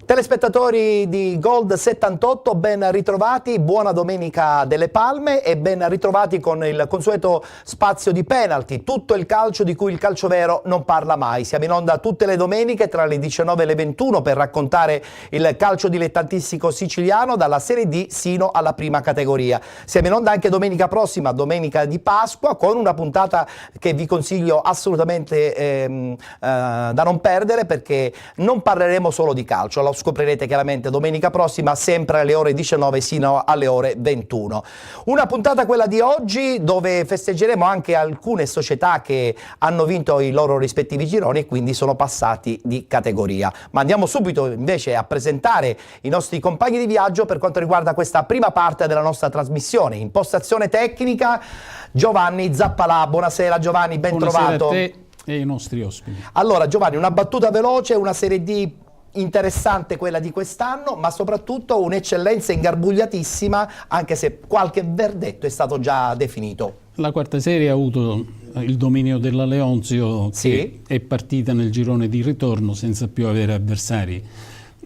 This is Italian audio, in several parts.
Telespettatori di Gold 78, ben ritrovati, buona domenica delle Palme e ben ritrovati con il consueto spazio di penalty, tutto il calcio di cui il calcio vero non parla mai. Siamo in onda tutte le domeniche tra le 19 e le 21 per raccontare il calcio dilettantistico siciliano dalla Serie D sino alla prima categoria. Siamo in onda anche domenica prossima, domenica di Pasqua, con una puntata che vi consiglio assolutamente da non perdere, perché non parleremo solo di calcio, lo scoprirete chiaramente domenica prossima, sempre alle ore 19 sino alle ore 21. Una puntata, quella di oggi, dove festeggeremo anche alcune società che hanno vinto i loro rispettivi gironi e quindi sono passati di categoria. Ma andiamo subito invece a presentare i nostri compagni di viaggio per quanto riguarda questa prima parte della nostra trasmissione. Impostazione tecnica Giovanni Zappalà. Buonasera Giovanni, ben trovato. Buonasera a te e ai nostri ospiti. Allora Giovanni, una battuta veloce, una Serie D interessante quella di quest'anno, ma soprattutto un'eccellenza ingarbugliatissima, anche se qualche verdetto è stato già definito. La quarta serie ha avuto il dominio della Leonzio, che è partita nel girone di ritorno senza più avere avversari.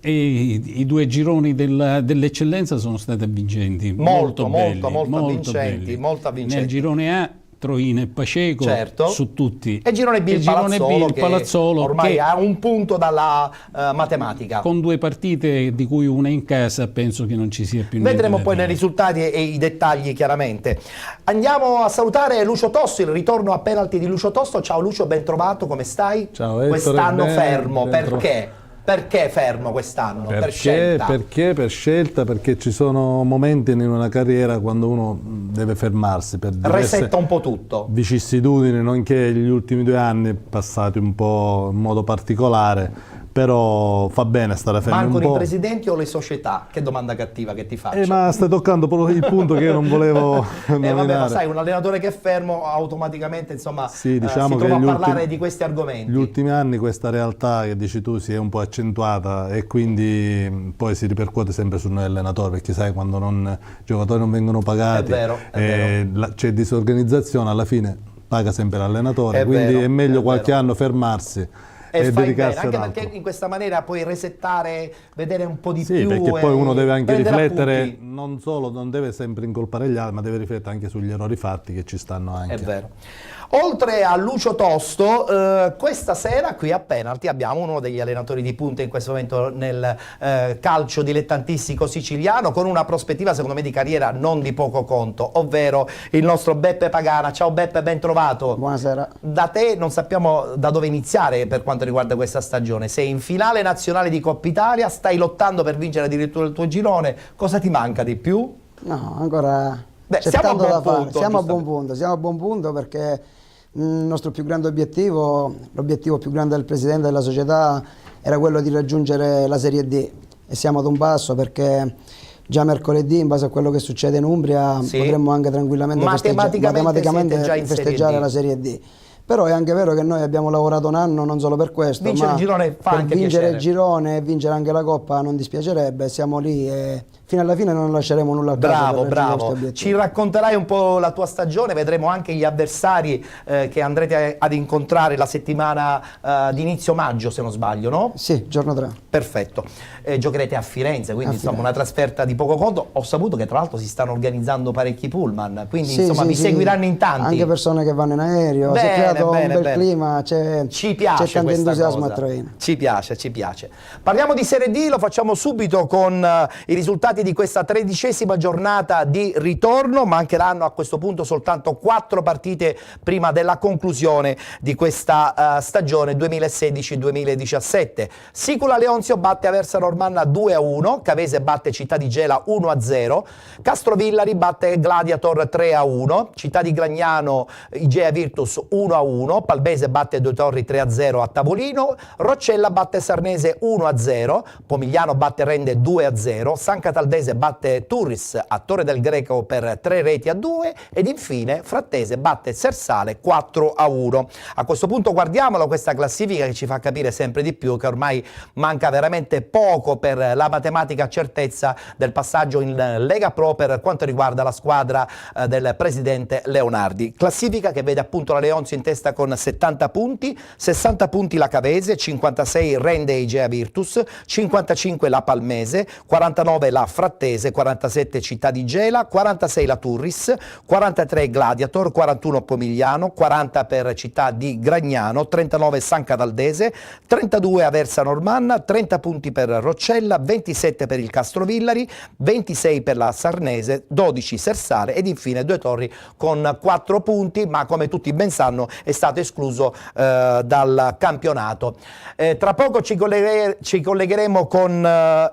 E i due gironi dell'eccellenza sono stati avvincenti, molto avvincenti. Nel girone A Troina e Paceco, certo, su tutti. E girone B, il Palazzolo, ormai ha un punto dalla matematica. Con due partite di cui una in casa, penso che non ci sia più niente. Vedremo poi nei risultati e i dettagli chiaramente. Andiamo a salutare Lucio Tosto, il ritorno a penalty di Lucio Tosto. Ciao Lucio, ben trovato, come stai? Ciao Ettore, quest'anno fermo, perché? Perché fermo quest'anno? Per scelta? Perché per scelta? Perché ci sono momenti in una carriera quando uno deve fermarsi per resetta un po' tutto. Vicissitudini, nonché gli ultimi 2 anni passati un po' in modo particolare, però fa bene stare fermi un po'. Mancano i presidenti o le società? Che domanda cattiva che ti faccio. Ma stai toccando proprio il punto che io non volevo vabbè, ma sai, un allenatore che è fermo automaticamente, insomma, sì, diciamo si che trova a parlare di questi argomenti. Gli ultimi anni questa realtà che dici tu si è un po' accentuata e quindi poi si ripercuote sempre su noi allenatori, perché sai, quando i giocatori non vengono pagati, c'è disorganizzazione, alla fine paga sempre l'allenatore, quindi è meglio qualche anno fermarsi e dedicarsi ad altro. Anche perché in questa maniera puoi resettare, vedere un po' di più. Sì, perché poi uno deve anche riflettere, non deve sempre incolpare gli altri, ma deve riflettere anche sugli errori fatti che ci stanno anche. È vero. Oltre a Lucio Tosto, questa sera qui a penalty abbiamo uno degli allenatori di punta in questo momento nel calcio dilettantistico siciliano, con una prospettiva secondo me di carriera non di poco conto, ovvero il nostro Beppe Pagana. Ciao Beppe, ben trovato. Buonasera. Da te non sappiamo da dove iniziare per quanto riguarda questa stagione. Sei in finale nazionale di Coppa Italia, stai lottando per vincere addirittura il tuo girone. Cosa ti manca di più? No, ancora c'è tanto da fare. Siamo a buon punto perché il nostro più grande obiettivo, l'obiettivo più grande del presidente della società, era quello di raggiungere la Serie D, e siamo ad un passo, perché già mercoledì, in base a quello che succede in Umbria, potremmo anche tranquillamente festeggiare la Serie D. Però è anche vero che noi abbiamo lavorato un anno non solo per questo, vincere ma il girone fa anche vincere piacere. Il girone e vincere anche la Coppa non dispiacerebbe. Siamo lì e fino alla fine non lasceremo nulla al caso. Bravo. Ci racconterai un po' la tua stagione, vedremo anche gli avversari che andrete ad incontrare la settimana di inizio maggio, se non sbaglio, no? Sì, giorno 3. Perfetto. Giocherete a Firenze, quindi insomma una trasferta di poco conto. Ho saputo che tra l'altro si stanno organizzando parecchi pullman, quindi insomma vi seguiranno in tanti. Anche persone che vanno in aereo, si è creato un bel clima, c'è tanto entusiasmo a Troina. Ci piace. Parliamo di Serie D, lo facciamo subito con i risultati di questa 13ª giornata di ritorno. Mancheranno a questo punto soltanto 4 partite prima della conclusione di questa stagione 2016-2017. Sicula Leonzio batte Aversa Normanna 2-1, Cavese batte Città di Gela 1-0, Castrovillari batte Gladiator 3-1, Città di Gragnano Igea Virtus 1-1, Palbese batte Due Torri 3-0 a Tavolino, Roccella batte Sarnese 1-0, Pomigliano batte Rende 2-0, San Cataldeo batte Turris a Torre del Greco per 3-2 ed infine Frattese batte Sersale 4-1. A questo punto guardiamola questa classifica che ci fa capire sempre di più che ormai manca veramente poco per la matematica certezza del passaggio in Lega Pro per quanto riguarda la squadra del presidente Leonardi. Classifica che vede appunto la Leonzio in testa testa con 70 punti, 60 punti la Cavese, 56 Rende Igea Virtus, 55 la Palmese, 49 la Frattese, 47 Città di Gela, 46 la Turris, 43 Gladiator, 41 Pomigliano, 40 per Città di Gragnano, 39 San Cataldese, 32 Aversa Normanna, 30 punti per Roccella, 27 per il Castrovillari, 26 per la Sarnese, 12 Sersare ed infine Due Torri con 4 punti, ma come tutti ben sanno è stato escluso dal campionato. Tra poco ci collegheremo con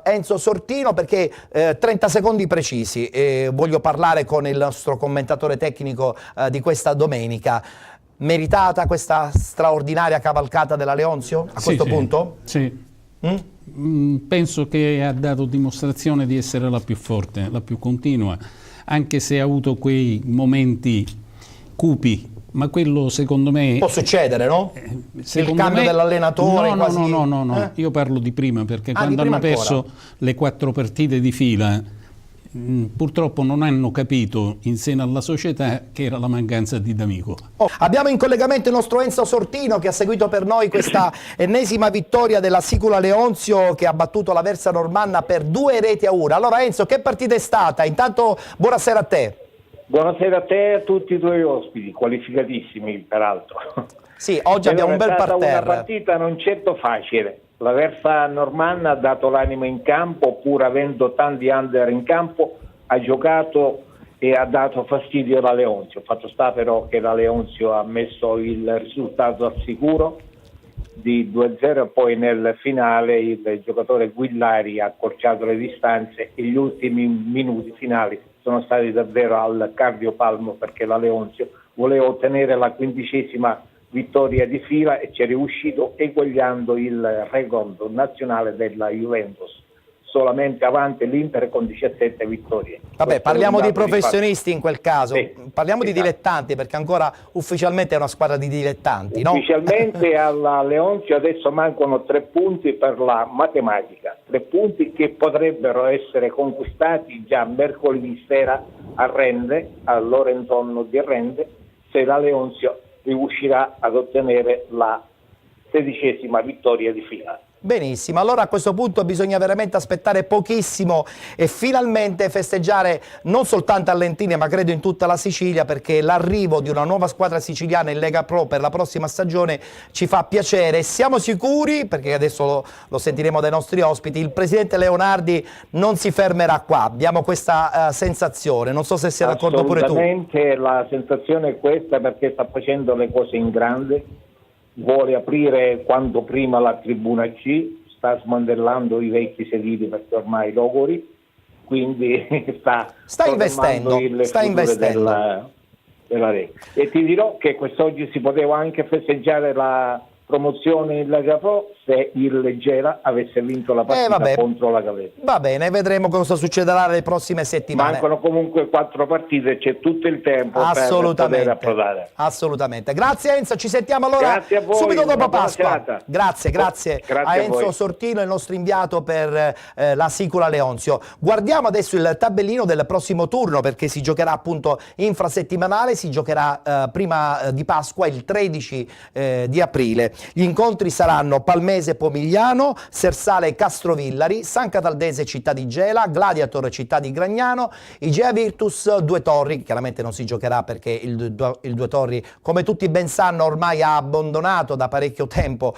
Enzo Sortino perché 30 secondi precisi, voglio parlare con il nostro commentatore tecnico di questa domenica. Meritata questa straordinaria cavalcata della Leonzio a questo punto? Sì. Penso che ha dato dimostrazione di essere la più forte, la più continua, anche se ha avuto quei momenti cupi, ma quello secondo me... Può succedere, no? Il cambio dell'allenatore quasi... No, io parlo di prima, perché quando hanno perso le 4 partite di fila, purtroppo non hanno capito in seno alla società che era la mancanza di D'Amico. Abbiamo in collegamento il nostro Enzo Sortino che ha seguito per noi questa ennesima vittoria della Sicula Leonzio che ha battuto l'Aversa Normanna per 2-1. Allora Enzo, che partita è stata? Intanto buonasera a te. Buonasera a te e a tutti i tuoi ospiti, qualificatissimi peraltro. Sì, oggi abbiamo un bel parterre. È stata una partita non certo facile. L'Aversa Normanna ha dato l'anima in campo, pur avendo tanti under in campo, ha giocato e ha dato fastidio alla Leonzio. Fatto sta però che la Leonzio ha messo il risultato al sicuro di 2-0 e poi nel finale il giocatore Guillari ha accorciato le distanze e gli ultimi minuti finali sono stati davvero al cardiopalmo perché la Leonzio voleva ottenere la 15ª vittoria di fila e ci è riuscito eguagliando il record nazionale della Juventus, solamente avanti l'Inter con 17 vittorie. Vabbè, parliamo di professionisti in quel caso, sì, parliamo di esatto. dilettanti perché ancora ufficialmente è una squadra di dilettanti, no? Ufficialmente alla Leonzio adesso mancano 3 punti per la matematica, 3 punti che potrebbero essere conquistati già mercoledì sera a Rende, a Lorenzon di Rende, se la Leonzio riuscirà ad ottenere la 16ª vittoria di fila. Benissimo, allora a questo punto bisogna veramente aspettare pochissimo e finalmente festeggiare non soltanto a Lentini ma credo in tutta la Sicilia, perché l'arrivo di una nuova squadra siciliana in Lega Pro per la prossima stagione ci fa piacere e siamo sicuri, perché adesso lo sentiremo dai nostri ospiti, il presidente Leonardi non si fermerà qua, abbiamo questa sensazione, non so se sei d'accordo pure tu. Assolutamente, la sensazione è questa perché sta facendo le cose in grande. Vuole aprire quanto prima la tribuna C, sta smantellando i vecchi sedili perché ormai logori, quindi sta investendo della Lega. E ti dirò che quest'oggi si poteva anche festeggiare la promozione in Lega Pro se il Gela avesse vinto la partita contro la Cavese. Va bene, vedremo cosa succederà le prossime settimane. Mancano comunque 4 partite, c'è tutto il tempo per poter approdare. Assolutamente. Grazie Enzo, ci sentiamo allora subito dopo Pasqua. Grazie a Enzo Sortino, il nostro inviato per la Sicula Leonzio. Guardiamo adesso il tabellino del prossimo turno perché si giocherà appunto infrasettimanale, si giocherà prima di Pasqua il 13 di aprile. Gli incontri saranno Palmese Pomigliano, Sersale Castrovillari, San Cataldese Città di Gela, Gladiator Città di Gragnano, Igea Virtus Due Torri, chiaramente non si giocherà perché il Due Torri, come tutti ben sanno, ormai ha abbandonato da parecchio tempo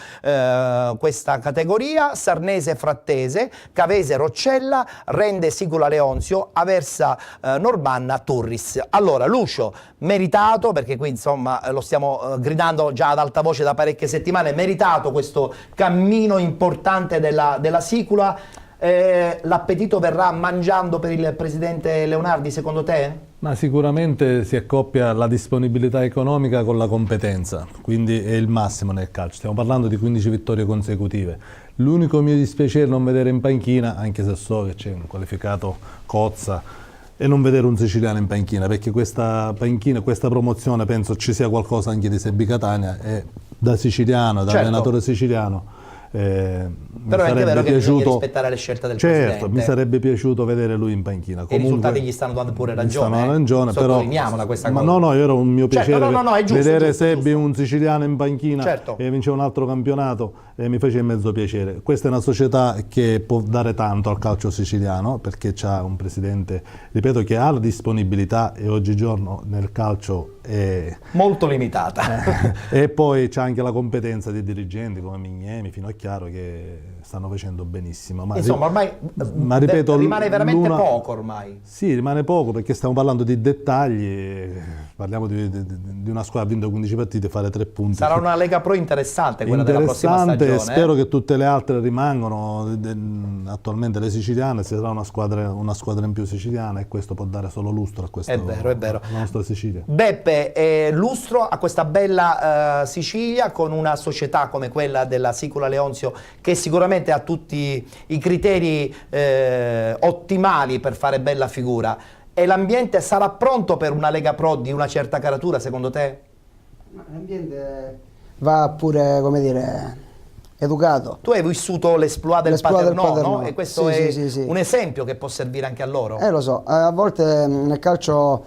questa categoria, Sarnese Frattese, Cavese Roccella, Rende Sicula Leonzio, Aversa Normanna Turris. Allora Lucio, meritato, perché qui insomma lo stiamo gridando già ad alta voce da parecchie settimane, meritato questo cammino importante della Sicula. L'appetito verrà mangiando per il presidente Leonardi, secondo te? Ma sicuramente si accoppia la disponibilità economica con la competenza, quindi è il massimo nel calcio. Stiamo parlando di 15 vittorie consecutive. L'unico mio dispiacere è non vedere in panchina, anche se so che c'è un qualificato Cozza, e non vedere un siciliano in panchina, perché questa promozione penso ci sia qualcosa anche di Sebbi Catania e da siciliano, da allenatore siciliano, Però è anche vero che bisogna rispettare le scelte del presidente. Certo, mi sarebbe piaciuto vedere lui in panchina. Comunque, i risultati gli stanno dando pure ragione. Sottolineiamola questa cosa. No, era un mio piacere è giusto, vedere Sebbi, un siciliano in panchina certo. e vinceva un altro campionato, e mi fece mezzo piacere. Questa è una società che può dare tanto al calcio siciliano, perché c'ha un presidente, ripeto, che ha la disponibilità, e oggigiorno nel calcio è molto limitata. E poi c'è anche la competenza dei dirigenti come Mignemi, Finocchiaro, che stanno facendo benissimo. Insomma, ormai ripeto, rimane veramente poco ormai. Sì, rimane poco, perché stiamo parlando di dettagli, parliamo di una squadra che ha vinto 15 partite, fare 3 punti. Sarà una Lega Pro interessante quella della prossima stagione. Spero che tutte le altre rimangano. Attualmente le siciliane, ci sarà una squadra in più siciliana, e questo può dare solo lustro a questa alla nostra Sicilia. Beppe, lustro a questa bella Sicilia, con una società come quella della Sicula Leonzio, che sicuramente ha tutti i criteri ottimali per fare bella figura. E l'ambiente sarà pronto per una Lega Pro di una certa caratura, secondo te? L'ambiente va pure, come dire, educato. Tu hai vissuto l'esploit del Paternò, no? E questo è sì. un esempio che può servire anche a loro. Lo so, a volte nel calcio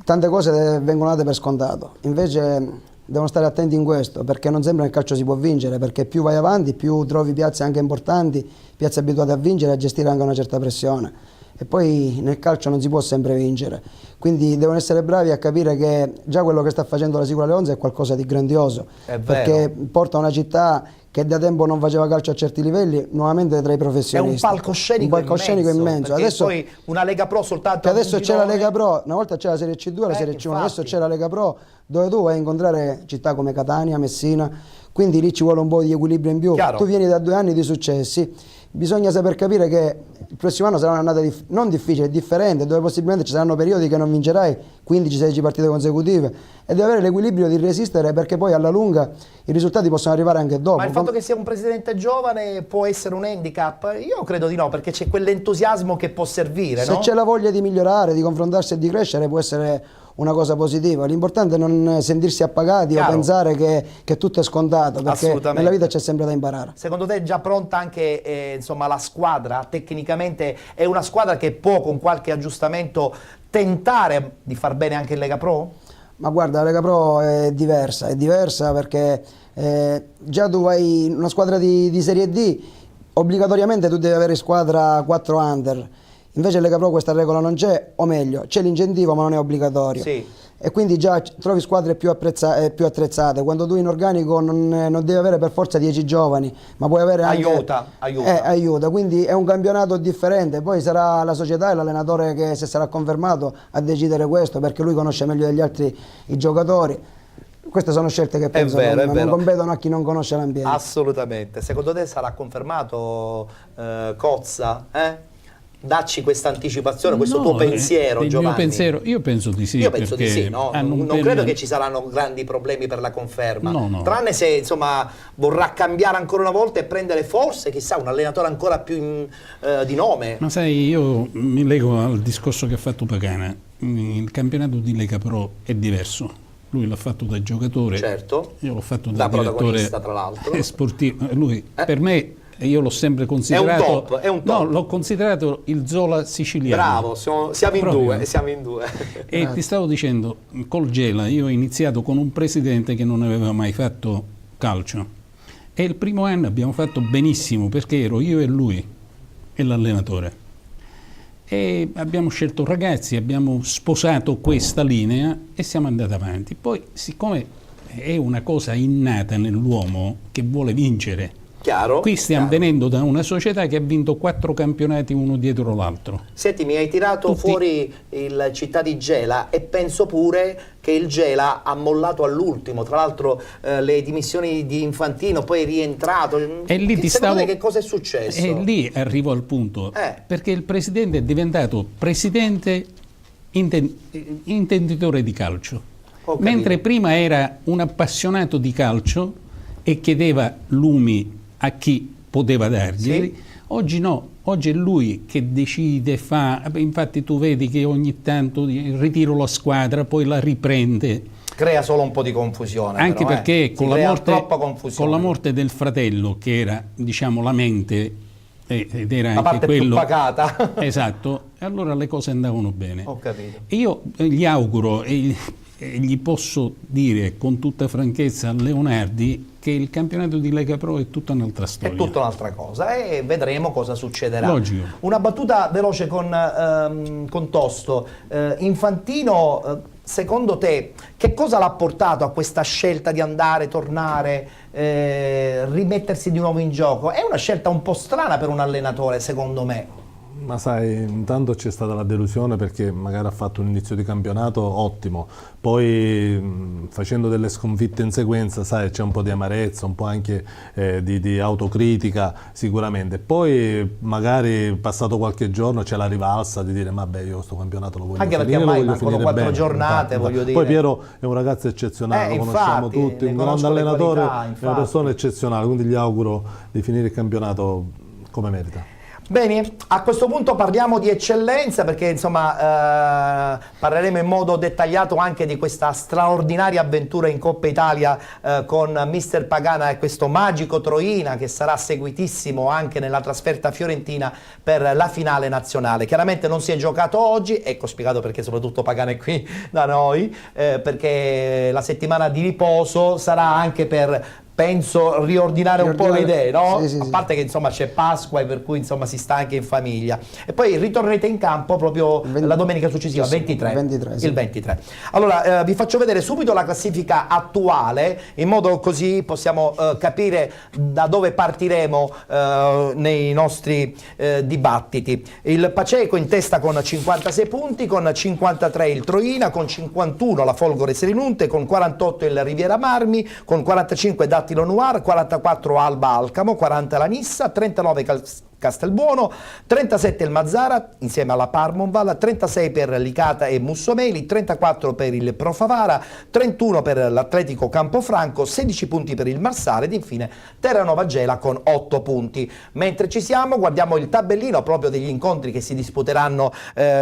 tante cose vengono date per scontato, invece devono stare attenti in questo, perché non sempre nel calcio si può vincere, perché più vai avanti, più trovi piazze anche importanti, piazze abituate a vincere e a gestire anche una certa pressione. E poi nel calcio non si può sempre vincere, quindi devono essere bravi a capire che già quello che sta facendo la Sicula Leonzio è qualcosa di grandioso, perché porta una città che da tempo non faceva calcio a certi livelli nuovamente tra i professionisti. È un palcoscenico immenso. Adesso poi una Lega Pro soltanto. Adesso c'è la Lega Pro, una volta c'era la Serie C2, la Serie C1, adesso c'è la Lega Pro, dove tu vai a incontrare città come Catania, Messina, quindi lì ci vuole un po' di equilibrio in più. Chiaro. Tu vieni da 2 anni di successi, bisogna saper capire che il prossimo anno sarà un'annata non difficile, differente, dove possibilmente ci saranno periodi che non vincerai 15-16 partite consecutive, e devi avere l'equilibrio di resistere, perché poi alla lunga i risultati possono arrivare anche dopo. Ma il fatto che sia un presidente giovane può essere un handicap? Io credo di no, perché c'è quell'entusiasmo che può servire, Se c'è la voglia di migliorare, di confrontarsi e di crescere, può essere una cosa positiva. L'importante è non sentirsi appagati o pensare che tutto è scontato, perché nella vita c'è sempre da imparare. Secondo te è già pronta anche insomma, la squadra? Tecnicamente è una squadra che può, con qualche aggiustamento, tentare di far bene anche in Lega Pro? Ma guarda, la Lega Pro è diversa perché già tu hai una squadra di Serie D, obbligatoriamente tu devi avere squadra 4 under. Invece in Lega Pro questa regola non c'è, o meglio, c'è l'incentivo ma non è obbligatorio. Sì. E quindi già trovi squadre più attrezzate. Quando tu in organico non devi avere per forza 10 giovani, ma puoi avere anche... Aiuta, quindi è un campionato differente. Poi sarà la società e l'allenatore, che se sarà confermato, a decidere questo, perché lui conosce meglio degli altri i giocatori. Queste sono scelte che penso non competono a chi non conosce l'ambiente. Assolutamente. Secondo te sarà confermato Cozza? Dacci questa anticipazione, questo tuo pensiero, Giovanni. Io penso di sì. Io penso di sì, no? Non credo che ci saranno grandi problemi per la conferma. No. Tranne se insomma vorrà cambiare ancora una volta e prendere forse, chissà, un allenatore ancora più di nome. Ma sai, io mi lego al discorso che ha fatto Pagana. Il campionato di Lega Pro è diverso. Lui l'ha fatto da giocatore, certo, io l'ho fatto da direttore tra l'altro. Sportivo. Lui, per me, io l'ho sempre considerato, è un top. No, l'ho considerato il Zola siciliano. Bravo, siamo in due. E ti stavo dicendo, col Gela io ho iniziato con un presidente che non aveva mai fatto calcio, e il primo anno abbiamo fatto benissimo, perché ero io e lui e l'allenatore, e abbiamo scelto ragazzi, abbiamo sposato questa linea e siamo andati avanti. Poi, siccome è una cosa innata nell'uomo che vuole vincere, qui stiamo venendo da una società che ha vinto 4 campionati uno dietro l'altro. Senti, mi hai tirato fuori il Città di Gela, e penso pure che il Gela ha mollato all'ultimo, tra l'altro le dimissioni di Infantino, poi è rientrato. E lì te che cosa è successo? E lì arrivo al punto, perché il presidente è diventato presidente intenditore di calcio, mentre prima era un appassionato di calcio e chiedeva lumi a chi poteva dargli. Oggi no, oggi è lui che decide, fa, infatti tu vedi che ogni tanto ritiro la squadra, poi la riprende. crea solo un po' di confusione. Anche però, perché con troppa confusione. con la morte del fratello, che era, diciamo, la mente, ed era la anche parte quello più pacata. esatto, e allora le cose andavano bene. Ho capito. Io gli auguro e gli posso dire con tutta franchezza a Leonardi che il campionato di Lega Pro è tutta un'altra storia. È tutta un'altra cosa e vedremo cosa succederà. Logico. Una battuta veloce con Tosto. Infantino, secondo te, che cosa l'ha portato a questa scelta di andare, tornare, rimettersi di nuovo in gioco? È una scelta un po' strana per un allenatore, secondo me. Ma sai, intanto c'è stata la delusione perché magari ha fatto un inizio di campionato ottimo, poi facendo delle sconfitte in sequenza, sai, c'è un po' di amarezza, un po' anche di autocritica sicuramente, poi magari passato qualche giorno c'è la rivalsa di dire vabbè, io questo campionato lo voglio anche finire, perché ormai lo voglio mancano 4 bene, giornate, voglio dire. Poi Piero è un ragazzo eccezionale, lo conosciamo infatti, tutti, ne un conosco grande le allenatore, qualità, è una persona eccezionale, quindi gli auguro di finire il campionato come merita. Bene, a questo punto parliamo di eccellenza perché insomma parleremo in modo dettagliato anche di questa straordinaria avventura in Coppa Italia con Mister Pagana e questo magico Troina che sarà seguitissimo anche nella trasferta fiorentina per la finale nazionale. Chiaramente non si è giocato oggi, ecco spiegato perché soprattutto Pagana è qui da noi, perché la settimana di riposo sarà anche per penso riordinare un po' le idee, no? Sì, sì, a parte che insomma c'è Pasqua e per cui insomma si sta anche in famiglia e poi ritornerete in campo proprio la domenica successiva, 23, sì. Il 23. Allora vi faccio vedere subito la classifica attuale in modo così possiamo capire da dove partiremo nei nostri dibattiti. Il Paceco in testa con 56 punti, con 53 il Troina, con 51 la Folgore Selinunte, con 48 il Riviera Marmi, con 45 Dattilo Noir, 44 Alba Alcamo, 40 la Nissa, 39 Castelbuono, 37 il Mazzara insieme alla Parmonval, 36 per Licata e Mussomeli, 34 per il Pro Favara, 31 per l'Atletico Campofranco, 16 punti per il Marsale ed infine Terranova Gela con 8 punti. Mentre ci siamo guardiamo il tabellino proprio degli incontri che si disputeranno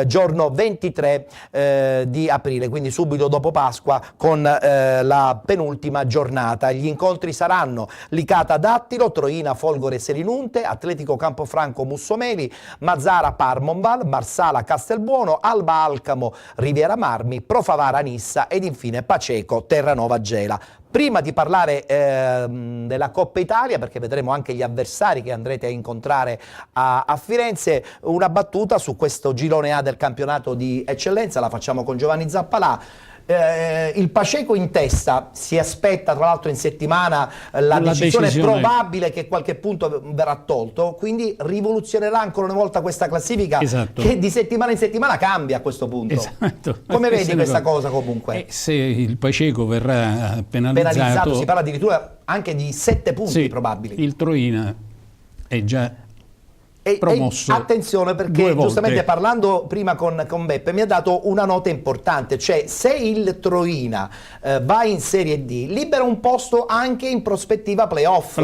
giorno 23 di aprile, quindi subito dopo Pasqua con la penultima giornata. Gli incontri saranno Licata Dattilo, Troina Folgore Selinunte, Atletico Campofranco Mussomeli, Mazzara Parmonval, Marsala Castelbuono, Alba Alcamo Riviera Marmi, Pro Favara Nissa ed infine Paceco Terranova Gela. Prima di parlare della Coppa Italia, perché vedremo anche gli avversari che andrete a incontrare a Firenze, una battuta su questo girone A del campionato di eccellenza, la facciamo con Giovanni Zappalà. Il Paceco in testa, si aspetta tra l'altro in settimana la decisione probabile che qualche punto verrà tolto, quindi rivoluzionerà ancora una volta questa classifica che di settimana in settimana cambia a questo punto. Come vedi questa cosa comunque? Se il Paceco verrà penalizzato, si parla addirittura anche di 7 punti probabili. Il Troina è già promosso. Attenzione perché giustamente parlando prima con Beppe mi ha dato una nota importante, cioè se il Troina va in Serie D libera un posto anche in prospettiva playoff.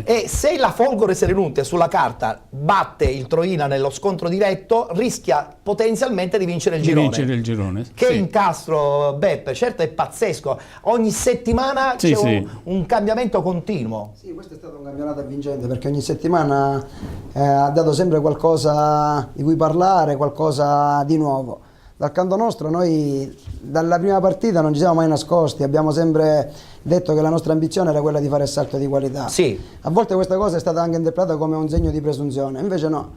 E se la Folgore Selinunte sulla carta batte il Troina nello scontro diretto rischia potenzialmente di vincere il girone. Che incastro, Beppe, certo è pazzesco, ogni settimana c'è un cambiamento continuo. Sì, questo è stato un campionato avvincente perché ogni settimana ha dato sempre qualcosa di cui parlare, qualcosa di nuovo. Dal canto nostro noi dalla prima partita non ci siamo mai nascosti, abbiamo sempre detto che la nostra ambizione era quella di fare il salto di qualità. Sì. A volte questa cosa è stata anche interpretata come un segno di presunzione, invece no.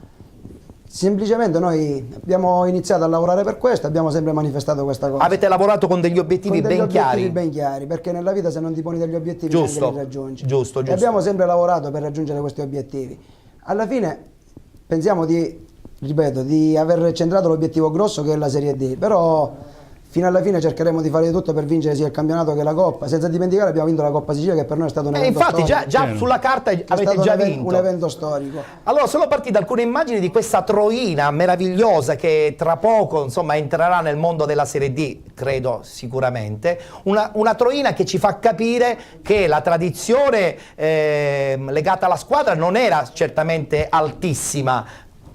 Semplicemente noi abbiamo iniziato a lavorare per questo, abbiamo sempre manifestato questa cosa. Avete lavorato con degli obiettivi ben chiari? Ben chiari, perché nella vita se non ti poni degli obiettivi non li raggiungi. Giusto. E abbiamo sempre lavorato per raggiungere questi obiettivi. Alla fine pensiamo di aver centrato l'obiettivo grosso che è la Serie D, però fino alla fine cercheremo di fare di tutto per vincere sia il campionato che la Coppa, senza dimenticare abbiamo vinto la Coppa Sicilia che per noi è stato un evento storico. Infatti già sulla carta avete già vinto. Un evento storico. Allora sono partite alcune immagini di questa Troina meravigliosa che tra poco insomma entrerà nel mondo della Serie D, credo sicuramente, una Troina che ci fa capire che la tradizione legata alla squadra non era certamente altissima,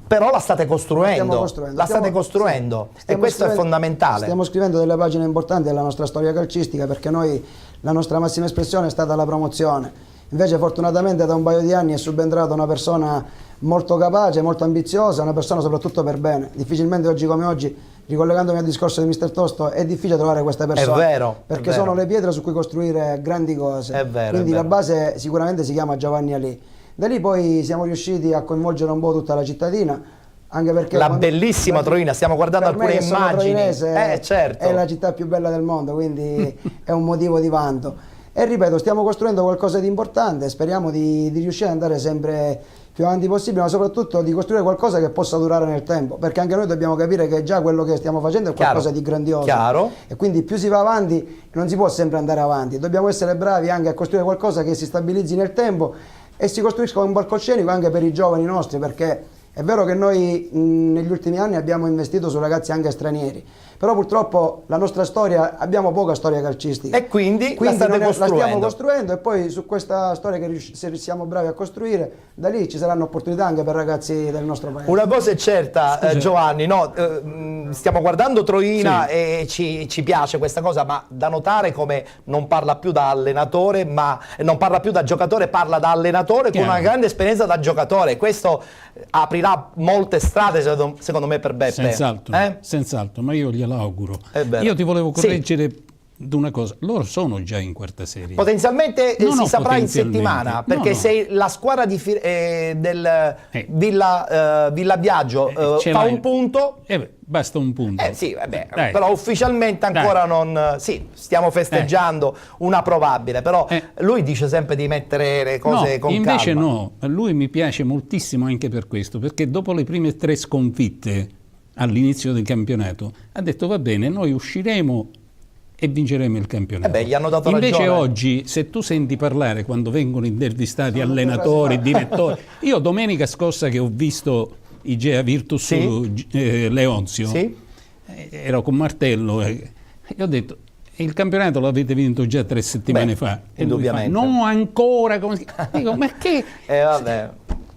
Però la state costruendo, la state costruendo, sì, e questo è fondamentale. Stiamo scrivendo delle pagine importanti della nostra storia calcistica, perché noi, la nostra massima espressione è stata la promozione. Invece fortunatamente da un paio di anni è subentrata una persona molto capace, molto ambiziosa, una persona soprattutto per bene. Difficilmente oggi come oggi, ricollegandomi al discorso di Mister Tosto, è difficile trovare queste persone. È vero, perché sono le pietre su cui costruire grandi cose. È vero, Quindi è vero. la base sicuramente si chiama Giovanni Ali. Da lì poi siamo riusciti a coinvolgere un po' tutta la cittadina, anche perché la bellissima Troina, stiamo guardando per me, alcune che sono immagini. troinese, Certo. è la città più bella del mondo, quindi è un motivo di vanto. E ripeto, stiamo costruendo qualcosa di importante, speriamo di riuscire ad andare sempre più avanti possibile, ma soprattutto di costruire qualcosa che possa durare nel tempo, perché anche noi dobbiamo capire che già quello che stiamo facendo è qualcosa di grandioso. Chiaro. E quindi più si va avanti, non si può sempre andare avanti, dobbiamo essere bravi anche a costruire qualcosa che si stabilizzi nel tempo e si costruisca un palcoscenico anche per i giovani nostri, perché è vero che noi negli ultimi anni abbiamo investito su ragazzi anche stranieri, però purtroppo la nostra storia, abbiamo poca storia calcistica. E quindi la state la stiamo costruendo. costruendo, e poi su questa storia che se siamo bravi a costruire, da lì ci saranno opportunità anche per ragazzi del nostro paese. Una cosa è certa, Giovanni, no, stiamo guardando Troina, Sì. e ci piace questa cosa, ma da notare come non parla più da allenatore, ma non parla più da giocatore, parla da allenatore con una grande esperienza da giocatore. Questo aprirà molte strade secondo me per Beppe. Senz'altro, senz'altro, ma io glielo auguro. È vero. Io ti volevo Sì. correggere di una cosa, loro sono già in quarta serie. Potenzialmente No, si no, saprà in potenzialmente. settimana, perché No. se la squadra del Villa Biagio ce fa l'hai. un punto, Basta un punto. sì, vabbè, Dai. però ufficialmente ancora non. Sì, stiamo festeggiando una probabile, però lui dice sempre di mettere le cose No, con invece calma. no, a lui mi piace moltissimo anche per questo, perché dopo le prime 3 sconfitte all'inizio del campionato ha detto va bene, noi usciremo e vinceremo il campionato. Gli hanno dato Invece ragione. oggi, se tu senti parlare quando vengono intervistati allenatori, direttori, io domenica scorsa che ho visto Igea Virtus su Leonzio, Sì? ero con Martello e ho detto il campionato l'avete vinto già 3 settimane fa. E lui fa, indubbiamente. no, ancora. Dico, ma che? Vabbè.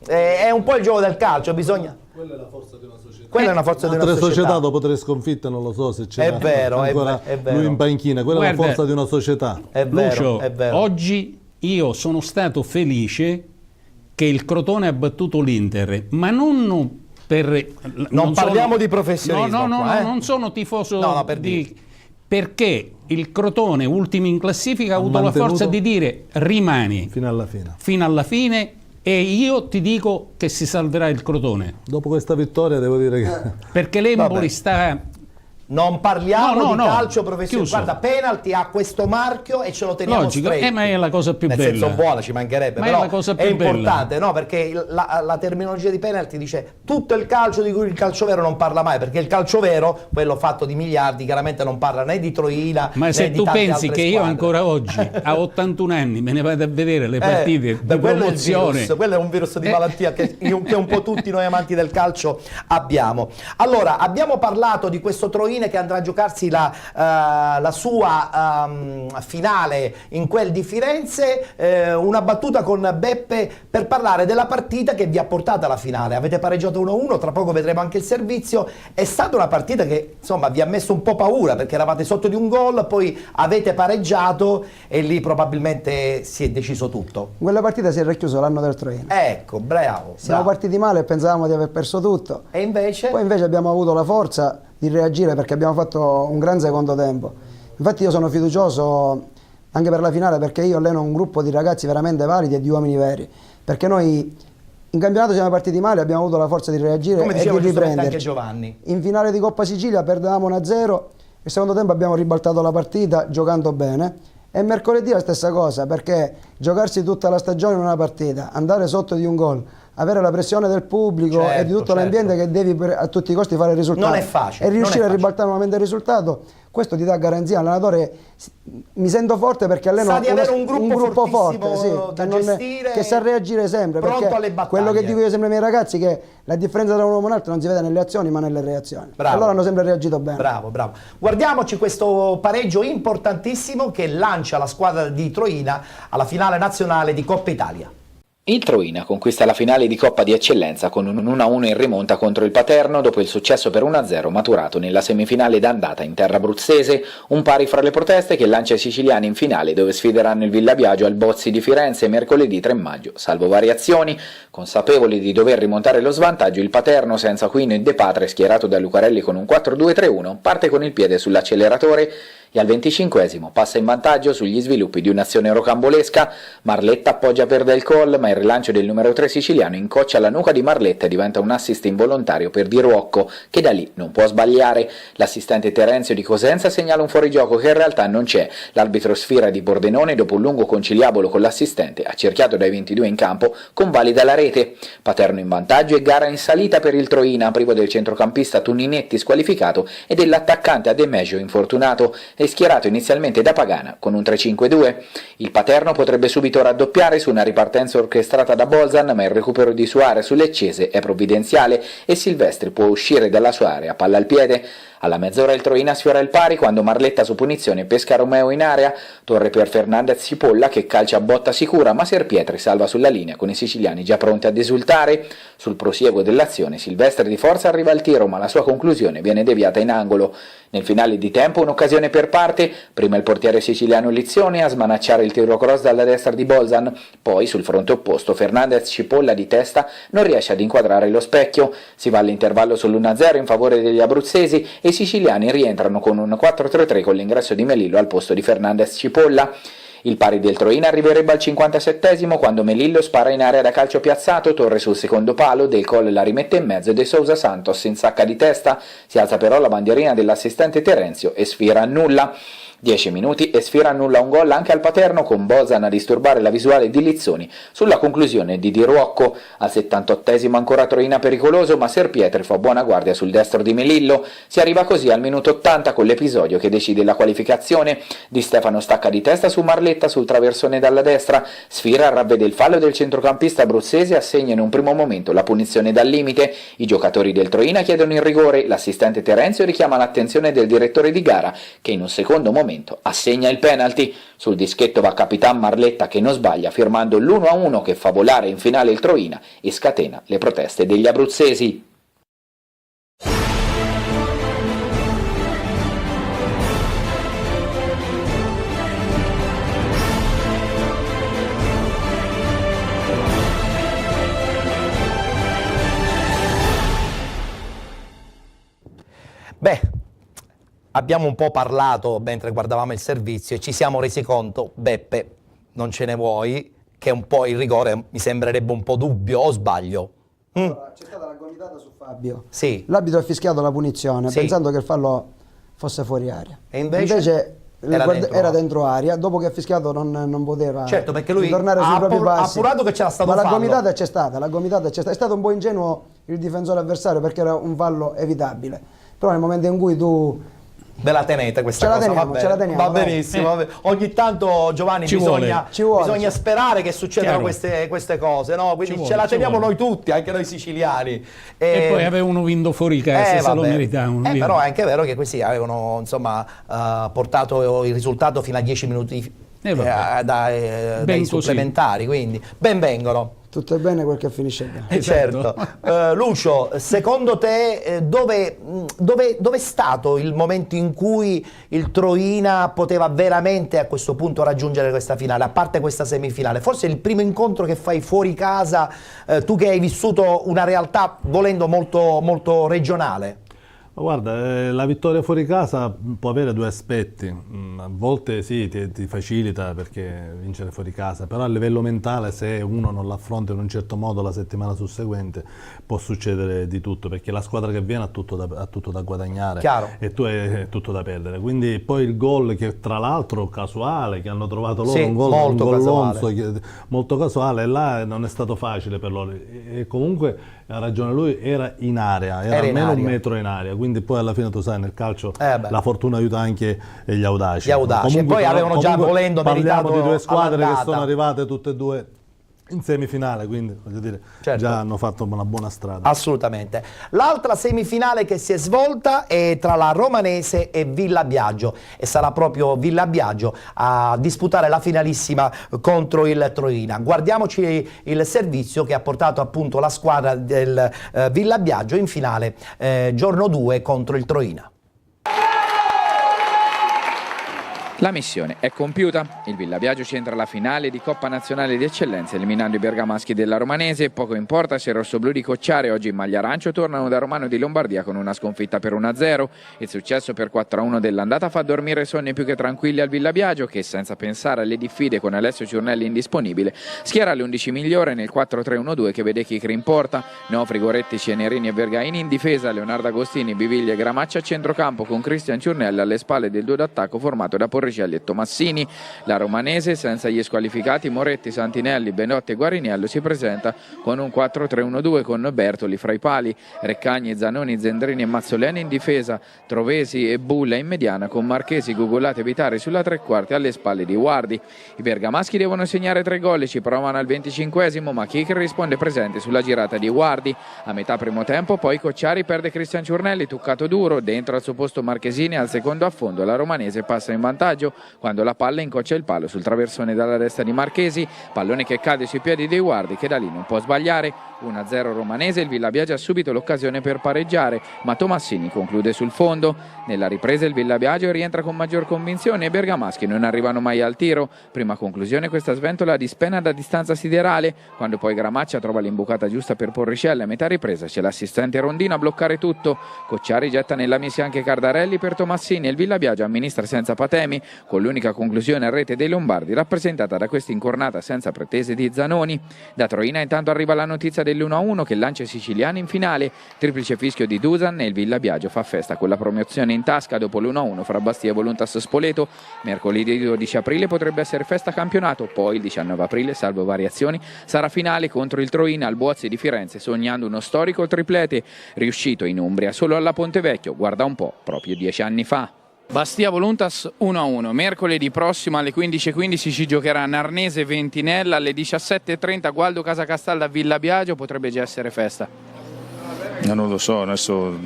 È un po' il gioco del calcio, bisogna. Quella è la forza di una società. Quella è una forza di una Altre società. società dopo 3 sconfitte non lo so se c'è È vero, ancora è vero. lui in panchina, quella è Guarda, la forza di una società. È vero, Lucio, è vero. oggi io sono stato felice che il Crotone ha battuto l'Inter, ma non per... Non parliamo di professionismo No, qua, non sono tifoso No, per perché il Crotone, ultimo in classifica, ha avuto la mantenuto forza di dire rimani Fino alla fine. fino alla fine e io ti dico che si salverà il Crotone, Dopo questa vittoria devo dire che perché l'Empoli sta... Non parliamo No, di no, calcio professionista. chiuso. Guarda, penalty ha questo marchio e ce lo teniamo Logico, stretto. ma è la cosa più Nel bella. senso buona, ci mancherebbe, Ma è però la cosa è più bella. importante, no? Perché la terminologia di penalty dice tutto il calcio di cui il calcio vero non parla mai, perché il calcio vero, quello fatto di miliardi, chiaramente non parla né di Troina, Ma né se di tu tante pensi altre che io squadre. ancora oggi, a 81 anni, me ne vado a vedere le partite di quello promozione... è il virus, quello è un virus di malattia che un po' tutti noi amanti del calcio abbiamo. Allora, abbiamo parlato di questo Troina che andrà a giocarsi la sua finale in quel di Firenze, una battuta con Beppe per parlare della partita che vi ha portato alla finale. Avete pareggiato 1-1, tra poco vedremo anche il servizio. È stata una partita che insomma vi ha messo un po' paura perché eravate sotto di un gol, poi avete pareggiato e lì probabilmente si è deciso tutto. Quella partita si è racchiuso l'anno del Troina. Ecco, bravo. Siamo partiti male e pensavamo di aver perso tutto. E invece? Poi invece abbiamo avuto la forza di reagire perché abbiamo fatto un gran secondo tempo. Infatti io sono fiducioso anche per la finale perché io alleno un gruppo di ragazzi veramente validi e di uomini veri. Perché noi in campionato siamo partiti male, abbiamo avuto la forza di reagire Come e diceva di giustamente anche riprenderci. Giovanni. In finale di Coppa Sicilia perdevamo 1-0, il secondo tempo abbiamo ribaltato la partita giocando bene. E mercoledì la stessa cosa, perché giocarsi tutta la stagione in una partita, andare sotto di un gol, avere la pressione del pubblico e di tutto l'ambiente che devi a tutti i costi fare il risultato Non è facile, e riuscire non è a ribaltare nuovamente il risultato, questo ti dà garanzia. L'allenatore, mi sento forte perché alleno Sa di avere un gruppo forte, sì, da che gestire, che sa reagire sempre, pronto perché alle battaglie. quello che dico io sempre ai miei ragazzi è che la differenza tra un uomo e un altro non si vede nelle azioni ma nelle reazioni. Bravo. Allora hanno sempre reagito bene. Bravo, bravo. Guardiamoci questo pareggio importantissimo che lancia la squadra di Troina alla finale nazionale di Coppa Italia. Il Troina conquista la finale di Coppa di Eccellenza con un 1-1 in rimonta contro il Paterno dopo il successo per 1-0 maturato nella semifinale d'andata in terra abruzzese, un pari fra le proteste che lancia i siciliani in finale dove sfideranno il Villa Biagio al Bozzi di Firenze mercoledì 3 maggio, salvo variazioni. Consapevoli di dover rimontare lo svantaggio, il Paterno senza Quino e De Patre schierato da Lucarelli con un 4-2-3-1 parte con il piede sull'acceleratore e al 25esimo passa in vantaggio sugli sviluppi di un'azione rocambolesca. Marletta appoggia per Del Col, ma il rilancio del numero 3 siciliano incoccia la nuca di Marletta e diventa un assist involontario per Di Ruocco, che da lì non può sbagliare. L'assistente Terenzio di Cosenza segnala un fuorigioco che in realtà non c'è. L'arbitro Sfira di Pordenone, dopo un lungo conciliabolo con l'assistente, accerchiato dai 22 in campo, convalida la rete. Paterno in vantaggio e gara in salita per il Troina, privo del centrocampista Tuninetti squalificato e dell'attaccante Ademegio infortunato, è schierato inizialmente da Pagana con un 3-5-2. Il Paterno potrebbe subito raddoppiare su una ripartenza orchestrata da Bolzan, ma il recupero di Suarez su Leccese è provvidenziale e Silvestri può uscire dalla sua area palla al piede. Alla mezz'ora il Troina sfiora il pari quando Marletta su punizione pesca Romeo in area, torre per Fernandez Cipolla che calcia a botta sicura, ma Serpietri salva sulla linea con i siciliani già pronti ad esultare. Sul prosieguo dell'azione Silvestri di forza arriva al tiro, ma la sua conclusione viene deviata in angolo. Nel finale di tempo un'occasione per parte, prima il portiere siciliano Lizioni a smanacciare il tiro cross dalla destra di Bolzan, poi sul fronte opposto Fernandez Cipolla di testa non riesce ad inquadrare lo specchio, si va all'intervallo sull'1-0 in favore degli abruzzesi e i siciliani rientrano con un 4-3-3 con l'ingresso di Melillo al posto di Fernandez Cipolla. Il pari del Troina arriverebbe al 57esimo quando Melillo spara in area da calcio piazzato, Torre sul secondo palo, Del Col la rimette in mezzo e De Sousa Santos insacca di testa, si alza però la bandierina dell'assistente Terenzio e Sfira annulla. 10 minuti e Sfira annulla un gol anche al Paterno con Bolzan a disturbare la visuale di Lizzoni sulla conclusione di Di Ruocco. Al 78esimo ancora Troina pericoloso, ma Serpietri fa buona guardia sul destro di Melillo. Si arriva così al minuto 80 con l'episodio che decide la qualificazione. Di Stefano stacca di testa su Marletta sul traversone dalla destra, Sfira ravvede il fallo del centrocampista abruzzese e assegna in un primo momento la punizione dal limite. I giocatori del Troina chiedono il rigore, l'assistente Terenzio richiama l'attenzione del direttore di gara che in un secondo momento assegna il penalty. Sul dischetto va Capitan Marletta che non sbaglia firmando l'1-1 che fa volare in finale il Troina e scatena le proteste degli abruzzesi. Beh, abbiamo un po' parlato mentre guardavamo il servizio e ci siamo resi conto, Beppe, non ce ne vuoi, che un po' il rigore mi sembrerebbe un po' dubbio, o sbaglio? Allora, c'è stata la gomitata su Fabio. Sì. L'arbitro ha fischiato la punizione Sì. pensando che il fallo fosse fuori aria. E invece era dentro aria, dopo che ha fischiato non poteva, certo, perché lui tornare sui propri passi. ha appurato che c'era stato ma un la fallo. gomitata c'è stata, è stato un po' ingenuo il difensore avversario perché era un fallo evitabile, però nel momento in cui tu Ve la tenete questa cosa? Ce la teniamo, va benissimo. Va bene. Ogni tanto, Giovanni, bisogna sperare che succedano queste cose, no? Quindi ce la teniamo noi tutti, anche noi siciliani. E poi avevano vinto fuori casa, se lo meritavano. Però è anche vero che questi avevano portato il risultato fino a 10 minuti dai supplementari, quindi ben vengono. Tutto è bene quel che finisce bene. Certo. Lucio, secondo te dove è stato il momento in cui il Troina poteva veramente a questo punto raggiungere questa finale, a parte questa semifinale? Forse il primo incontro che fai fuori casa, tu che hai vissuto una realtà volendo molto, molto regionale. Guarda, la vittoria fuori casa può avere due aspetti. A volte sì, ti facilita perché vincere fuori casa, però a livello mentale, se uno non l'affronta in un certo modo la settimana susseguente, può succedere di tutto, perché la squadra che viene ha tutto da guadagnare. Chiaro. E tu hai tutto da perdere. Quindi poi il gol, che tra l'altro casuale, che hanno trovato loro, un gol molto casuale, e là non è stato facile per loro. E comunque ha ragione lui, era in area, era almeno un metro in area, quindi poi alla fine tu sai, nel calcio la fortuna aiuta anche gli audaci. Comunque, e poi avevano già volendo meritato parliamo di due squadre che sono arrivate tutte e due in semifinale, quindi voglio dire, certo, già hanno fatto una buona strada. Assolutamente. L'altra semifinale che si è svolta è tra la Romanese e Villa Biagio e sarà proprio Villa Biagio a disputare la finalissima contro il Troina. Guardiamoci il servizio che ha portato appunto la squadra del Villa Biagio in finale giorno 2 contro il Troina. La missione è compiuta. Il Villa Biagio centra la finale di Coppa Nazionale di Eccellenza eliminando i bergamaschi della Romanese. Poco importa se i rossoblù di Cocciare oggi in maglia arancio tornano da Romano di Lombardia con una sconfitta per 1-0. Il successo per 4-1 dell'andata fa dormire sonni più che tranquilli al Villa Biagio che senza pensare alle diffide con Alessio Ciurnelli indisponibile schiera le 11 migliore nel 4-3-1-2 che vede Chicri in porta, Nofri, Goretti, Cenerini e Vergaini in difesa, Leonardo Agostini, Biviglia e Gramaccia a centrocampo con Cristian Ciurnelli alle spalle del duo d'attacco formato da Porricelli e Tomassini. La Romanese senza gli squalificati Moretti, Santinelli, Benotti e Guariniello si presenta con un 4-3-1-2 con Bertoli fra i pali, Reccagni, Zanoni, Zendrini e Mazzoleni in difesa, Trovesi e Bulla in mediana con Marchesi, Gugolati e Vitari sulla tre quarti alle spalle di Guardi. I bergamaschi devono segnare 3 gol e ci provano al 25esimo ma Chicri risponde presente sulla girata di Guardi. A metà primo tempo poi Cocciari perde Cristian Ciurnelli, toccato duro, dentro al suo posto Marchesini al secondo affondo, la Romanese passa in vantaggio quando la palla incoccia il palo sul traversone dalla destra di Marchesi, pallone che cade sui piedi dei Guardi che da lì non può sbagliare. 1-0 Romanese, il Villa Biagio ha subito l'occasione per pareggiare ma Tomassini conclude sul fondo. Nella ripresa il Villa Biagio rientra con maggior convinzione e i bergamaschi non arrivano mai al tiro. Prima conclusione questa sventola di Spena da distanza siderale, quando poi Gramaccia trova l'imbucata giusta per Porricelli. A metà ripresa c'è l'assistente Rondino a bloccare tutto, Cocciari getta nella misia anche Cardarelli per Tomassini e il Villa Biagio amministra senza patemi con l'unica conclusione a rete dei Lombardi rappresentata da questa incornata senza pretese di Zanoni. Da Troina intanto arriva la notizia dell'1-1 che lancia i siciliani in finale, triplice fischio di Dusan e il Villa Biagio fa festa con la promozione in tasca dopo l'1-1 fra Bastia e Voluntas Spoleto. Mercoledì 12 aprile potrebbe essere festa campionato, poi il 19 aprile, salvo variazioni, sarà finale contro il Troina al Buozzi di Firenze sognando uno storico triplete riuscito in Umbria solo alla Pontevecchio, guarda un po', proprio 10 anni fa. Bastia Voluntas 1-1, mercoledì prossimo alle 15:15 si giocherà Narnese Ventinella, alle 17:30 Gualdo Casacastalda Villa Biagio, potrebbe già essere festa. Non lo so, adesso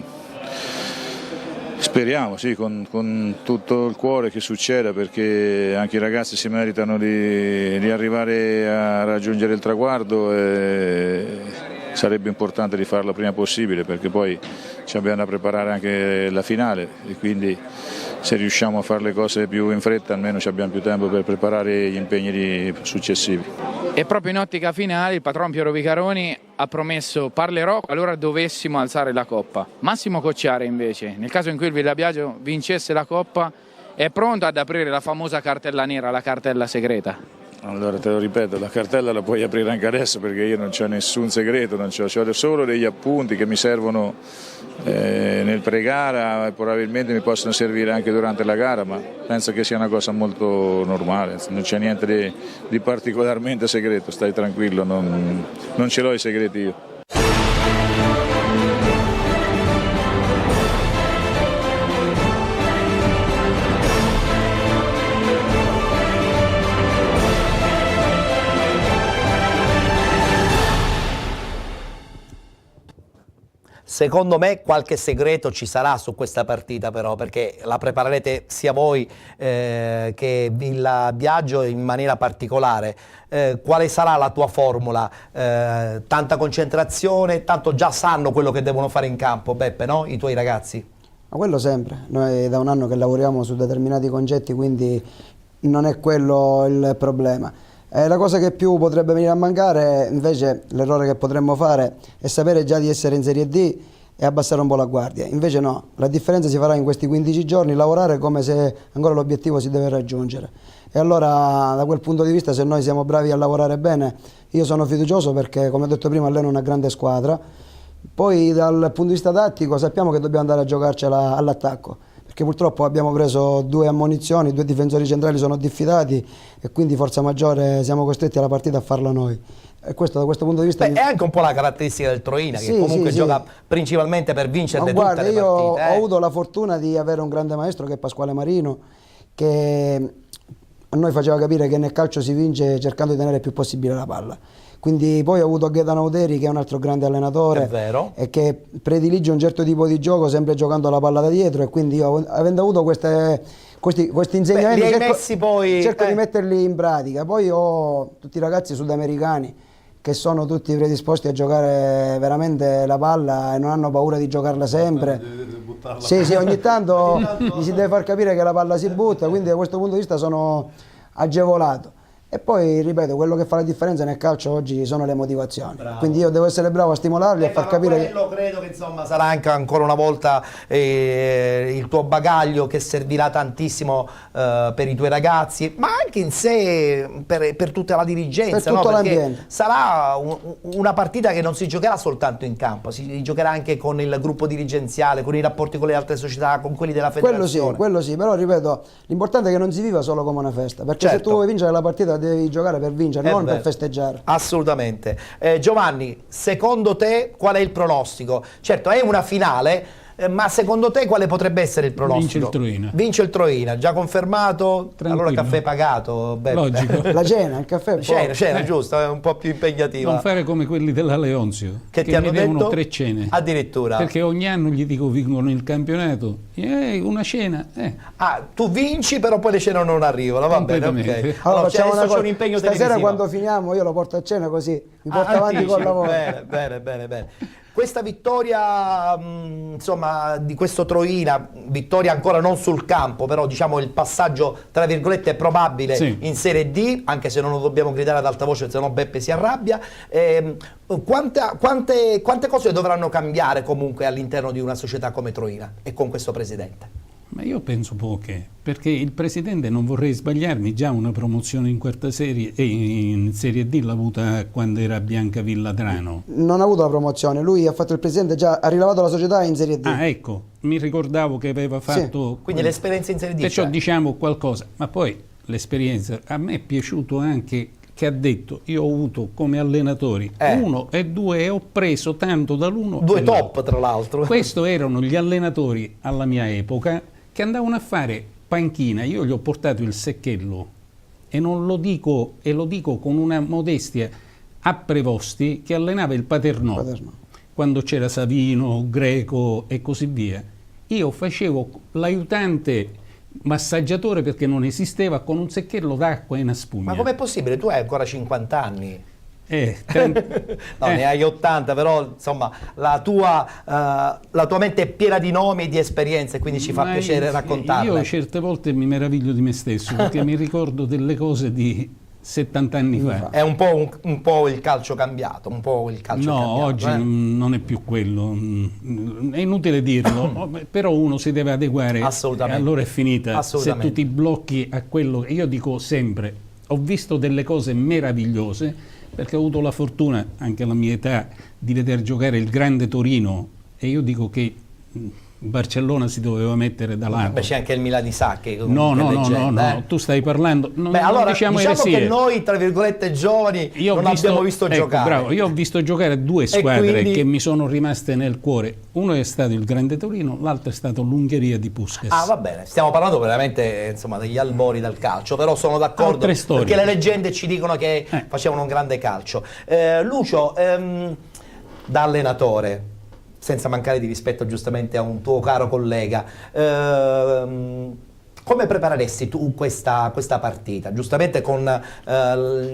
speriamo sì, con tutto il cuore che succeda perché anche i ragazzi si meritano di arrivare a raggiungere il traguardo e sarebbe importante di farlo prima possibile perché poi ci abbiamo da preparare anche la finale e quindi se riusciamo a fare le cose più in fretta almeno ci abbiamo più tempo per preparare gli impegni successivi. E proprio in ottica finale il patron Piero Vicaroni ha promesso parlerò qualora dovessimo alzare la Coppa. Massimo Cocciare invece, nel caso in cui il Villa Biagio vincesse la Coppa, è pronto ad aprire la famosa cartella nera, la cartella segreta? Allora te lo ripeto, la cartella la puoi aprire anche adesso perché io non c'ho nessun segreto, ho solo degli appunti che mi servono nel pre-gara e probabilmente mi possono servire anche durante la gara, ma penso che sia una cosa molto normale, non c'è niente di particolarmente segreto, stai tranquillo, non ce l'ho i segreti io. Secondo me qualche segreto ci sarà su questa partita però, perché la preparerete sia voi che Villa Biagio in maniera particolare. Quale sarà la tua formula? Tanta concentrazione, tanto già sanno quello che devono fare in campo, Beppe, no? I tuoi ragazzi? Ma quello sempre, noi da un anno che lavoriamo su determinati concetti, quindi non è quello il problema. La cosa che più potrebbe venire a mancare, invece, l'errore che potremmo fare è sapere già di essere in Serie D e abbassare un po' la guardia. Invece no, la differenza si farà in questi 15 giorni, lavorare come se ancora l'obiettivo si deve raggiungere. E allora, da quel punto di vista, se noi siamo bravi a lavorare bene, io sono fiducioso perché, come ho detto prima, alleno una grande squadra. Poi, dal punto di vista tattico, sappiamo che dobbiamo andare a giocarcela all'attacco. Perché purtroppo abbiamo preso 2 ammonizioni, 2 difensori centrali sono diffidati e quindi forza maggiore siamo costretti alla partita a farla noi. E questo, da questo punto di vista... Beh, è anche un po' la caratteristica del Troina, che comunque gioca principalmente per vincere tutte le partite. Io ho avuto la fortuna di avere un grande maestro che è Pasquale Marino, che a noi faceva capire che nel calcio si vince cercando di tenere il più possibile la palla. Quindi poi ho avuto Gaetano Auteri, che è un altro grande allenatore, È vero. e che predilige un certo tipo di gioco sempre giocando la palla da dietro, e quindi io, avendo avuto questi insegnamenti, li hai messi poi, cerco di metterli in pratica. Poi ho tutti i ragazzi sudamericani che sono tutti predisposti a giocare veramente la palla e non hanno paura di giocarla sempre. Sì, ogni tanto gli si deve far capire che la palla si butta, quindi da questo punto di vista sono agevolato. E poi, ripeto, quello che fa la differenza nel calcio oggi sono le motivazioni. Bravo. Quindi io devo essere bravo a stimolarli e a far capire quello credo che insomma sarà anche ancora una volta il tuo bagaglio che servirà tantissimo per i tuoi ragazzi, ma anche in sé per tutta la dirigenza, per tutto no? Perché l'ambiente. sarà una partita che non si giocherà soltanto in campo, si giocherà anche con il gruppo dirigenziale, con i rapporti con le altre società, con quelli della federazione. Quello sì, però ripeto, l'importante è che non si viva solo come una festa, perché se tu vuoi vincere la partita devi giocare per vincere, non per festeggiare. Assolutamente. Giovanni, secondo te qual è il pronostico? Certo, è una finale, ma secondo te quale potrebbe essere il pronostico? Vince il Troina. Vince il Troina, già confermato? Tranquillo. Allora caffè pagato. Beppe. Logico. La cena, il caffè, Cena, giusto, è un po' più impegnativa. Non fare come quelli della Leonzio, Che ti hanno mi devono detto? 3 cene. Addirittura. Perché ogni anno gli dico vincono il campionato, una cena. Ah, tu vinci, però poi le cene non arrivano, va bene, ok. Completamente. Allora, facciamo adesso una c'è cosa. un impegno Stasera televisivo. quando finiamo io lo porto a cena, così mi porto avanti Anticipi, col lavoro. Bene. Questa vittoria, insomma, di questo Troina, vittoria ancora non sul campo, però diciamo il passaggio, tra virgolette, è probabile Sì. in Serie D, anche se non lo dobbiamo gridare ad alta voce, se no Beppe si arrabbia. Quante cose dovranno cambiare comunque all'interno di una società come Troina e con questo presidente? Ma io penso poche, perché il presidente, non vorrei sbagliarmi, già una promozione in quarta serie e in Serie D l'ha avuta quando era Biancavilla Trano. Non ha avuto la promozione, lui ha fatto il presidente, già ha rilevato la società in Serie D. Ah, ecco, mi ricordavo che aveva fatto... Quindi l'esperienza in Serie D Perciò c'è. diciamo qualcosa, ma poi l'esperienza, a me è piaciuto anche che ha detto, io ho avuto come allenatori 1 e 2 e ho preso tanto dall'uno. Due top, tra l'altro. Questi erano gli allenatori alla mia epoca che andavano a fare panchina, io gli ho portato il Secchello e non lo dico, e lo dico con una modestia, a Prevosti che allenava il Paternò. Quando c'era Savino, Greco e così via. Io facevo l'aiutante massaggiatore perché non esisteva, con un secchiello d'acqua e una spugna. Ma com'è possibile? Tu hai ancora 50 anni. No, ne hai 80, però insomma la tua mente è piena di nomi e di esperienze, quindi ci fa piacere raccontarle. Io certe volte mi meraviglio di me stesso perché mi ricordo delle cose di 70 anni fa. È un po' il calcio cambiato, un po' il calcio cambiato. Oggi non è più quello, è inutile dirlo, però uno si deve adeguare. Assolutamente. E allora è finita. Se tu ti blocchi a quello, io dico sempre, ho visto delle cose meravigliose perché ho avuto la fortuna, anche alla mia età, di veder giocare il grande Torino, e io dico che Barcellona si doveva mettere da lato. Beh, c'è anche il Milan di Sacchi. No, tu stai parlando. Allora, diciamo che noi, tra virgolette, giovani, abbiamo visto giocare. Bravo, io ho visto giocare 2 squadre che mi sono rimaste nel cuore. Uno è stato il Grande Torino, l'altro è stato l'Ungheria di Puskas. Ah, va bene, stiamo parlando veramente, insomma, degli albori del calcio, però sono d'accordo perché le leggende ci dicono che facevano un grande calcio. Lucio, da allenatore, senza mancare di rispetto giustamente a un tuo caro collega, come prepareresti tu questa partita? Giustamente con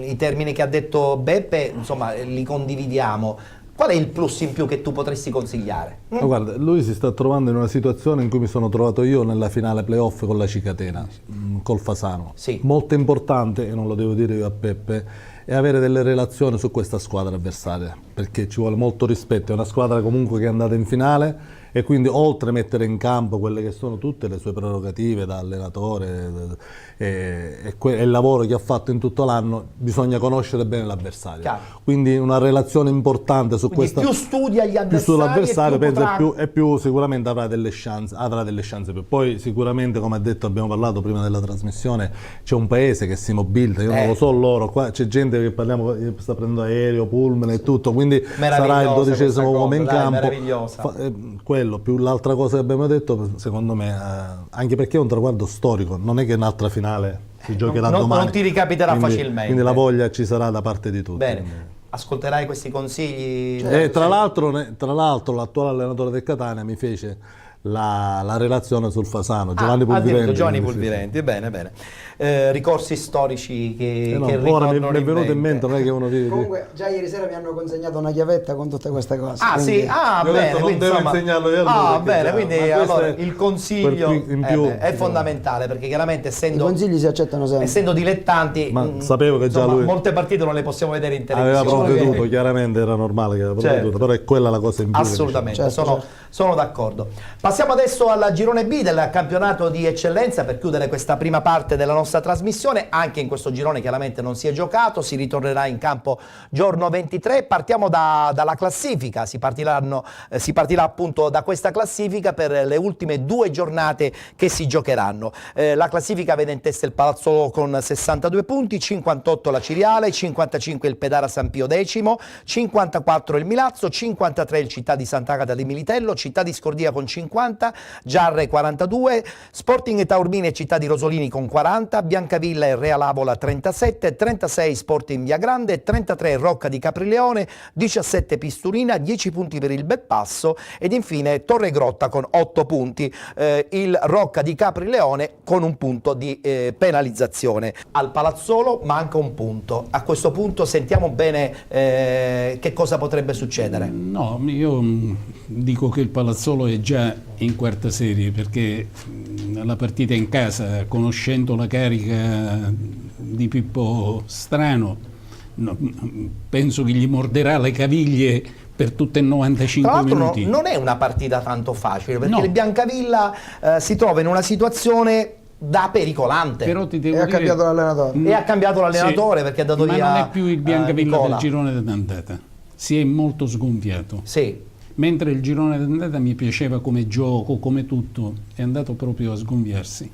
i termini che ha detto Beppe, insomma, li condividiamo. Qual è il plus in più che tu potresti consigliare? Ma guarda, lui si sta trovando in una situazione in cui mi sono trovato io nella finale playoff con la Cicatena, col Fasano. Sì. Molto importante, e non lo devo dire io a Peppe, è avere delle relazioni su questa squadra avversaria, perché ci vuole molto rispetto. È una squadra comunque che è andata in finale, e quindi oltre a mettere in campo quelle che sono tutte le sue prerogative da allenatore e il lavoro che ha fatto in tutto l'anno, bisogna conoscere bene l'avversario. Quindi una relazione importante su questa. Più studia gli avversari, più sull'avversario, penso più sicuramente avrà delle chance più. Poi sicuramente, come ha detto, abbiamo parlato prima della trasmissione, c'è un paese che si mobilita, io non lo so loro, qua c'è gente che sta prendendo aereo, pullman e tutto, quindi sarà il 12° uomo in campo. Quello più l'altra cosa che abbiamo detto, secondo me, anche perché è un traguardo storico, non è che un'altra finale si giocherà domani. Non ti ricapiterà facilmente. Quindi la voglia ci sarà da parte di tutti. Bene. Ascolterai questi consigli? Tra l'altro l'attuale allenatore del Catania mi fece la relazione sul Fasano, Giovanni Pulvirenti. Giovanni Pulvirenti, bene, bene. Ricorsi storici che ora mi è venuto in mente, non è che uno dice. Comunque già ieri sera mi hanno consegnato una chiavetta con tutte queste cose. Sì, bene, non devo insegnarlo io. Bene, quindi allora, il consiglio in più, è fondamentale, perché chiaramente i consigli si accettano sempre. essendo dilettanti, ma sapevo che già lui molte partite non le possiamo vedere in televisione. Aveva provveduto, chiaramente era normale che aveva provveduto, però è quella la cosa in più. Assolutamente, sono d'accordo. Passiamo adesso al girone B del campionato di eccellenza per chiudere questa prima parte della nostra trasmissione. Anche in questo girone chiaramente non si è giocato, si ritornerà in campo giorno 23. Partiamo dalla classifica, si partirà appunto da questa classifica per le ultime 2 giornate che si giocheranno. La classifica vede in testa il Palazzolo con 62 punti, 58 la Ciriale, 55 il Pedara San Pio X, 54 il Milazzo, 53 il Città di Sant'Agata di Militello, Città di Scordia con 50, Giarre 42, Sporting Taormina e Città di Rosolini con 40, Biancavilla e Real Avola 37, 36 Sporting Via Grande, 33 Rocca di Caprileone, 17 Pisturina, 10 punti per il Belpasso ed infine Torre Grotta con 8 punti, il Rocca di Caprileone con un punto di penalizzazione. Al Palazzolo manca un punto. A questo punto sentiamo bene che cosa potrebbe succedere. No, io dico che il Palazzolo è già in quarta serie, perché la partita in casa, conoscendo la carica di Pippo Strano, penso che gli morderà le caviglie per tutte e 95 minuti. Non è una partita tanto facile, perché il Biancavilla si trova in una situazione da pericolante. Però ti devo ha cambiato l'allenatore. E ha cambiato l'allenatore, perché ha dato via. Ma non è più il Biancavilla Nicola. del girone d'andata. Si è molto sgonfiato. Sì. Mentre il girone d'andata mi piaceva come gioco, come tutto, è andato proprio a sgonfiarsi.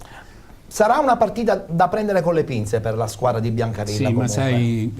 Sarà una partita da prendere con le pinze per la squadra di Biancavilla. Sì, comunque. ma sai,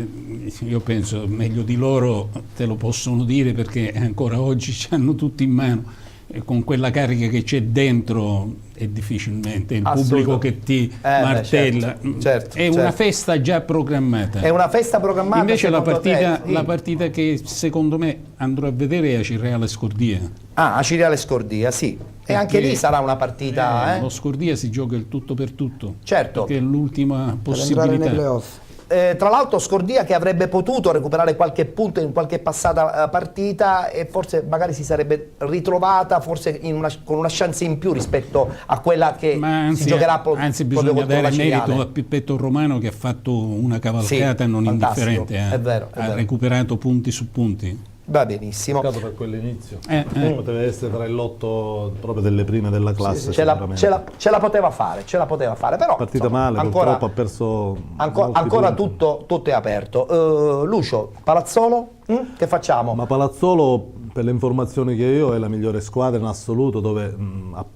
io penso meglio di loro te lo possono dire, perché ancora oggi ci hanno tutti in mano, e con quella carica che c'è dentro è difficilmente il pubblico che ti martella. Certo, è una festa già programmata. È una festa programmata. Invece la te, partita che secondo me andrò a vedere è Acireale Scordia. Ah, Acireale Scordia, sì. E anche lì sarà una partita. Lo Scordia si gioca il tutto per tutto. Certo. Perché è l'ultima per entrare nei possibilità. playoff. Tra l'altro Scordia che avrebbe potuto recuperare qualche punto in qualche passata partita e forse magari si sarebbe ritrovata forse con una chance in più rispetto a quella che si giocherà anzi proprio bisogna contro la dare merito Ciriale. a Pippetto Romano, che ha fatto una cavalcata non indifferente. È vero, è ha vero. recuperato punti su punti. Va benissimo. Peccato per quell'inizio. Uno deve essere tra il lotto proprio delle prime della classe. Ce la poteva fare, però partita male, ancora, purtroppo ha perso ancora tutto è aperto. Lucio, Palazzolo, che facciamo? Ma Palazzolo, per le informazioni che io, è la migliore squadra in assoluto, dove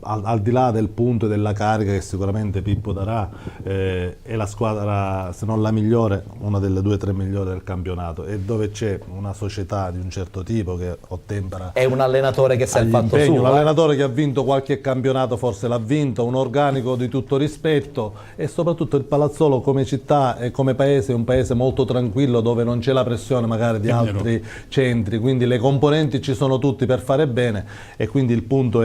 al di là del punto e della carica che sicuramente Pippo darà, è la squadra, se non la migliore, una delle 2 o 3 migliori del campionato, e dove c'è una società di un certo tipo che ottempera. È un allenatore che sa il fatto suo. Un allenatore che ha vinto qualche campionato, forse l'ha vinto, un organico di tutto rispetto, e soprattutto il Palazzolo come città e come paese è un paese molto tranquillo, dove non c'è la pressione magari di altri centri, quindi le componenti ci sono tutti per fare bene, e quindi il punto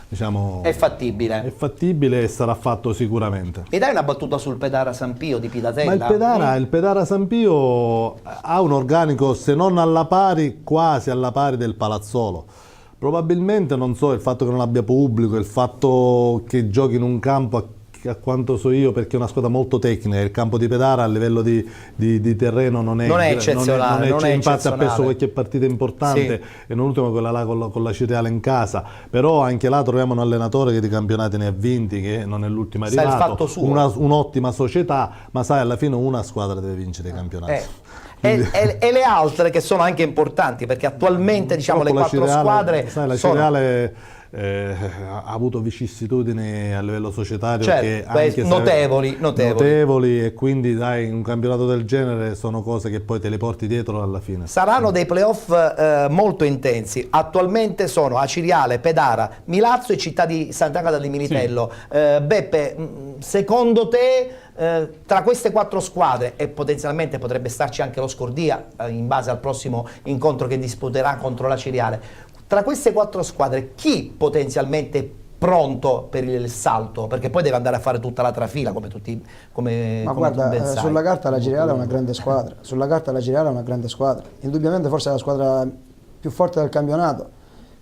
diciamo, è fattibile. È fattibile e sarà fatto sicuramente. Mi dai una battuta sul Pedara San Pio di Pidatella? Ma il Pedara San Pio ha un organico, se non alla pari, quasi alla pari del Palazzolo. Probabilmente, non so, il fatto che non abbia pubblico, il fatto che giochi in un campo a quanto so io, perché è una squadra molto tecnica, il campo di Pedara a livello di terreno non è eccezionale, infatti ha perso qualche partita importante, e non ultimo quella là con la Ciriale in casa, però anche là troviamo un allenatore che di campionati ne ha vinti, che non è l'ultimo arrivato, il fatto suo. Un'ottima società, ma sai, alla fine una squadra deve vincere i campionati. E le altre che sono anche importanti, perché attualmente diciamo le 4 squadre sai, la Ciriale ha avuto vicissitudini a livello societario, certo, che anche notevoli, e quindi dai, in un campionato del genere sono cose che poi te le porti dietro alla fine. Saranno dei playoff molto intensi. Attualmente sono Aciriale, Pedara, Milazzo e Città di Sant'Agata di Militello. Beppe, secondo te tra queste 4 squadre, e potenzialmente potrebbe starci anche lo Scordia in base al prossimo incontro che disputerà contro la Ciriale, tra queste 4 squadre chi potenzialmente è pronto per il salto? Perché poi deve andare a fare tutta la trafila come Ma come guarda, tu ben sai. sulla carta la Ciriale è una grande squadra, indubbiamente forse è la squadra più forte del campionato.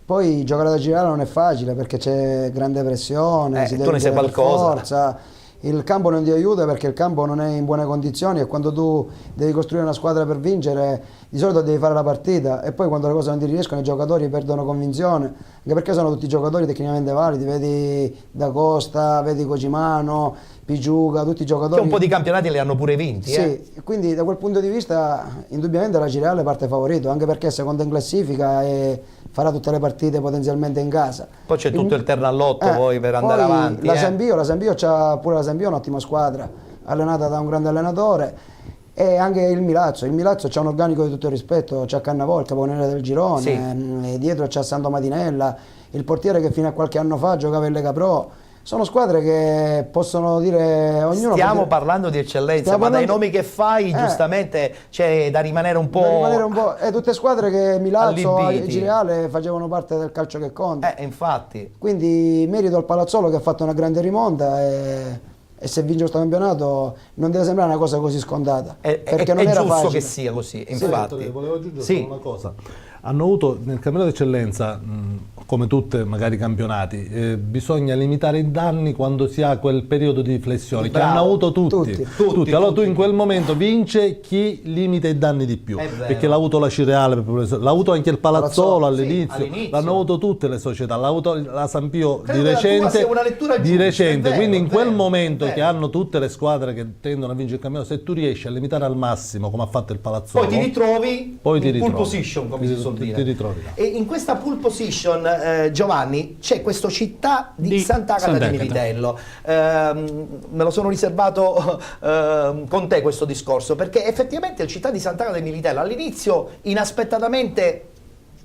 Poi giocare da Ciriale non è facile perché c'è grande pressione, si tu deve ne sai vincere per qualcosa. forza. Il campo non ti aiuta perché il campo non è in buone condizioni, e quando tu devi costruire una squadra per vincere di solito devi fare la partita, e poi quando le cose non ti riescono i giocatori perdono convinzione, anche perché sono tutti giocatori tecnicamente validi, vedi Da Costa, vedi Cocimano, Pigiuca, tutti i giocatori Che un po' di campionati li hanno pure vinti. Sì, quindi da quel punto di vista indubbiamente la Ciriale parte favorito, anche perché è seconda in classifica e farà tutte le partite potenzialmente in casa. Poi c'è tutto il terno all'otto poi per andare avanti. La Sambio c'ha pure, la Sambio è un'ottima squadra, allenata da un grande allenatore, e anche il Milazzo c'ha un organico di tutto il rispetto, c'ha Cannavò, il capocannoniere del girone, e dietro c'ha Santo Matinella, il portiere che fino a qualche anno fa giocava in Lega Pro. Sono squadre che possono dire ognuno. Stiamo parlando di eccellenza, ma dai nomi che fai giustamente c'è da rimanere un po'. È tutte squadre che Milazzo e allibiti. Ciriale facevano parte del calcio che conta. Infatti. Quindi merito al Palazzolo che ha fatto una grande rimonta, e se vince questo campionato non deve sembrare una cosa così scontata. Perché non è era giusto facile. che sia così, infatti. Volevo aggiungere una cosa. Hanno avuto nel campionato d'eccellenza, come tutte magari campionati, bisogna limitare i danni quando si ha quel periodo di flessione, che hanno avuto tutti. Allora tu in quel momento vince chi limita i danni di più, perché l'ha avuto la Ciriale, l'ha avuto anche il Palazzolo all'inizio, l'hanno avuto tutte le società, l'ha avuto la Sampio di recente, quindi in quel momento che hanno tutte le squadre che tendono a vincere il campionato, se tu riesci a limitare al massimo come ha fatto il Palazzolo, Poi ti ritrovi in pole position, come si suol dire. Ti ritrovi là. E in questa pole position, Giovanni, c'è questo Città di Sant'Agata di Militello. Me lo sono riservato con te questo discorso, perché effettivamente il Città di Sant'Agata di Militello all'inizio inaspettatamente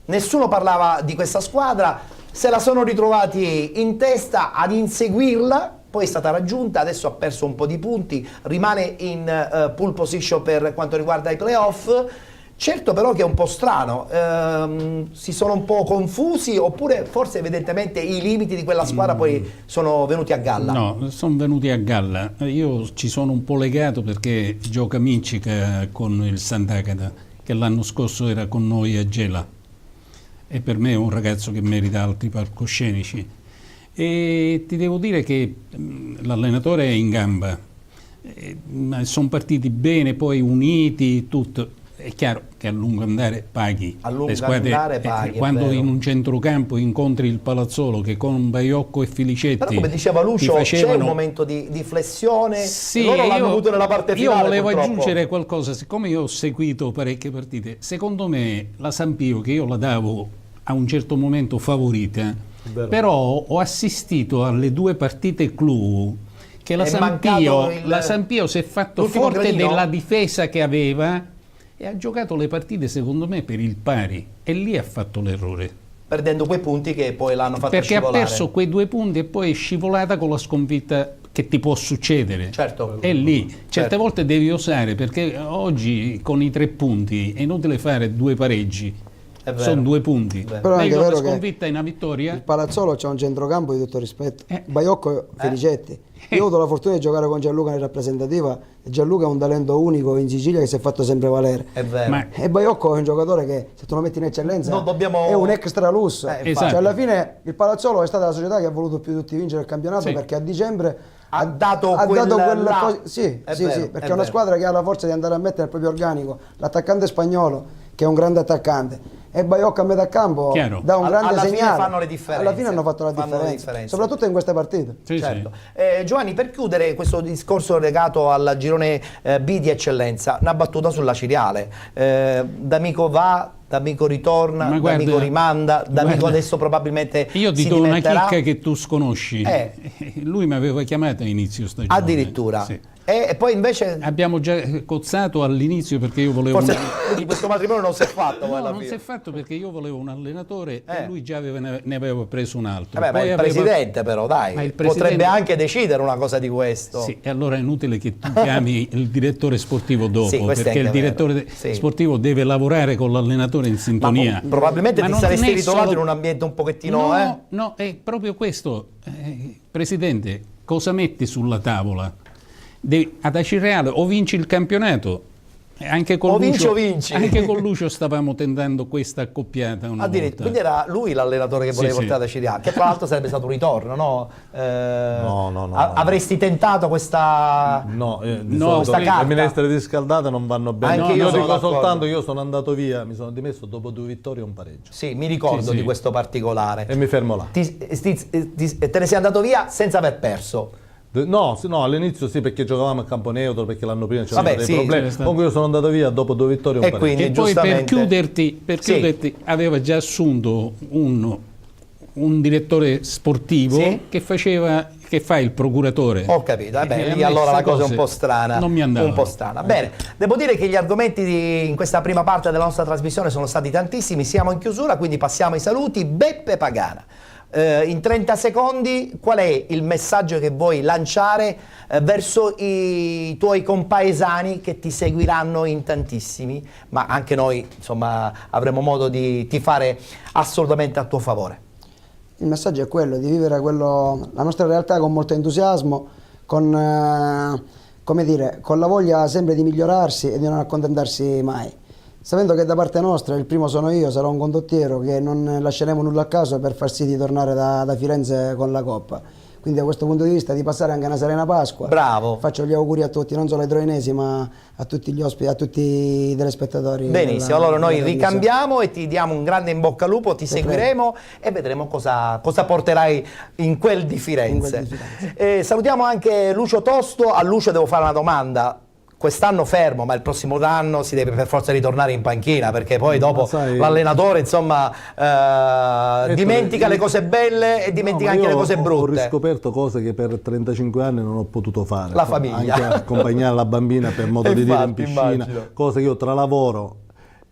nessuno parlava di questa squadra, se la sono ritrovati in testa ad inseguirla, poi è stata raggiunta, adesso ha perso un po' di punti, rimane in pole position per quanto riguarda i playoff. Certo, però che è un po' strano, si sono un po' confusi, oppure forse evidentemente i limiti di quella squadra poi sono venuti a galla? No, sono venuti a galla. Io ci sono un po' legato perché gioca Mincica con il Sant'Agata, che l'anno scorso era con noi a Gela, e per me è un ragazzo che merita altri palcoscenici. E ti devo dire che l'allenatore è in gamba, sono partiti bene, poi uniti, tutto. È chiaro che a lungo andare paghi. Le squadre paghi, quando in un centrocampo incontri il Palazzolo che con Baiocco e Filicetti, però come diceva Lucio, c'è un momento di flessione, sì, loro l'hanno avuto nella parte finale. Io volevo purtroppo aggiungere qualcosa, siccome io ho seguito parecchie partite, secondo me la Sampio, che io la davo a un certo momento favorita, però ho assistito alle 2 partite clou che la Sampio si è fatto forte gradino della difesa che aveva, e ha giocato le partite secondo me per il pari, e lì ha fatto l'errore, perdendo quei punti che poi l'hanno fatto perché scivolare. ha perso quei 2 punti e poi è scivolata con la sconfitta che ti può succedere. Certo. E lì certe volte devi osare, perché oggi con i 3 punti è inutile fare 2 pareggi, sono 2 punti. Però è meglio una vero sconfitta e una vittoria. Il Palazzolo c'ha un centrocampo di tutto rispetto, Baiocco, Felicetti. Io ho avuto la fortuna di giocare con Gianluca in rappresentativa, e Gianluca è un talento unico in Sicilia che si è fatto sempre valere. È vero. E Baiocco è un giocatore che, se tu lo metti in eccellenza, è un extra lusso. Esatto. Cioè, alla fine il Palazzolo è stata la società che ha voluto più di tutti vincere il campionato, perché a dicembre ha dato sì, perché è una squadra che ha la forza di andare a mettere nel proprio organico l'attaccante spagnolo, che è un grande attaccante, e Baiocco a metà campo dà un grande alla segnale. Fine fanno le differenze. Alla fine hanno fatto la differenza, soprattutto in queste partite. Sì, certo. Giovanni, per chiudere questo discorso legato al girone B di eccellenza, una battuta sulla Ciriale. D'amico va, d'amico ritorna, d'amico rimanda, d'amico adesso probabilmente io ti si do una dimetterà. chicca che tu sconosci. Lui mi aveva chiamato a inizio stagione. Addirittura. Sì. E poi invece abbiamo già cozzato all'inizio perché io volevo forse questo matrimonio non si è fatto. No, non si è fatto perché io volevo un allenatore e lui già ne aveva preso un altro. Vabbè, ma il presidente però dai, potrebbe anche decidere una cosa di questo. Sì, e allora è inutile che tu chiami il direttore sportivo dopo, sì, perché il direttore sportivo deve lavorare con l'allenatore in sintonia. Ma probabilmente ti saresti ritrovato in un ambiente un pochettino... No, è proprio questo. Presidente, cosa metti sulla tavola? Ad Acireale o vinci il campionato, anche con Lucio stavamo tentando questa accoppiata una volta. Quindi era lui l'allenatore che voleva portare ad Acireale, che tra l'altro sarebbe stato un ritorno, no? No. Avresti tentato questa questa carta? Le minestre riscaldate non vanno bene. Anche io dico soltanto io sono andato via, mi sono dimesso dopo 2 vittorie e un pareggio. Sì, mi ricordo di questo particolare. E mi fermo là. Te ne sei andato via senza aver perso. No, all'inizio sì, perché giocavamo a campo neutro, perché l'anno prima c'erano dei problemi. Comunque io sono andato via dopo 2 vittorie e un pareggio. E poi per chiuderti aveva già assunto un direttore sportivo che fa il procuratore. Ho capito, lì allora la cosa è un po' strana. Non mi andava. Un po' strana. Bene, devo dire che gli argomenti in questa prima parte della nostra trasmissione sono stati tantissimi, siamo in chiusura, quindi passiamo ai saluti. Beppe Pagana. In 30 secondi qual è il messaggio che vuoi lanciare verso i tuoi compaesani che ti seguiranno in tantissimi, ma anche noi insomma avremo modo di tifare assolutamente a tuo favore? Il messaggio è quello di vivere la nostra realtà con molto entusiasmo, con, come dire, con la voglia sempre di migliorarsi e di non accontentarsi mai. Sapendo che da parte nostra, il primo sono io, sarò un condottiero, che non lasceremo nulla a caso per far sì di tornare da Firenze con la Coppa. Quindi da questo punto di vista di passare anche una serena Pasqua. Bravo. Faccio gli auguri a tutti, non solo ai troinesi ma a tutti gli ospiti, a tutti i telespettatori. Benissimo, allora noi ricambiamo e ti diamo un grande in bocca al lupo, ti seguiremo e vedremo cosa porterai in quel di Firenze. Salutiamo anche Lucio Tosto. A Lucio devo fare una domanda. Quest'anno fermo, ma il prossimo anno si deve per forza ritornare in panchina, perché poi dopo l'allenatore insomma dimentica le cose belle e dimentica anche le cose brutte. Ho riscoperto cose che per 35 anni non ho potuto fare. La famiglia. Anche accompagnare la bambina per modo di dire in piscina, immagino. Cose che io tra lavoro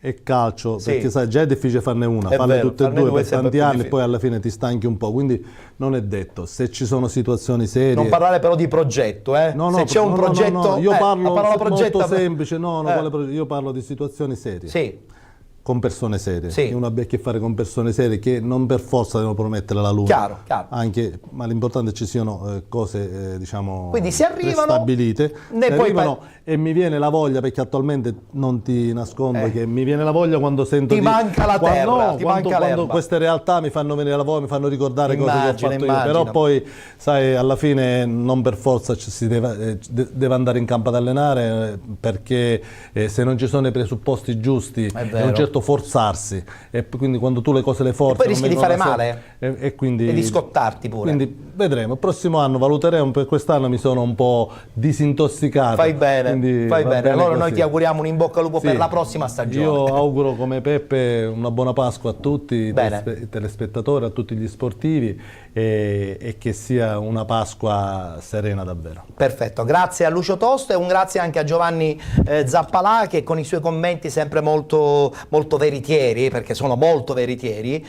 e calcio, perché sai, già è difficile farne una, farne tutte e due per tanti anni, poi alla fine ti stanchi un po', quindi non è detto. Se ci sono situazioni serie... Non parlare però di progetto, se c'è un progetto... Io parlo progetto molto semplice, io parlo di situazioni serie. Sì. Con persone serie, che uno abbia a che fare con persone serie che non per forza devono promettere la luna. Chiaro. Ma l'importante è che ci siano cose diciamo quindi si arrivano, stabilite, e mi viene la voglia, perché attualmente non ti nascondo che mi viene la voglia quando sento manca la terra, quando queste realtà mi fanno venire la voglia, mi fanno ricordare cose che ho fatto io, però poi sai alla fine non per forza si deve andare in campo ad allenare, perché se non ci sono i presupposti giusti è un certo forzarsi, e quindi quando tu le cose le forzi e poi rischi di fare male e di scottarti pure. Quindi vedremo, il prossimo anno valuteremo, per quest'anno mi sono un po' disintossicato. Fai bene, allora noi ti auguriamo un in bocca al lupo per la prossima stagione. Io auguro come Peppe una buona Pasqua a tutti i telespettatori, a tutti gli sportivi, e che sia una Pasqua serena davvero. Perfetto, grazie a Lucio Tosto e un grazie anche a Giovanni Zappalà, che con i suoi commenti sempre molto veritieri, perché sono molto veritieri,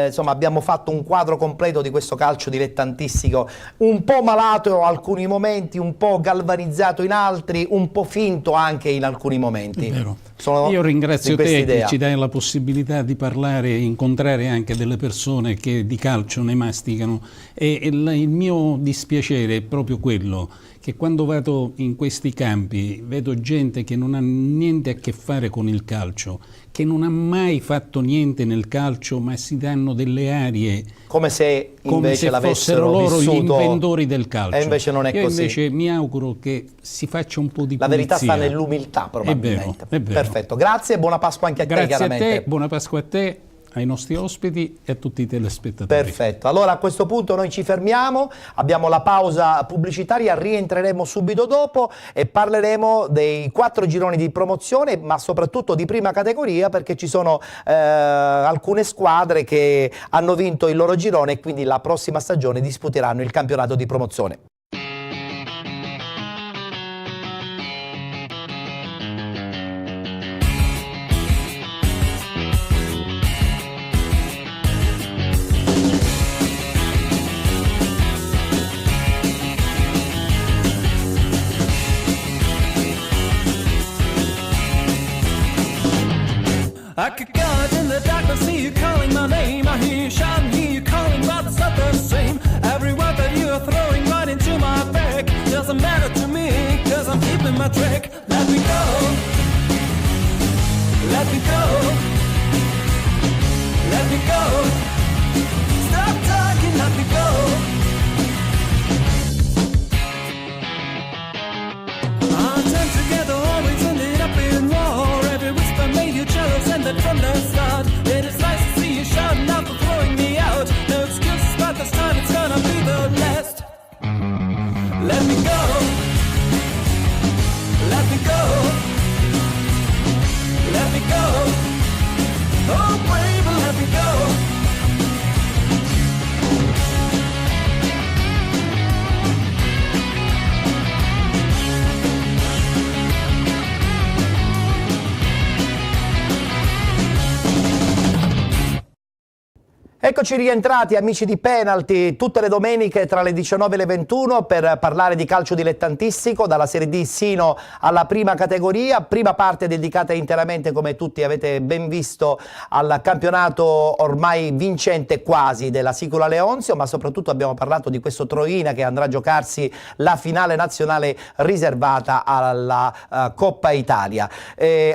insomma abbiamo fatto un quadro completo di questo calcio dilettantistico, un po' malato in alcuni momenti, un po' galvanizzato in altri, un po' finto anche in alcuni momenti. Io ringrazio te che ci dai la possibilità di parlare e incontrare anche delle persone che di calcio ne masticano comunicano, e il mio dispiacere è proprio quello che quando vado in questi campi vedo gente che non ha niente a che fare con il calcio, che non ha mai fatto niente nel calcio, ma si danno delle arie come se invece fossero loro vissuto... gli inventori del calcio. E invece non è Io così. invece mi auguro che si faccia un po' di La pulizia. verità sta nell'umiltà, probabilmente. È vero. Perfetto, grazie e buona Pasqua anche a te, Grazie chiaramente. a te, buona Pasqua a te, ai nostri ospiti e a tutti i telespettatori. Perfetto, allora a questo punto noi ci fermiamo, abbiamo la pausa pubblicitaria, rientreremo subito dopo e parleremo dei 4 gironi di promozione, ma soprattutto di prima categoria, perché ci sono alcune squadre che hanno vinto il loro girone e quindi la prossima stagione disputeranno il campionato di promozione. I could go out in the darkness, see you calling my name. I hear you shouting, hear you calling, but it's not the same. Every word that you are throwing right into my back doesn't matter to me, cause I'm keeping my track. Let me go, let me go, let me go. Stop talking, let me go. Our time together always ended up in war. Every whisper made you jealous, and that from the start. It is nice to see you shouting out for throwing me out. No excuses, but this time it's gonna be the last. Let me go, let me go, let me go. Oh baby, let me go. Eccoci rientrati, amici di Penalty, tutte le domeniche tra le 19 e le 21 per parlare di calcio dilettantistico, dalla Serie D sino alla prima categoria. Prima parte dedicata interamente, come tutti avete ben visto, al campionato ormai vincente quasi della Sicula Leonzio, ma soprattutto abbiamo parlato di questo Troina che andrà a giocarsi la finale nazionale riservata alla Coppa Italia.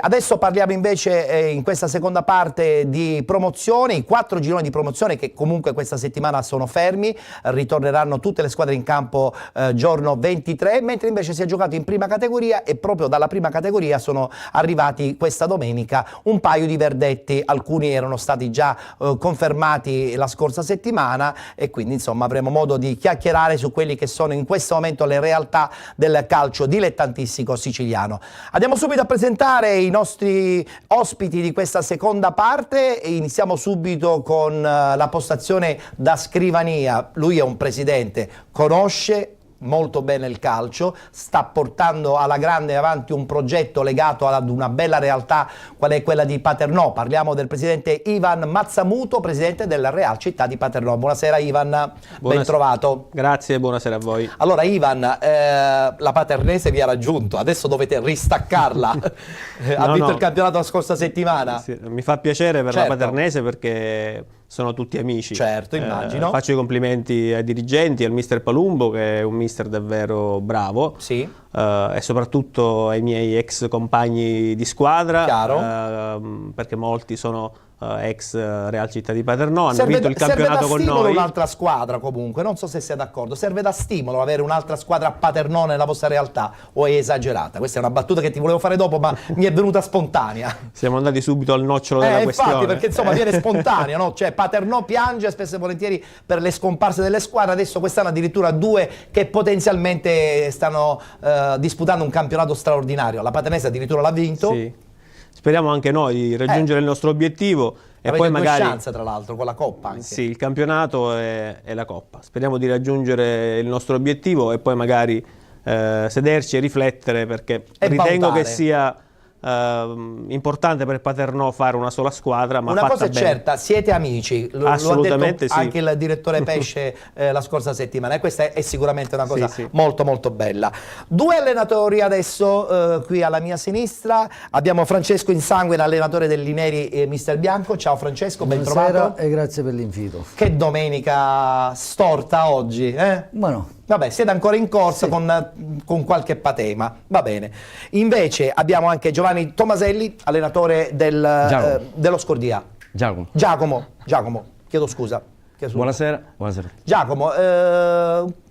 Adesso parliamo invece in questa seconda parte di promozione, i 4 gironi di promozione che comunque questa settimana sono fermi, ritorneranno tutte le squadre in campo giorno 23, mentre invece si è giocato in prima categoria e proprio dalla prima categoria sono arrivati questa domenica un paio di verdetti, alcuni erano stati già confermati la scorsa settimana e quindi insomma avremo modo di chiacchierare su quelli che sono in questo momento le realtà del calcio dilettantistico siciliano. Andiamo subito a presentare i nostri ospiti di questa seconda parte e iniziamo subito con la postazione da scrivania. Lui è un presidente, conosce molto bene il calcio, sta portando alla grande avanti un progetto legato ad una bella realtà qual è quella di Paternò. Parliamo del presidente Ivan Mazzamuto, presidente della Real Città di Paternò. Buonasera Ivan, ben trovato. Grazie, buonasera a voi. Allora Ivan, la Paternese vi ha raggiunto, adesso dovete ristaccarla. Ha vinto il campionato la scorsa settimana. Sì, mi fa piacere per certo. la Paternese perché sono tutti amici. Certo, immagino. Faccio i complimenti ai dirigenti, al mister Palumbo che è un mister davvero bravo. Sì. E soprattutto ai miei ex compagni di squadra. Chiaro. Perché molti sono ex Real Città di Paternò, hanno vinto il campionato con noi. Serve da stimolo un'altra squadra comunque, non so se sei d'accordo, serve da stimolo avere un'altra squadra a Paternò nella vostra realtà o è esagerata? Questa è una battuta che ti volevo fare dopo ma mi è venuta spontanea. Siamo andati subito al nocciolo della questione. Infatti, perché insomma viene spontanea, no? Cioè Paternò piange spesso e volentieri per le scomparse delle squadre, adesso quest'anno addirittura 2 che potenzialmente stanno disputando un campionato straordinario, la Paternese addirittura l'ha vinto. Sì. Speriamo anche noi di raggiungere il nostro obiettivo e avete poi magari chance tra l'altro con la Coppa anche. Sì, il campionato e la Coppa. Speriamo di raggiungere il nostro obiettivo e poi magari sederci e riflettere perché ritengo che sia importante per Paternò fare una sola squadra, ma una cosa è bene. certa, siete amici, lo ha detto anche il direttore Pesce la scorsa settimana, e questa è sicuramente una cosa molto molto bella. Due allenatori adesso qui alla mia sinistra, abbiamo Francesco Insangue, l'allenatore dell'Ineri Mister Bianco. Ciao Francesco, ben trovato. Buonasera e grazie per l'invito. Che domenica storta oggi, eh? Ma no. Vabbè, siete ancora in corsa con qualche patema, va bene. Invece abbiamo anche Giovanni Tomaselli, allenatore dello Scordia. Giacomo, chiedo scusa. Buonasera. Giacomo,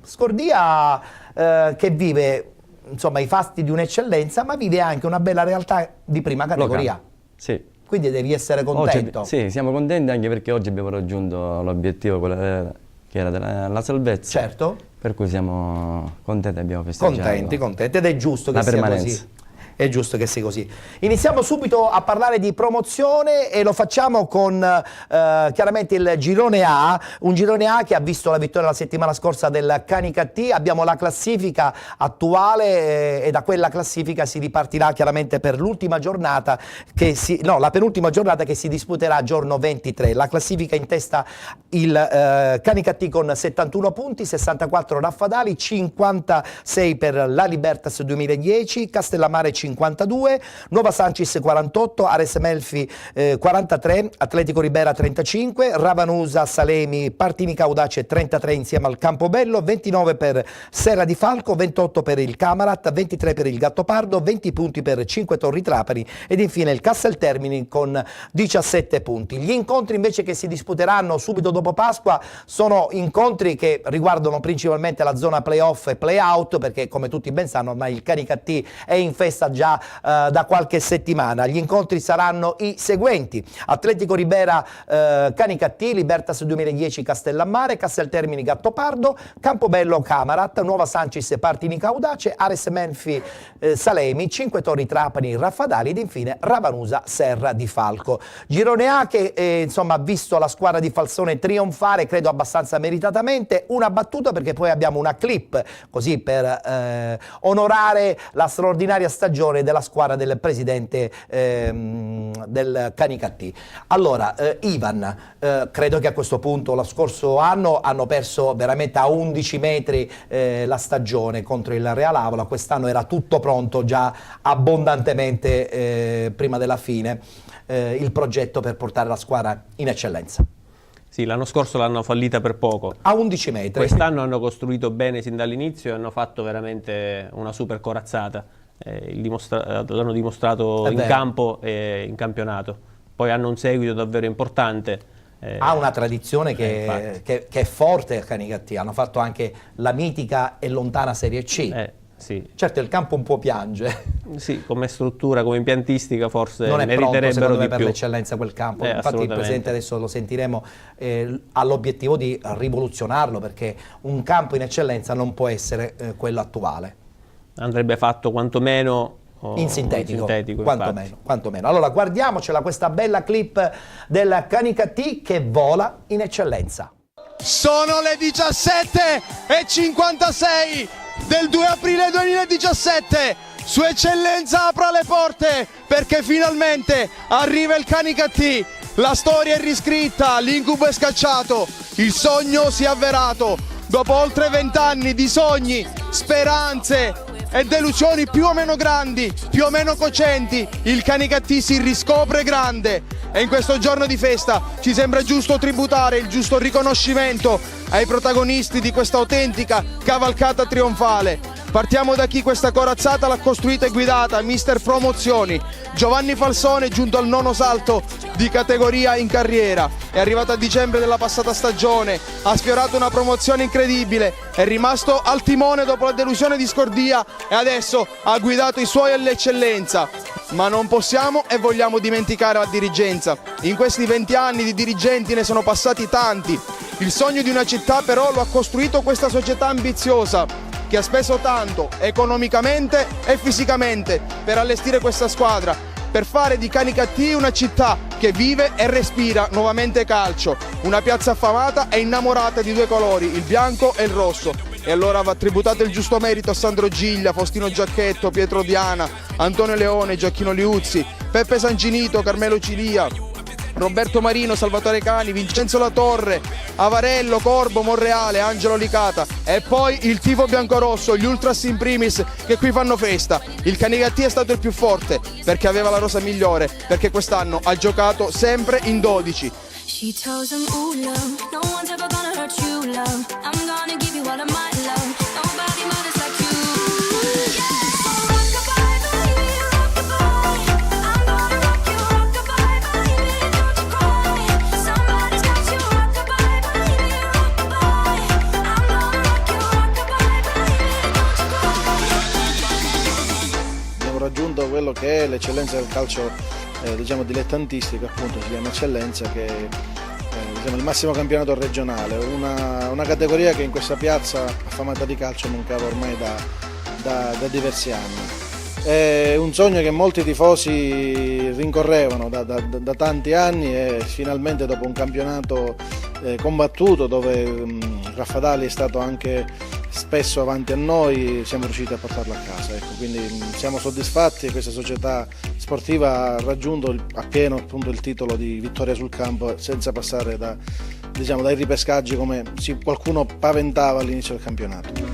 Scordia che vive insomma i fasti di un'eccellenza, ma vive anche una bella realtà di prima categoria. Sì. Quindi devi essere contento. Sì, siamo contenti anche perché oggi abbiamo raggiunto l'obiettivo, che era della salvezza. Certo. Per cui siamo contenti, abbiamo festeggiato. Contenti, ed è giusto che sia così. È giusto che sia così. Iniziamo subito a parlare di promozione e lo facciamo con chiaramente il girone A, un girone A che ha visto la vittoria la settimana scorsa del Canicattì. Abbiamo la classifica attuale e da quella classifica si ripartirà chiaramente per l'ultima giornata, la penultima giornata che si disputerà giorno 23. La classifica in testa il Canicattì con 71 punti, 64 Raffadali, 56 per la Libertas 2010, Castellammare 52, Nuova Sancis 48, Ares Melfi 43, Atletico Ribera 35, Ravanusa, Salemi, Partinico Audace 33 insieme al Campobello, 29 per Serra di Falco, 28 per il Camarat, 23 per il Gattopardo, 20 punti per Cinque Trapani ed infine il Casteltermini con 17 punti. Gli incontri invece che si disputeranno subito dopo Pasqua sono incontri che riguardano principalmente la zona playoff e playout, perché come tutti ben sanno ormai il Canicattì è in festa già da qualche settimana. Gli incontri saranno i seguenti: Atletico Ribera Canicattì, Libertas 2010 Castellammare, Casteltermini Gattopardo, Campobello Camarat, Nuova Sancis Partinico Audace, Ares Menfi Salemi, Cinque Torri Trapani Raffadali ed infine Ravanusa Serra di Falco. Girone A che insomma ha visto la squadra di Falsone trionfare, credo abbastanza meritatamente. Una battuta perché poi abbiamo una clip così per onorare la straordinaria stagione della squadra del presidente del Canicattì. Allora, Ivan, credo che a questo punto lo scorso anno hanno perso veramente a 11 metri la stagione contro il Real Avola. Quest'anno era tutto pronto già abbondantemente prima della fine il progetto per portare la squadra in eccellenza. Sì, l'anno scorso l'hanno fallita per poco. A 11 metri. Quest'anno hanno costruito bene sin dall'inizio e hanno fatto veramente una super corazzata. L'hanno dimostrato in campo e in campionato. Poi hanno un seguito davvero importante. Ha una tradizione che è forte al Canicattì. Hanno fatto anche la mitica e lontana Serie C. Sì. Certo il campo un po' piange. Sì, come struttura, come impiantistica forse non è meriterebbero pronto, di per più. l'eccellenza quel campo. Infatti il Presidente, adesso lo sentiremo, ha l'obiettivo di rivoluzionarlo, perché un campo in eccellenza non può essere quello attuale. Andrebbe fatto quantomeno in sintetico quantomeno. Allora guardiamocela questa bella clip del Canicattì che vola in eccellenza. Sono le 17:56 del 2 aprile 2017. Sua Eccellenza apra le porte perché finalmente arriva il Canicattì. La storia è riscritta, l'incubo è scacciato, il sogno si è avverato. Dopo oltre 20 anni di sogni, speranze e delusioni più o meno grandi, più o meno cocenti, il Canicattì si riscopre grande. E in questo giorno di festa ci sembra giusto tributare il giusto riconoscimento ai protagonisti di questa autentica cavalcata trionfale. Partiamo da chi questa corazzata l'ha costruita e guidata, mister Promozioni. Giovanni Falsone, giunto al 9° salto di categoria in carriera. È arrivato a dicembre della passata stagione, ha sfiorato una promozione incredibile, è rimasto al timone dopo la delusione di Scordia e adesso ha guidato i suoi all'eccellenza. Ma non possiamo e vogliamo dimenticare la dirigenza. In questi 20 anni di dirigenti ne sono passati tanti. Il sogno di una città però lo ha costruito questa società ambiziosa, che ha speso tanto economicamente e fisicamente per allestire questa squadra, per fare di Canicattì una città che vive e respira nuovamente calcio, una piazza affamata e innamorata di due colori, il bianco e il rosso. e allora va tributato il giusto merito a Sandro Giglia, Faustino Giacchetto, Pietro Diana, Antonio Leone, Giacchino Liuzzi, Peppe Sanginito, Carmelo Cilia, Roberto Marino, Salvatore Cani, Vincenzo Latorre, Avarello, Corbo, Monreale, Angelo Licata e poi il tifo biancorosso, gli ultras in primis che qui fanno festa. Il Canicattì è stato il più forte perché aveva la rosa migliore, perché quest'anno ha giocato sempre in 12. She tells him, ooh, love, no one's ever gonna hurt you, love. I'm gonna give you all of my love. Nobody matters like you. Yeah. So rock-a-bye, baby, rock-a-bye. I'm gonna rock you, rock-a-bye, baby, don't you cry. Somebody's got you, rock-a-bye, baby, rock-a-bye. I'm gonna rock you, rock-a-bye, baby, don't you cry. Abbiamo raggiunto quello che è l'eccellenza del calcio diciamo dilettantistico, appunto si chiama eccellenza, che è diciamo, il massimo campionato regionale, una categoria che in questa piazza affamata di calcio mancava ormai da diversi anni. È un sogno che molti tifosi rincorrevano da tanti anni e finalmente dopo un campionato combattuto dove Raffadali è stato anche spesso avanti a noi, siamo riusciti a portarlo a casa. Ecco, quindi siamo soddisfatti e questa società sportiva ha raggiunto appieno appunto il titolo di vittoria sul campo senza passare dai ripescaggi come qualcuno paventava all'inizio del campionato.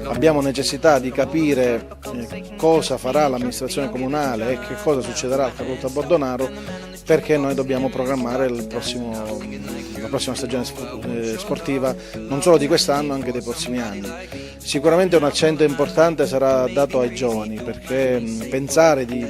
Abbiamo necessità di capire cosa farà l'amministrazione comunale e che cosa succederà al Carlotta Bordonaro, perché noi dobbiamo programmare la prossima stagione sportiva non solo di quest'anno, anche dei prossimi anni. Sicuramente un accento importante sarà dato ai giovani, perché pensare di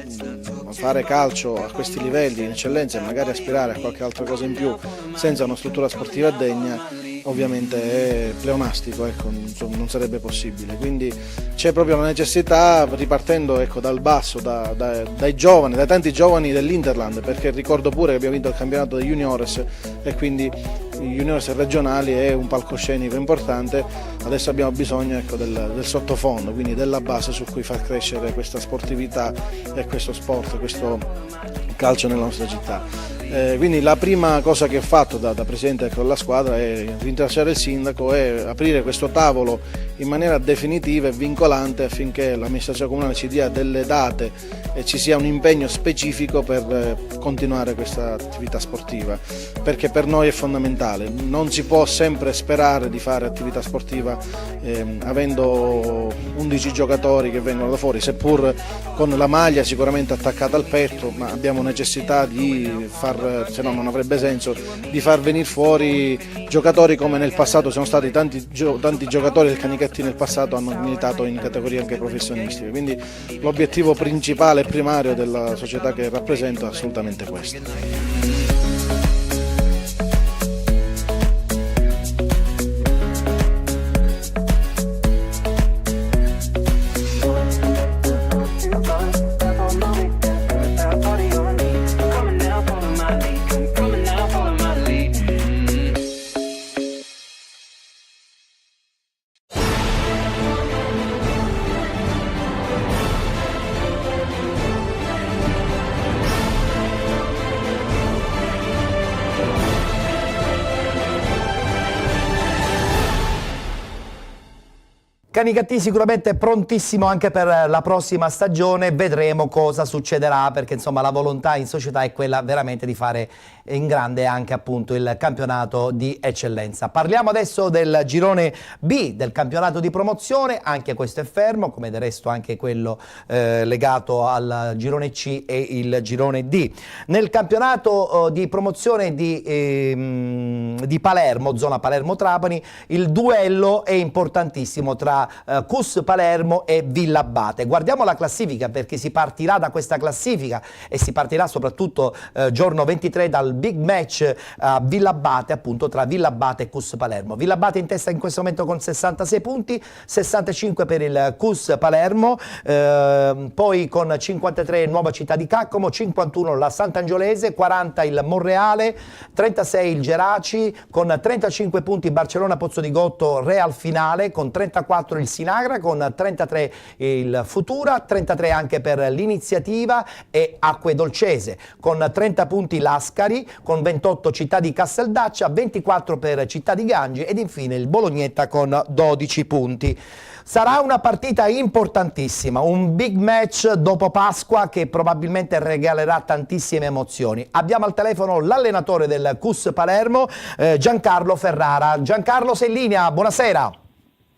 fare calcio a questi livelli in eccellenza e magari aspirare a qualche altra cosa in più senza una struttura sportiva degna ovviamente è pleonastico, ecco, non sarebbe possibile. Quindi c'è proprio la necessità, ripartendo ecco, dal basso, dai giovani, dai tanti giovani dell'Interland, perché ricordo pure che abbiamo vinto il campionato dei juniores e quindi i juniores regionali è un palcoscenico importante. Adesso abbiamo bisogno ecco, del sottofondo, quindi della base su cui far crescere questa sportività e questo sport, questo calcio nella nostra città. Quindi la prima cosa che ho fatto da presidente con la squadra è ringraziare il sindaco e aprire questo tavolo in maniera definitiva e vincolante affinché l'amministrazione comunale ci dia delle date e ci sia un impegno specifico per continuare questa attività sportiva, perché per noi è fondamentale. Non si può sempre sperare di fare attività sportiva avendo 11 giocatori che vengono da fuori, seppur con la maglia sicuramente attaccata al petto, ma abbiamo necessità di se no non avrebbe senso, di far venire fuori giocatori come nel passato sono stati tanti giocatori del Canicattì nel passato hanno militato in categorie anche professionistiche. Quindi l'obiettivo principale e primario della società che rappresento è assolutamente questo. Canicattì sicuramente prontissimo anche per la prossima stagione, vedremo cosa succederà, perché insomma la volontà in società è quella veramente di fare in grande anche appunto il campionato di eccellenza. Parliamo adesso del girone B del campionato di promozione, anche questo è fermo, come del resto anche quello legato al girone C e il girone D. Nel campionato di promozione di Palermo, zona Palermo-Trapani, il duello è importantissimo tra CUS Palermo e Villabate. Guardiamo la classifica, perché si partirà da questa classifica e si partirà soprattutto giorno 23 dal big match a Villabate, appunto tra Villabate e CUS Palermo. Villabate in testa in questo momento con 66 punti, 65 per il CUS Palermo, poi con 53 Nuova Città di Caccomo, 51 la Sant'Angiolese, 40 il Monreale, 36 il Geraci, con 35 punti Barcellona Pozzolgotto Real Finale, con 34 il Sinagra, con 33 il Futura, 33 anche per l'Iniziativa e Acque Dolcese, con 30 punti Lascari, con 28 Città di Casteldaccia, 24 per Città di Gangi ed infine il Bolognetta con 12 punti. Sarà una partita importantissima, un big match dopo Pasqua che probabilmente regalerà tantissime emozioni. Abbiamo al telefono l'allenatore del CUS Palermo, Giancarlo Ferrara. Giancarlo, sei in linea, buonasera.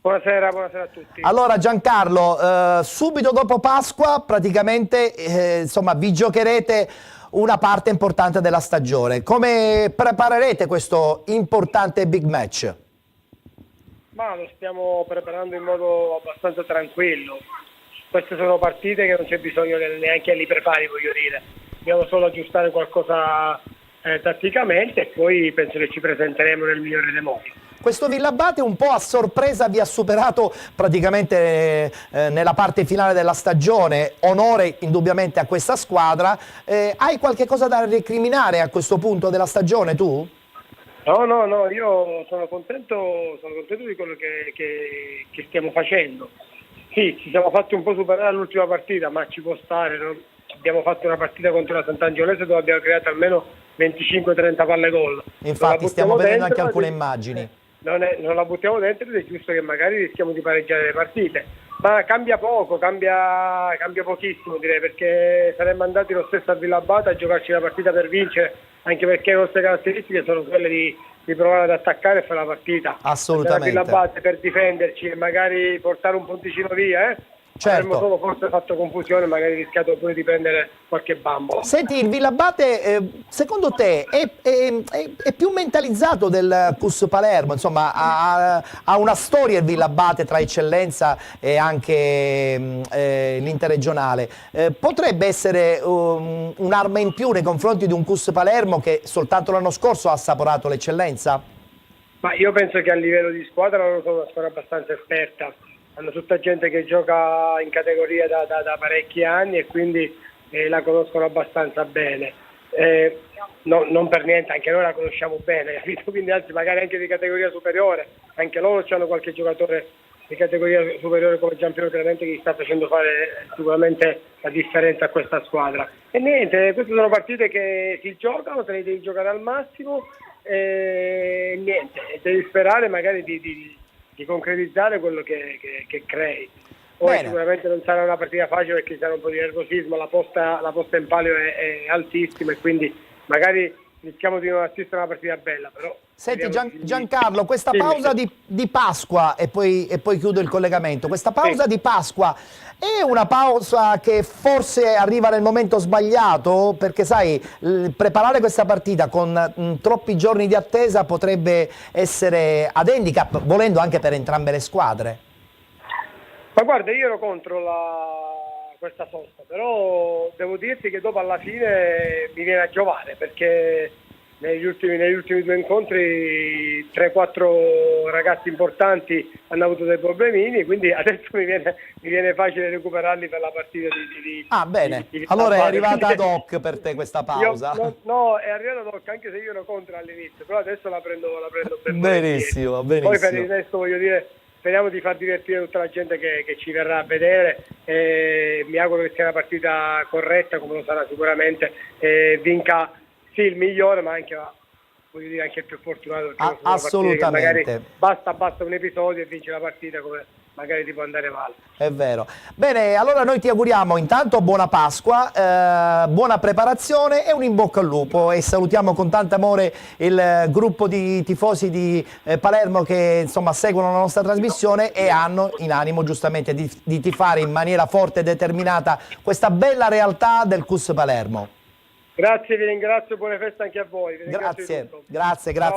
Buonasera a tutti. Allora Giancarlo, subito dopo Pasqua praticamente insomma vi giocherete una parte importante della stagione. Come preparerete questo importante big match? Ma lo stiamo preparando in modo abbastanza tranquillo. Queste sono partite che non c'è bisogno neanche li prepari, voglio dire. Dobbiamo solo aggiustare qualcosa tatticamente e poi penso che ci presenteremo nel migliore dei modi. Questo Villabate un po' a sorpresa vi ha superato praticamente nella parte finale della stagione, onore indubbiamente a questa squadra. Hai qualche cosa da recriminare a questo punto della stagione tu? No, io sono contento di quello che stiamo facendo. Sì, ci siamo fatti un po' superare all'ultima partita, ma ci può stare, no? Abbiamo fatto una partita contro la Sant'Angiolese dove abbiamo creato almeno 25-30 palle gol. Infatti stiamo vedendo anche alcune immagini. Non la buttiamo dentro ed è giusto che magari rischiamo di pareggiare le partite. Ma cambia poco, cambia pochissimo direi, perché saremmo andati lo stesso a Villabate a giocarci la partita per vincere, anche perché le nostre caratteristiche sono quelle di provare ad attaccare e fare la partita. Assolutamente. Andare a Villabate per difenderci e magari portare un punticino via, Certo. Avremmo solo forse fatto confusione, magari rischiato pure di prendere qualche bambola. Senti, il Villabate secondo te è più mentalizzato del CUS Palermo? Insomma, ha una storia il Villabate tra eccellenza e anche l'interregionale. Potrebbe essere un'arma in più nei confronti di un CUS Palermo che soltanto l'anno scorso ha assaporato l'eccellenza? Ma io penso che a livello di squadra loro sono una squadra abbastanza esperta. Hanno tutta gente che gioca in categoria da parecchi anni e quindi la conoscono abbastanza bene. Non per niente, anche noi la conosciamo bene, capito? Quindi anzi magari anche di categoria superiore, anche loro hanno qualche giocatore di categoria superiore come Giampiero Clemente che sta facendo fare sicuramente la differenza a questa squadra. E niente, queste sono partite che si giocano, te le devi giocare al massimo e niente, devi sperare magari di concretizzare quello che crei. Poi sicuramente non sarà una partita facile perché sarà un po' di nervosismo, la posta in palio è altissima e quindi magari rischiamo di non assistere a una partita bella, però. Senti Giancarlo, questa pausa di Pasqua, e poi chiudo il collegamento, questa pausa di Pasqua è una pausa che forse arriva nel momento sbagliato? Perché sai, preparare questa partita con troppi giorni di attesa potrebbe essere ad handicap, volendo anche per entrambe le squadre. Ma guarda, io ero contro questa sosta, però devo dirti che dopo alla fine mi viene a giovare, perché negli ultimi 2 incontri 3-4 ragazzi importanti hanno avuto dei problemini, quindi adesso mi viene facile recuperarli per la partita di bene, allora è arrivata ad hoc per te questa pausa. No, è arrivata ad hoc, anche se io ero contro all'inizio, però adesso la prendo per benissimo. Poi per il resto voglio dire, speriamo di far divertire tutta la gente che ci verrà a vedere e mi auguro che sia una partita corretta, come lo sarà sicuramente, vinca sì il migliore, ma anche voglio dire anche il più fortunato, perché assolutamente. Magari basta un episodio e vince la partita, come magari ti può andare male. È vero. Bene, allora noi ti auguriamo intanto buona Pasqua, buona preparazione e un in bocca al lupo, e salutiamo con tanto amore il gruppo di tifosi di Palermo che insomma seguono la nostra trasmissione e hanno in animo giustamente di tifare in maniera forte e determinata questa bella realtà del CUS Palermo. Grazie, vi ringrazio, buone feste anche a voi. Vi ringrazio di tutto. Grazie. Ciao,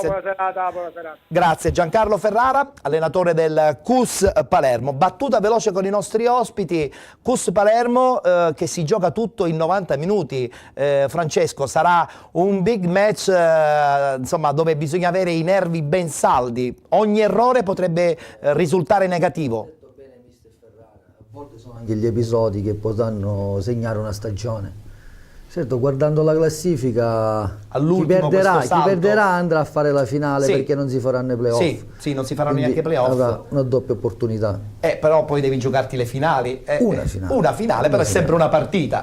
buona serata. Grazie. Giancarlo Ferrara, allenatore del CUS Palermo. Battuta veloce con i nostri ospiti. CUS Palermo che si gioca tutto in 90 minuti. Francesco, sarà un big match insomma, dove bisogna avere i nervi ben saldi. Ogni errore potrebbe risultare negativo. A volte sono anche gli episodi che potranno segnare una stagione. Certo, guardando la classifica, chi perderà andrà a fare la finale, perché non si faranno i playoff. Sì, non si faranno neanche i playoff. Avrà una doppia opportunità. Però poi devi giocarti le finali. Una finale, però è sempre una partita.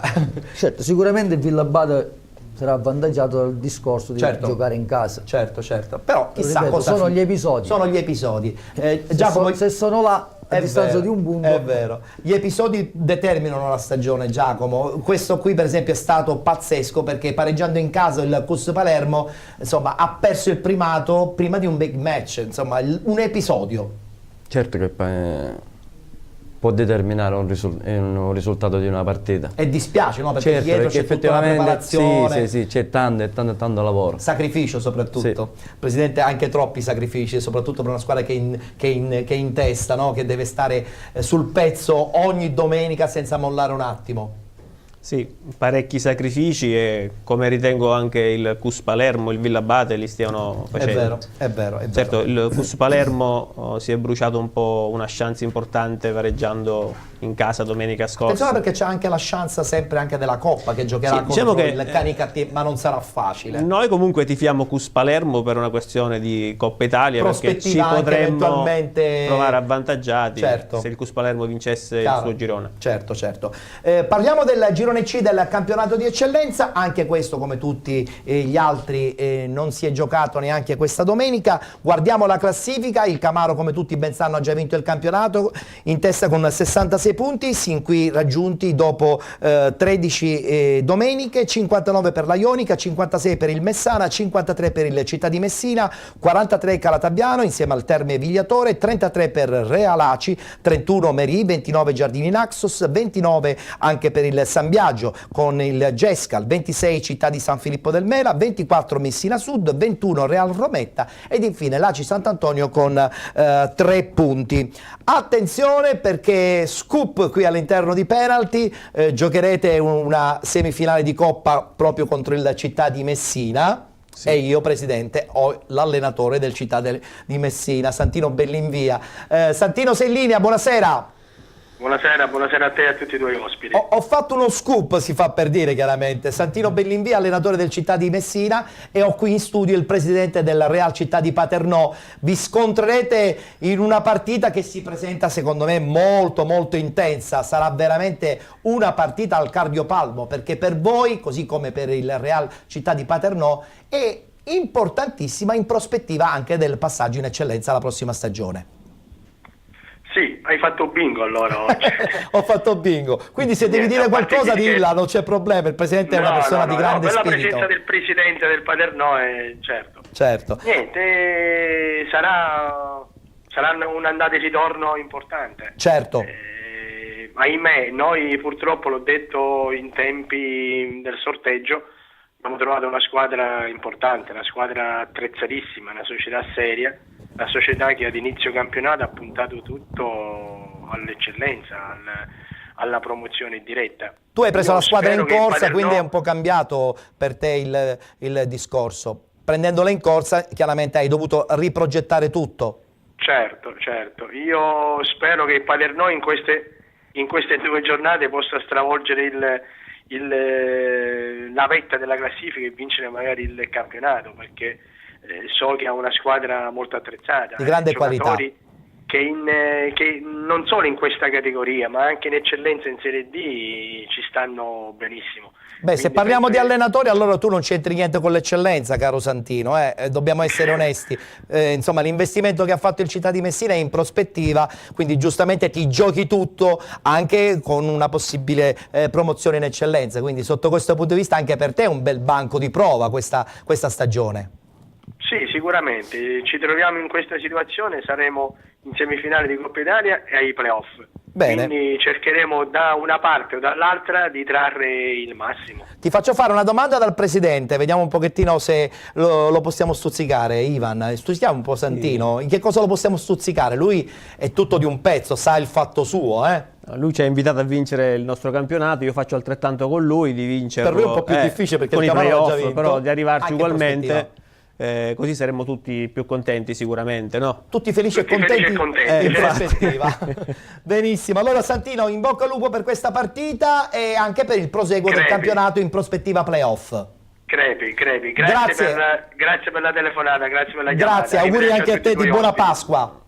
Certo, sicuramente il Villabate sarà avvantaggiato dal discorso di giocare in casa. Certo. Però chissà, ripeto, cosa sono gli episodi. Sono gli episodi. Se sono là, a distanza di un punto. È vero. Gli episodi determinano la stagione, Giacomo. Questo qui per esempio è stato pazzesco, perché pareggiando in casa il CUS Palermo, insomma, ha perso il primato prima di un big match, insomma, un episodio. Certo che può determinare un risultato di una partita. E dispiace, no? Perché dietro c'è tutta la preparazione. Sì, c'è tanto lavoro. Sacrificio soprattutto. Presidente, anche troppi sacrifici, soprattutto per una squadra che è in testa, no? Che deve stare sul pezzo ogni domenica senza mollare un attimo. Sì, parecchi sacrifici, e come ritengo anche il CUS Palermo, il Villabate li stiano facendo. È vero. Certo, il CUS Palermo si è bruciato un po' una chance importante pareggiando in casa domenica scorsa. Attenzione, perché c'è anche la chance sempre anche della Coppa, che giocherà contro il Canicattì, ma non sarà facile. Noi comunque tifiamo CUS Palermo per una questione di Coppa Italia, perché ci potremmo trovare avvantaggiati se il CUS Palermo vincesse il suo girone. Certo. Parliamo del girone C del campionato di eccellenza. Anche questo, come tutti gli altri, non si è giocato neanche questa domenica. Guardiamo la classifica. Il Camaro, come tutti ben sanno, ha già vinto il campionato, in testa con 66 punti, sin qui raggiunti dopo 13 domeniche. 59 per la Ionica, 56 per il Messana, 53 per il Città di Messina, 43 Calatabbiano insieme al Terme Vigliatore, 33 per Realaci, 31 Merì, 29 Giardini Naxos, 29 anche per il San Biagio con il Gescal, 26 Città di San Filippo del Mela, 24 Messina Sud, 21 Real Rometta ed infine l'Aci Sant'Antonio con 3 punti. Attenzione, perché scoop qui all'interno di Penalty, giocherete una semifinale di Coppa proprio contro il Città di Messina. Sì. E io, presidente, ho l'allenatore del Città di Messina, Santino Bellinvia. Santino, sei in linea, buonasera. Buonasera a te e a tutti i tuoi ospiti. Ho fatto uno scoop, si fa per dire chiaramente. Santino Bellinvia, allenatore del Città di Messina, e ho qui in studio il presidente della Real Città di Paternò. Vi scontrerete in una partita che si presenta secondo me molto intensa. Sarà veramente una partita al cardiopalmo, perché per voi, così come per il Real Città di Paternò, è importantissima in prospettiva anche del passaggio in eccellenza la prossima stagione. Sì, hai fatto bingo allora oggi. Ho fatto bingo, quindi se devi dire qualcosa dilla, non c'è problema, il presidente è una persona di grande spirito. La presenza del presidente del Paternò è certo. Niente, sarà un'andata e ritorno importante. Certo. Ahimè, noi purtroppo, l'ho detto in tempi del sorteggio, abbiamo trovato una squadra importante, una squadra attrezzatissima, una società seria, la società che ad inizio campionato ha puntato tutto all'eccellenza, alla promozione diretta. Tu hai preso la squadra in corsa, quindi è un po' cambiato per te il discorso. Prendendola in corsa, chiaramente hai dovuto riprogettare tutto. Certo. Io spero che il Paternò in queste 2 giornate possa stravolgere la vetta della classifica e vincere magari il campionato, perché so che ha una squadra molto attrezzata, di grande qualità, che non solo in questa categoria ma anche in eccellenza, in Serie D ci stanno benissimo. Beh, se parliamo di allenatori, allora tu non c'entri niente con l'eccellenza, caro Santino, dobbiamo essere onesti. Insomma, l'investimento che ha fatto il Città di Messina è in prospettiva, quindi giustamente ti giochi tutto anche con una possibile promozione in eccellenza, quindi sotto questo punto di vista anche per te è un bel banco di prova questa stagione. Sì, sicuramente, ci troviamo in questa situazione, saremo in semifinale di Coppa Italia e ai playoff. Bene. Quindi cercheremo da una parte o dall'altra di trarre il massimo. Ti faccio fare una domanda dal Presidente, vediamo un pochettino se lo possiamo stuzzicare. Ivan, stuzzichiamo un po' Santino, in che cosa lo possiamo stuzzicare? Lui è tutto di un pezzo, sa il fatto suo, Lui ci ha invitato a vincere il nostro campionato, io faccio altrettanto con lui di vincerlo. Per lui è un po' più difficile perché con il i Camarò ha già playoff, vinto. però di arrivarci Anche in ugualmente, così saremmo tutti più contenti sicuramente, no? Tutti felici e contenti, in infatti. prospettiva. Benissimo, allora Santino, in bocca al lupo per questa partita e anche per il proseguo del campionato in prospettiva playoff. Crepi. Grazie. Grazie per la telefonata, grazie per la chiamata. Grazie, auguri anche a te di buona Pasqua.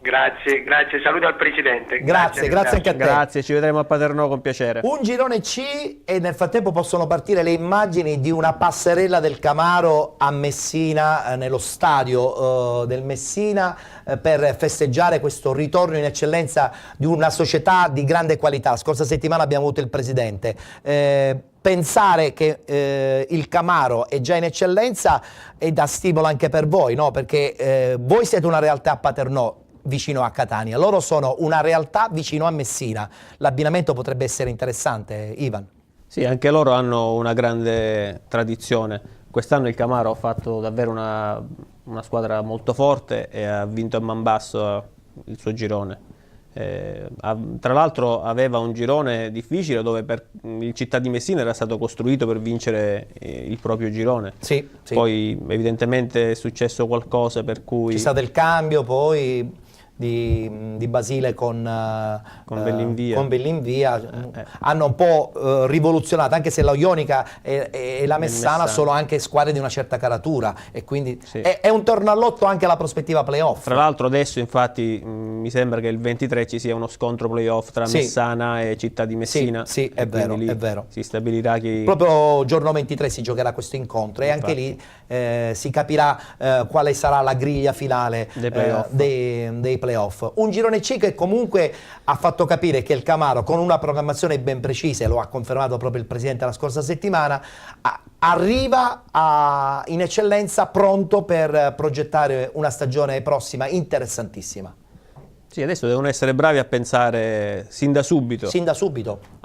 Grazie, saluto al Presidente. Grazie anche a te. Grazie, ci vedremo a Paternò con piacere. Un girone C e nel frattempo possono partire le immagini di una passerella del Camaro a Messina, nello stadio del Messina, per festeggiare questo ritorno in eccellenza di una società di grande qualità. La scorsa settimana abbiamo avuto il Presidente. Pensare che il Camaro è già in eccellenza è da stimolo anche per voi, no? Perché voi siete una realtà a Paternò, vicino a Catania, loro sono una realtà vicino a Messina. L'abbinamento potrebbe essere interessante, Ivan. Sì, anche loro hanno una grande tradizione. Quest'anno il Camaro ha fatto davvero una squadra molto forte e ha vinto a man basso il suo girone. Tra l'altro aveva un girone difficile dove il Città di Messina era stato costruito per vincere il proprio girone. Sì. Poi evidentemente è successo qualcosa per cui... C'è stato il cambio poi di Basile con Bellinvia. Hanno un po' rivoluzionato, anche se la Ionica e la Messana sono anche squadre di una certa caratura e quindi è un tornallotto anche alla prospettiva playoff. Tra l'altro adesso infatti mi sembra che il 23 ci sia uno scontro playoff tra Messana e Città di Messina. Sì, è vero. Si stabilirà chi... Proprio giorno 23 si giocherà questo incontro e anche lì si capirà quale sarà la griglia finale dei playoff. Un girone C che comunque ha fatto capire che il Camaro, con una programmazione ben precisa, e lo ha confermato proprio il Presidente la scorsa settimana, arriva in eccellenza pronto per progettare una stagione prossima interessantissima. Sì, adesso devono essere bravi a pensare sin da subito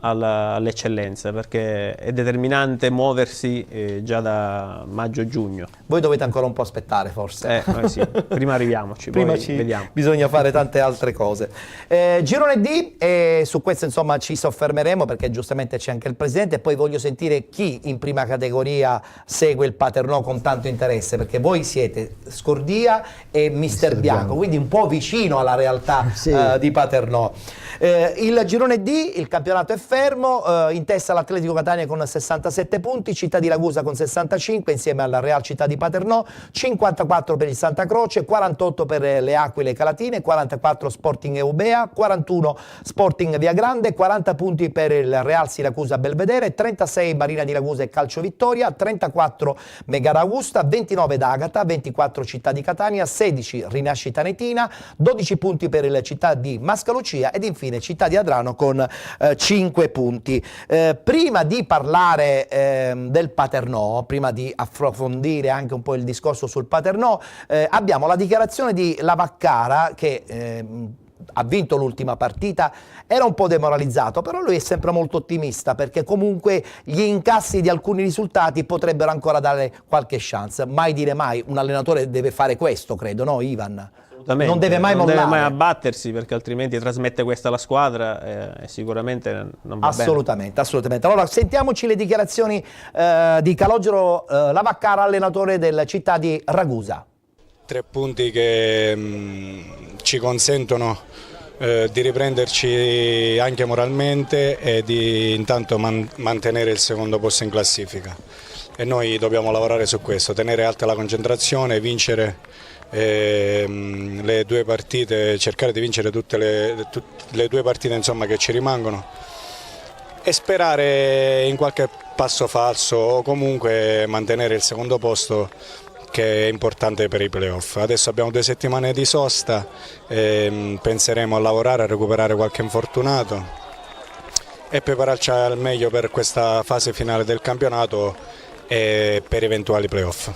all'eccellenza, perché è determinante muoversi già da maggio-giugno. Voi dovete ancora un po' aspettare forse. Noi sì, prima arriviamoci, poi vediamo. Bisogna fare tante altre cose. Girone D, e su questo insomma ci soffermeremo perché giustamente c'è anche il Presidente, e poi voglio sentire chi in prima categoria segue il Paternò con tanto interesse, perché voi siete Scordia e Mister Bianco, quindi un po' vicino alla realtà di Paternò. Il girone D, il campionato è fermo, in testa l'Atletico Catania con 67 punti, Città di Ragusa con 65 insieme alla Real Città di Paternò, 54 per il Santa Croce, 48 per le Aquile Calatine, 44 Sporting Eubea, 41 Sporting Via Grande, 40 punti per il Real Siracusa Belvedere, 36 Marina di Ragusa e Calcio Vittoria, 34 Megara Augusta, 29 D'Agata, 24 Città di Catania, 16 Rinascita Netina, 12 punti per il Città di Mascalucia ed infine Città di Adrano con 5 punti. Prima di parlare del Paternò, prima di approfondire anche un po' il discorso sul Paternò, abbiamo la dichiarazione di Lavaccara che ha vinto l'ultima partita, era un po' demoralizzato, però lui è sempre molto ottimista perché comunque gli incassi di alcuni risultati potrebbero ancora dare qualche chance. Mai dire mai, un allenatore deve fare questo, credo, no Ivan? Non deve mai mollare. Non deve mai abbattersi perché altrimenti trasmette questa alla squadra e sicuramente non va bene. Assolutamente. Allora sentiamoci le dichiarazioni di Calogero Lavaccara, allenatore del Città di Ragusa. 3 punti che ci consentono di riprenderci anche moralmente e di intanto mantenere il secondo posto in classifica. E noi dobbiamo lavorare su questo, tenere alta la concentrazione, vincere le 2 partite, cercare di vincere tutte le 2 partite insomma, che ci rimangono e sperare in qualche passo falso o comunque mantenere il secondo posto, che è importante per i playoff. Adesso abbiamo 2 settimane di sosta, penseremo a lavorare, a recuperare qualche infortunato e prepararci al meglio per questa fase finale del campionato e per eventuali playoff.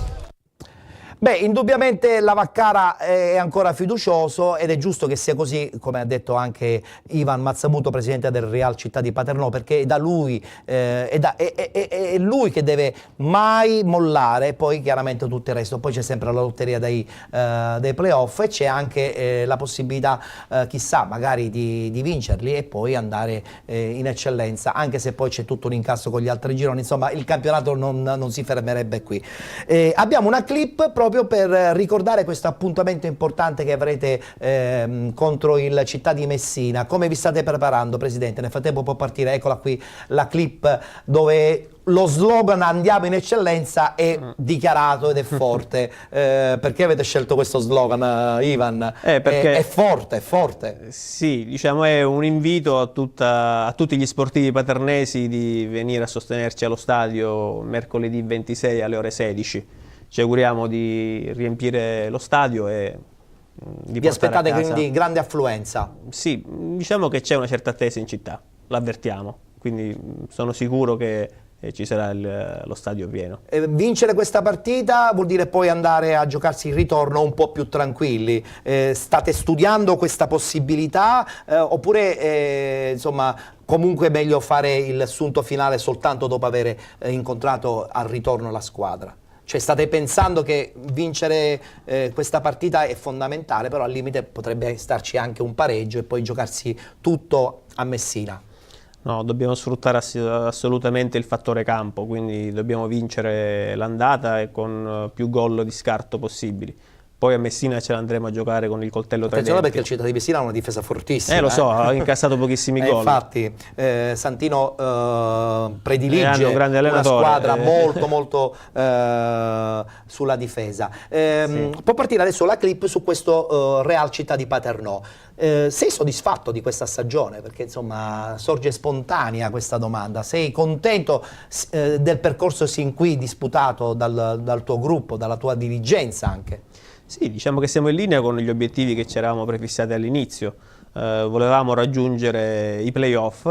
Beh, indubbiamente la Vaccara è ancora fiducioso ed è giusto che sia così, come ha detto anche Ivan Mazzamuto, presidente del Real Città di Paternò, perché è da lui, è lui che deve mai mollare, poi chiaramente tutto il resto. Poi c'è sempre la lotteria dei playoff e c'è anche la possibilità, chissà, magari di vincerli e poi andare in eccellenza, anche se poi c'è tutto un incasso con gli altri gironi. Insomma, il campionato non si fermerebbe qui. Abbiamo una clip proprio per ricordare questo appuntamento importante che avrete contro il Città di Messina. Come vi state preparando, Presidente? Nel frattempo può partire, eccola qui, la clip dove lo slogan "Andiamo in eccellenza" è dichiarato ed è forte. Perché avete scelto questo slogan, Ivan? Perché è forte, è forte. Sì, diciamo è un invito a tutti gli sportivi paternesi di venire a sostenerci allo stadio mercoledì 26 alle ore 16. Ci auguriamo di riempire lo stadio e Vi aspettate quindi grande affluenza? Sì, diciamo che c'è una certa attesa in città, l'avvertiamo, quindi sono sicuro che ci sarà lo stadio pieno. Vincere questa partita vuol dire poi andare a giocarsi il ritorno un po' più tranquilli. State studiando questa possibilità oppure insomma comunque è meglio fare il sunto finale soltanto dopo aver incontrato al ritorno la squadra? Cioè state pensando che vincere questa partita è fondamentale, però al limite potrebbe starci anche un pareggio e poi giocarsi tutto a Messina? No, dobbiamo sfruttare assolutamente il fattore campo, quindi dobbiamo vincere l'andata e con più gol di scarto possibili. Poi a Messina ce l'andremo a giocare con il coltello tra i denti. Perché il Città di Messina ha una difesa fortissima. Lo so, ha incassato pochissimi gol. Infatti Santino predilige una squadra molto sulla difesa. Sì. Può partire adesso la clip su questo Real Città di Paternò. Sei soddisfatto di questa stagione? Perché insomma sorge spontanea questa domanda. Sei contento del percorso sin qui disputato dal tuo gruppo, dalla tua dirigenza anche? Sì, diciamo che siamo in linea con gli obiettivi che ci eravamo prefissati all'inizio. Volevamo raggiungere i playoff,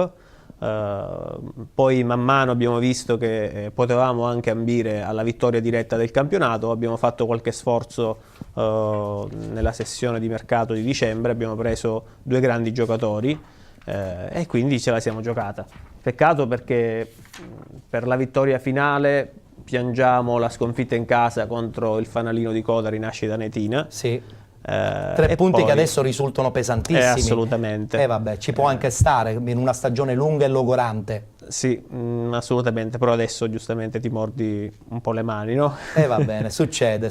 poi man mano abbiamo visto che potevamo anche ambire alla vittoria diretta del campionato. Abbiamo fatto qualche sforzo nella sessione di mercato di dicembre, abbiamo preso 2 grandi giocatori e quindi ce la siamo giocata. Peccato perché per la vittoria finale piangiamo la sconfitta in casa contro il fanalino di Codari Nascita Netina. Sì. 3 punti che adesso risultano pesantissimi. Assolutamente. Vabbè, ci può anche stare in una stagione lunga e logorante. Sì, assolutamente, però adesso giustamente ti mordi un po' le mani, no? Va bene, succede.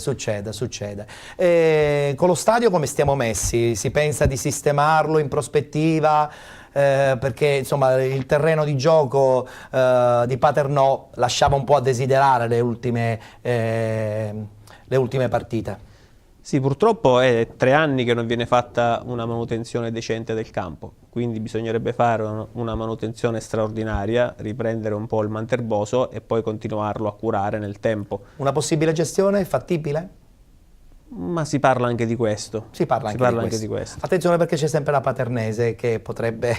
Con lo stadio come stiamo messi? Si pensa di sistemarlo in prospettiva? Perché insomma il terreno di gioco di Paternò lasciava un po' a desiderare le ultime partite. Sì, purtroppo è 3 anni che non viene fatta una manutenzione decente del campo, quindi bisognerebbe fare una manutenzione straordinaria, riprendere un po' il manterboso e poi continuarlo a curare nel tempo. Una possibile gestione fattibile? Ma si parla anche di questo. Si parla anche di questo. Attenzione perché c'è sempre la Paternese che potrebbe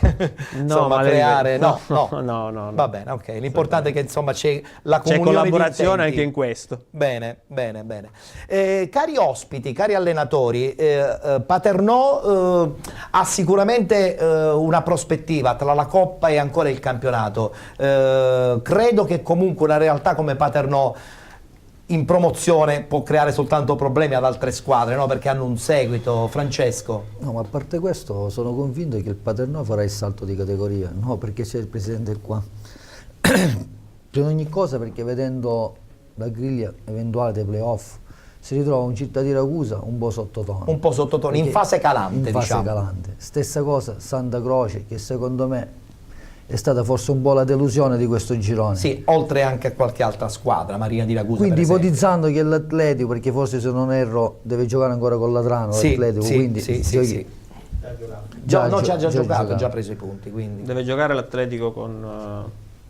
insomma, creare... No. Va bene, ok. L'importante è che insomma c'è la comunione. C'è collaborazione anche in questo. Bene. Cari ospiti, cari allenatori, Paternò ha sicuramente una prospettiva tra la Coppa e ancora il campionato. Credo che comunque una realtà come Paternò in promozione può creare soltanto problemi ad altre squadre, no? Perché hanno un seguito. Francesco? No, ma a parte questo sono convinto che il Paternò farà il salto di categoria, no, perché c'è il presidente qua. Per ogni cosa, perché vedendo la griglia eventuale dei playoff si ritrova un Città di Ragusa un po' sottotono. Un po' sottotono, in fase calante, calante. Stessa cosa Santa Croce, che secondo me è stata forse un po' la delusione di questo girone. Sì, oltre anche a qualche altra squadra, Marina di Ragusa. Quindi ipotizzando che l'Atletico, perché forse se non erro deve giocare ancora con l'Adrano, l'Atletico, quindi sì. Già giocato, già preso i punti. Quindi. Deve giocare l'Atletico con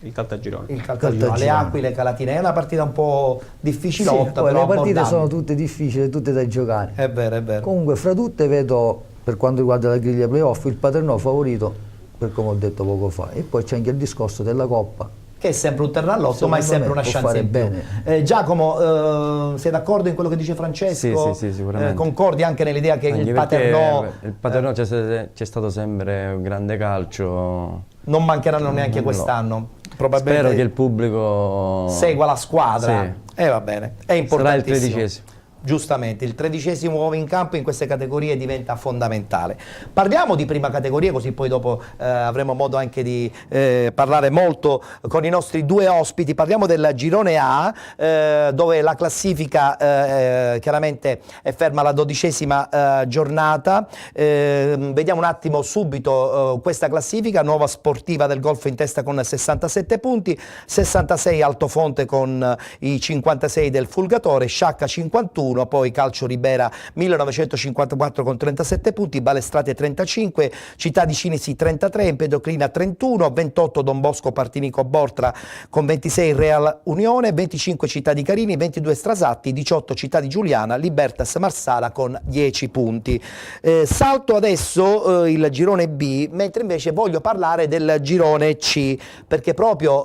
il Caltagirone. Il Caltagirone. Le Aquile, Calatina, è una partita un po' difficilotta. Poi però le partite sono tutte difficili, tutte da giocare. È vero. Comunque fra tutte vedo, per quanto riguarda la griglia playoff, il Paternò favorito, per come ho detto poco fa, e poi c'è anche il discorso della Coppa, che che è sempre un terno all'otto, ma è sempre una chance in più. Giacomo, sei d'accordo in quello che dice Francesco? Sì, sicuramente. Concordi anche nell'idea che il Paternò c'è stato sempre un grande calcio. Non mancheranno neanche quest'anno. Probabilmente spero che il pubblico segua la squadra. Va bene, è importantissimo. Sarà il 13esimo. Giustamente, il 13esimo uovo in campo in queste categorie diventa fondamentale. Parliamo di prima categoria, così poi dopo avremo modo anche di parlare molto con i nostri due ospiti. Parliamo del girone A, dove la classifica chiaramente è ferma alla 12ª giornata. Vediamo un attimo subito questa classifica. Nuova Sportiva del Golfo in testa con 67 punti, 66 Altofonte con i 56 del Fulgatore, Sciacca 51, poi Calcio Ribera 1954 con 37 punti, Balestrate 35, Città di Cinisi 33, Empedoclina 31, 28 Don Bosco Partinico Bortra con 26 Real Unione, 25 Città di Carini, 22 Strasatti, 18 Città di Giuliana, Libertas Marsala con 10 punti. Salto adesso il girone B, mentre invece voglio parlare del girone C, perché proprio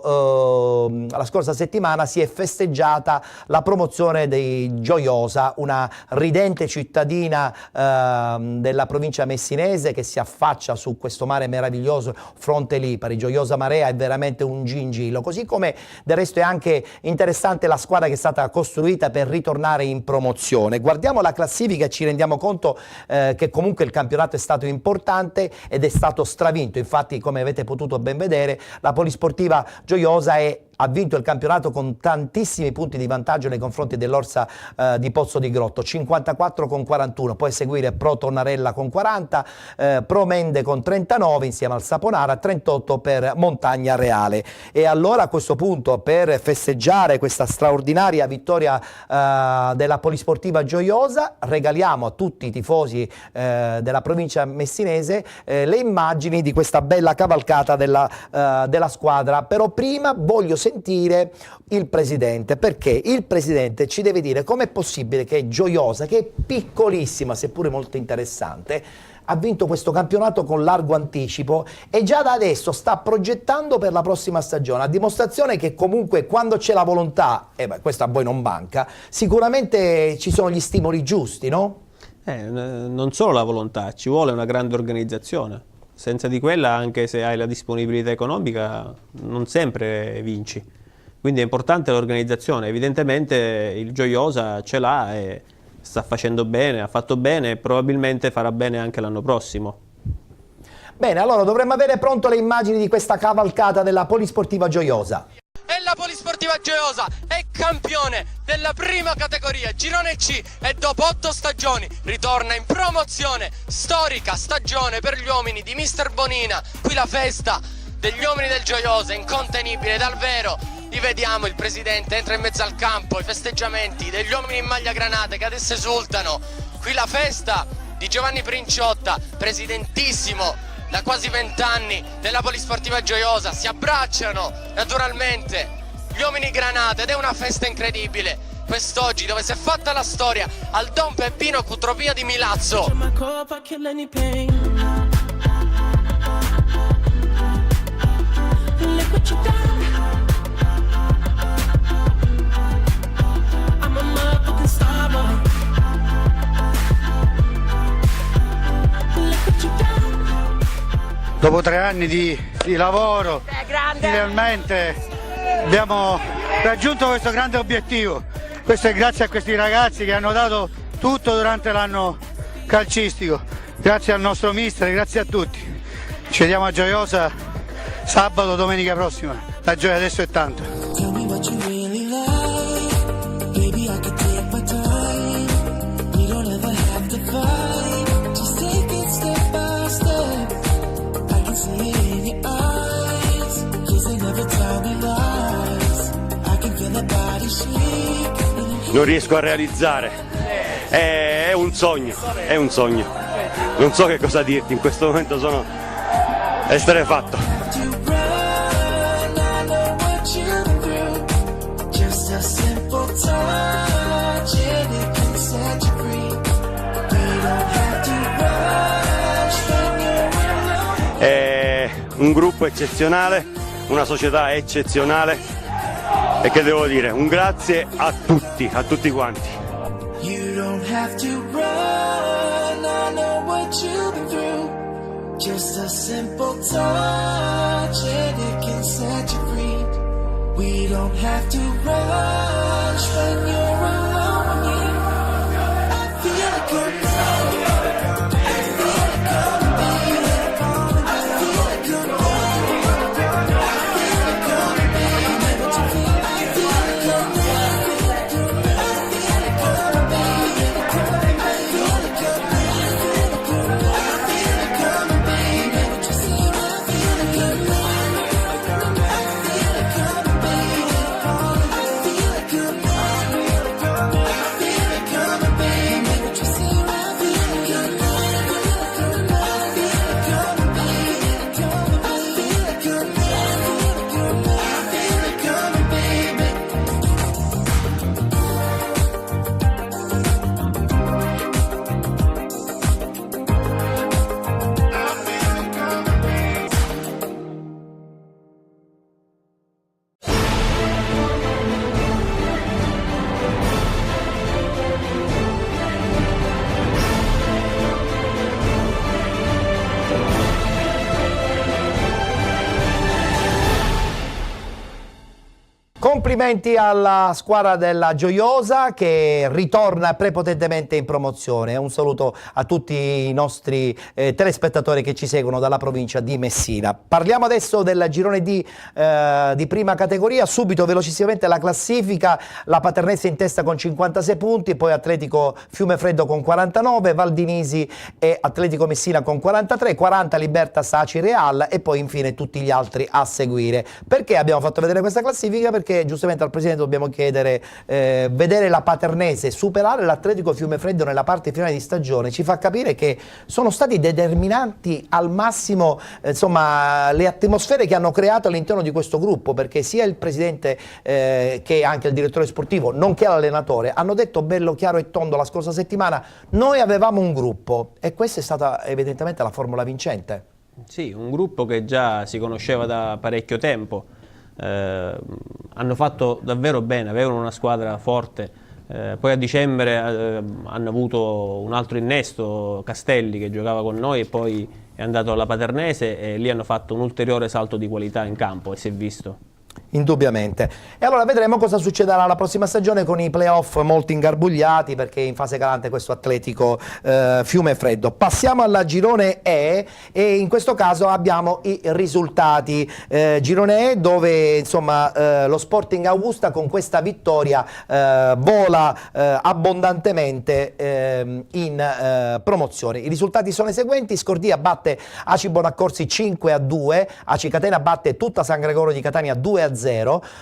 la scorsa settimana si è festeggiata la promozione dei Gioiosa, una ridente cittadina della provincia messinese che si affaccia su questo mare meraviglioso, Fronte Lipari. Gioiosa Marea è veramente un gingillo, così come del resto è anche interessante la squadra che è stata costruita per ritornare in promozione. Guardiamo la classifica e ci rendiamo conto che comunque il campionato è stato importante ed è stato stravinto. Infatti, come avete potuto ben vedere, la Polisportiva Gioiosa ha vinto il campionato con tantissimi punti di vantaggio nei confronti dell'Orsa di Pozzo di Grotto, 54 con 41, poi seguire Pro Tonnarella con 40, Pro Mende con 39 insieme al Saponara, 38 per Montagna Reale. E allora a questo punto, per festeggiare questa straordinaria vittoria della Polisportiva Gioiosa, regaliamo a tutti i tifosi della provincia messinese le immagini di questa bella cavalcata della squadra. Però prima voglio sentire il presidente, perché il presidente ci deve dire com'è possibile che Gioiosa, che è piccolissima seppure molto interessante, ha vinto questo campionato con largo anticipo e già da adesso sta progettando per la prossima stagione, a dimostrazione che comunque quando c'è la volontà, e questo a voi non manca, sicuramente ci sono gli stimoli giusti, no? Non solo la volontà, ci vuole una grande organizzazione. Senza di quella, anche se hai la disponibilità economica, non sempre vinci. Quindi è importante l'organizzazione. Evidentemente il Gioiosa ce l'ha e sta facendo bene, ha fatto bene e probabilmente farà bene anche l'anno prossimo. Bene, allora dovremmo avere pronto le immagini di questa cavalcata della Polisportiva Gioiosa. E la Polisportiva Gioiosa è campione della prima categoria, girone C, e dopo 8 stagioni ritorna in promozione. Storica stagione per gli uomini di Mister Bonina. Qui la festa degli uomini del Gioiosa è incontenibile, dal vero. Li vediamo, il presidente entra in mezzo al campo, i festeggiamenti degli uomini in maglia granate che adesso esultano. Qui la festa di Giovanni Princiotta, presidentissimo da quasi 20 anni della Polisportiva Gioiosa. Si abbracciano naturalmente gli uomini granate ed è una festa incredibile quest'oggi, dove si è fatta la storia al Don Peppino Cutropia di Milazzo. Dopo 3 anni di lavoro, finalmente abbiamo raggiunto questo grande obiettivo. Questo è grazie a questi ragazzi che hanno dato tutto durante l'anno calcistico. Grazie al nostro mister, grazie a tutti. Ci vediamo a Gioiosa sabato, domenica prossima. La gioia adesso è tanta. Non riesco a realizzare, è un sogno, non so che cosa dirti, in questo momento sono esterrefatto. È un gruppo eccezionale, una società eccezionale e che devo dire un grazie a tutti quanti. You don't have to run, I know what you've been through. Just a simple touch and it can set you free. We don't have to rush when you're alone with me. I feel it coming. Complimenti alla squadra della Gioiosa che ritorna prepotentemente in promozione. Un saluto a tutti i nostri telespettatori che ci seguono dalla provincia di Messina. Parliamo adesso del girone D di prima categoria, subito velocissimamente la classifica: la Paternese in testa con 56 punti, poi Atletico Fiumefreddo con 49, Valdinisi e Atletico Messina con 43, 40 Libertas Aci Real e poi infine tutti gli altri a seguire. Perché abbiamo fatto vedere questa classifica? Perché giustamente al Presidente dobbiamo chiedere, vedere la Paternese superare l'Atletico Fiumefreddo nella parte finale di stagione ci fa capire che sono stati determinanti al massimo insomma, le atmosfere che hanno creato all'interno di questo gruppo, perché sia il Presidente che anche il direttore sportivo, nonché l'allenatore, hanno detto bello chiaro e tondo la scorsa settimana: noi avevamo un gruppo, e questa è stata evidentemente la formula vincente. Sì, un gruppo che già si conosceva da parecchio tempo. Hanno fatto davvero bene, avevano una squadra forte, poi a dicembre hanno avuto un altro innesto, Castelli, che giocava con noi e poi è andato alla Paternese, e lì hanno fatto un ulteriore salto di qualità in campo e si è visto. Indubbiamente. E allora vedremo cosa succederà la prossima stagione con i playoff molto ingarbugliati, perché in fase calante questo Atletico Fiumefreddo. Passiamo alla girone E, e in questo caso abbiamo i risultati. Girone E dove insomma lo Sporting Augusta con questa vittoria vola abbondantemente in promozione. I risultati sono i seguenti: Scordia batte Aci Bonaccorsi 5-2, Aci Catena batte tutta San Gregorio di Catania 2-0,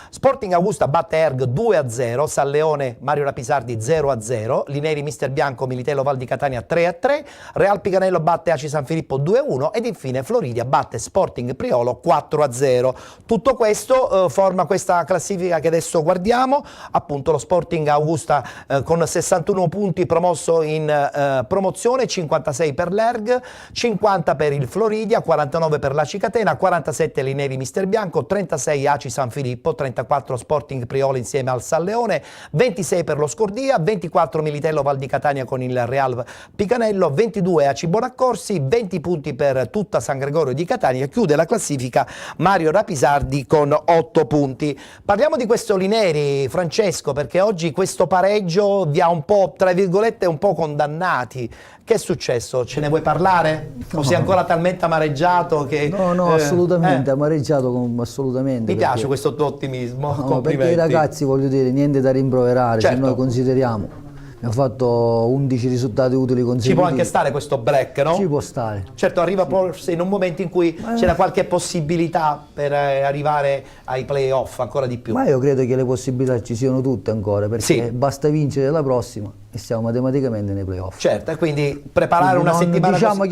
Sporting Augusta batte Erg 2-0, San Leone Mario Rapisardi 0-0, Lineri Mister Bianco Militello Val di Catania 3-3, Real Picanello batte Aci San Filippo 2-1 ed infine Floridia batte Sporting Priolo 4-0. Tutto questo forma questa classifica che adesso guardiamo. Appunto lo Sporting Augusta con 61 punti promosso in promozione, 56 per l'Erg, 50 per il Floridia, 49 per l'Aci Catena, 47 Lineri Mister Bianco, 36 Aci San Filippo, 34 Sporting Priolo insieme al San Leone, 26 per lo Scordia, 24 Militello Val di Catania con il Real Picanello, 22 Aci Bonaccorsi, 20 punti per tutta San Gregorio di Catania. Chiude la classifica Mario Rapisardi con 8 punti. Parliamo di questo Lineri, Francesco, perché oggi questo pareggio vi ha un po', tra virgolette, un po' condannati. Che è successo? Ce ne vuoi parlare? O sei ancora talmente amareggiato che... No, assolutamente, amareggiato assolutamente. Mi piace questo tuo ottimismo. No, perché i ragazzi, voglio dire, niente da rimproverare, certo. Se noi consideriamo. Abbiamo fatto 11 risultati utili consecutivi. Ci può anche stare questo break, no? Ci può stare. Certo, arriva forse in un momento in cui c'era qualche possibilità per arrivare ai playoff ancora di più. Ma io credo che le possibilità ci siano tutte ancora, perché basta vincere la prossima. e siamo matematicamente nei playoff. Certo, e quindi preparare una settimana diciamo così...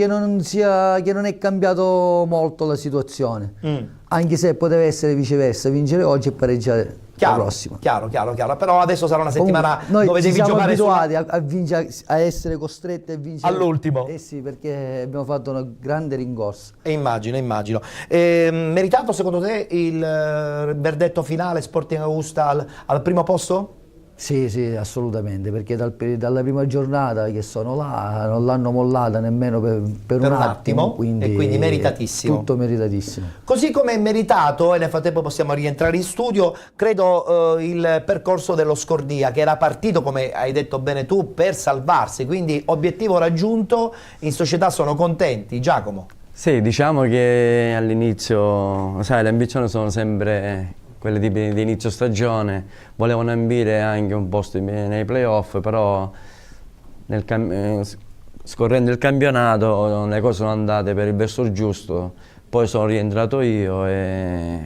che non è cambiato molto la situazione, anche se poteva essere viceversa, vincere oggi e pareggiare la prossima. Chiaro, però adesso sarà una settimana dove devi giocare siamo abituati a essere costretti a vincere all'ultimo. Eh sì, perché abbiamo fatto una grande rincorsa. E immagino. Meritato secondo te il verdetto finale Sporting Augusta al primo posto? Sì, assolutamente, perché dalla prima giornata che sono là non l'hanno mollata nemmeno per un attimo, e quindi meritatissimo. Tutto meritatissimo. Così come è meritato, e nel frattempo possiamo rientrare in studio, credo il percorso dello Scordia, che era partito, come hai detto bene tu, per salvarsi, quindi obiettivo raggiunto, in società sono contenti. Giacomo? Sì, diciamo che all'inizio, sai, le ambizioni sono sempre quelle di inizio stagione, volevano ambire anche un posto nei playoff, però scorrendo il campionato le cose sono andate per il verso giusto, poi sono rientrato io e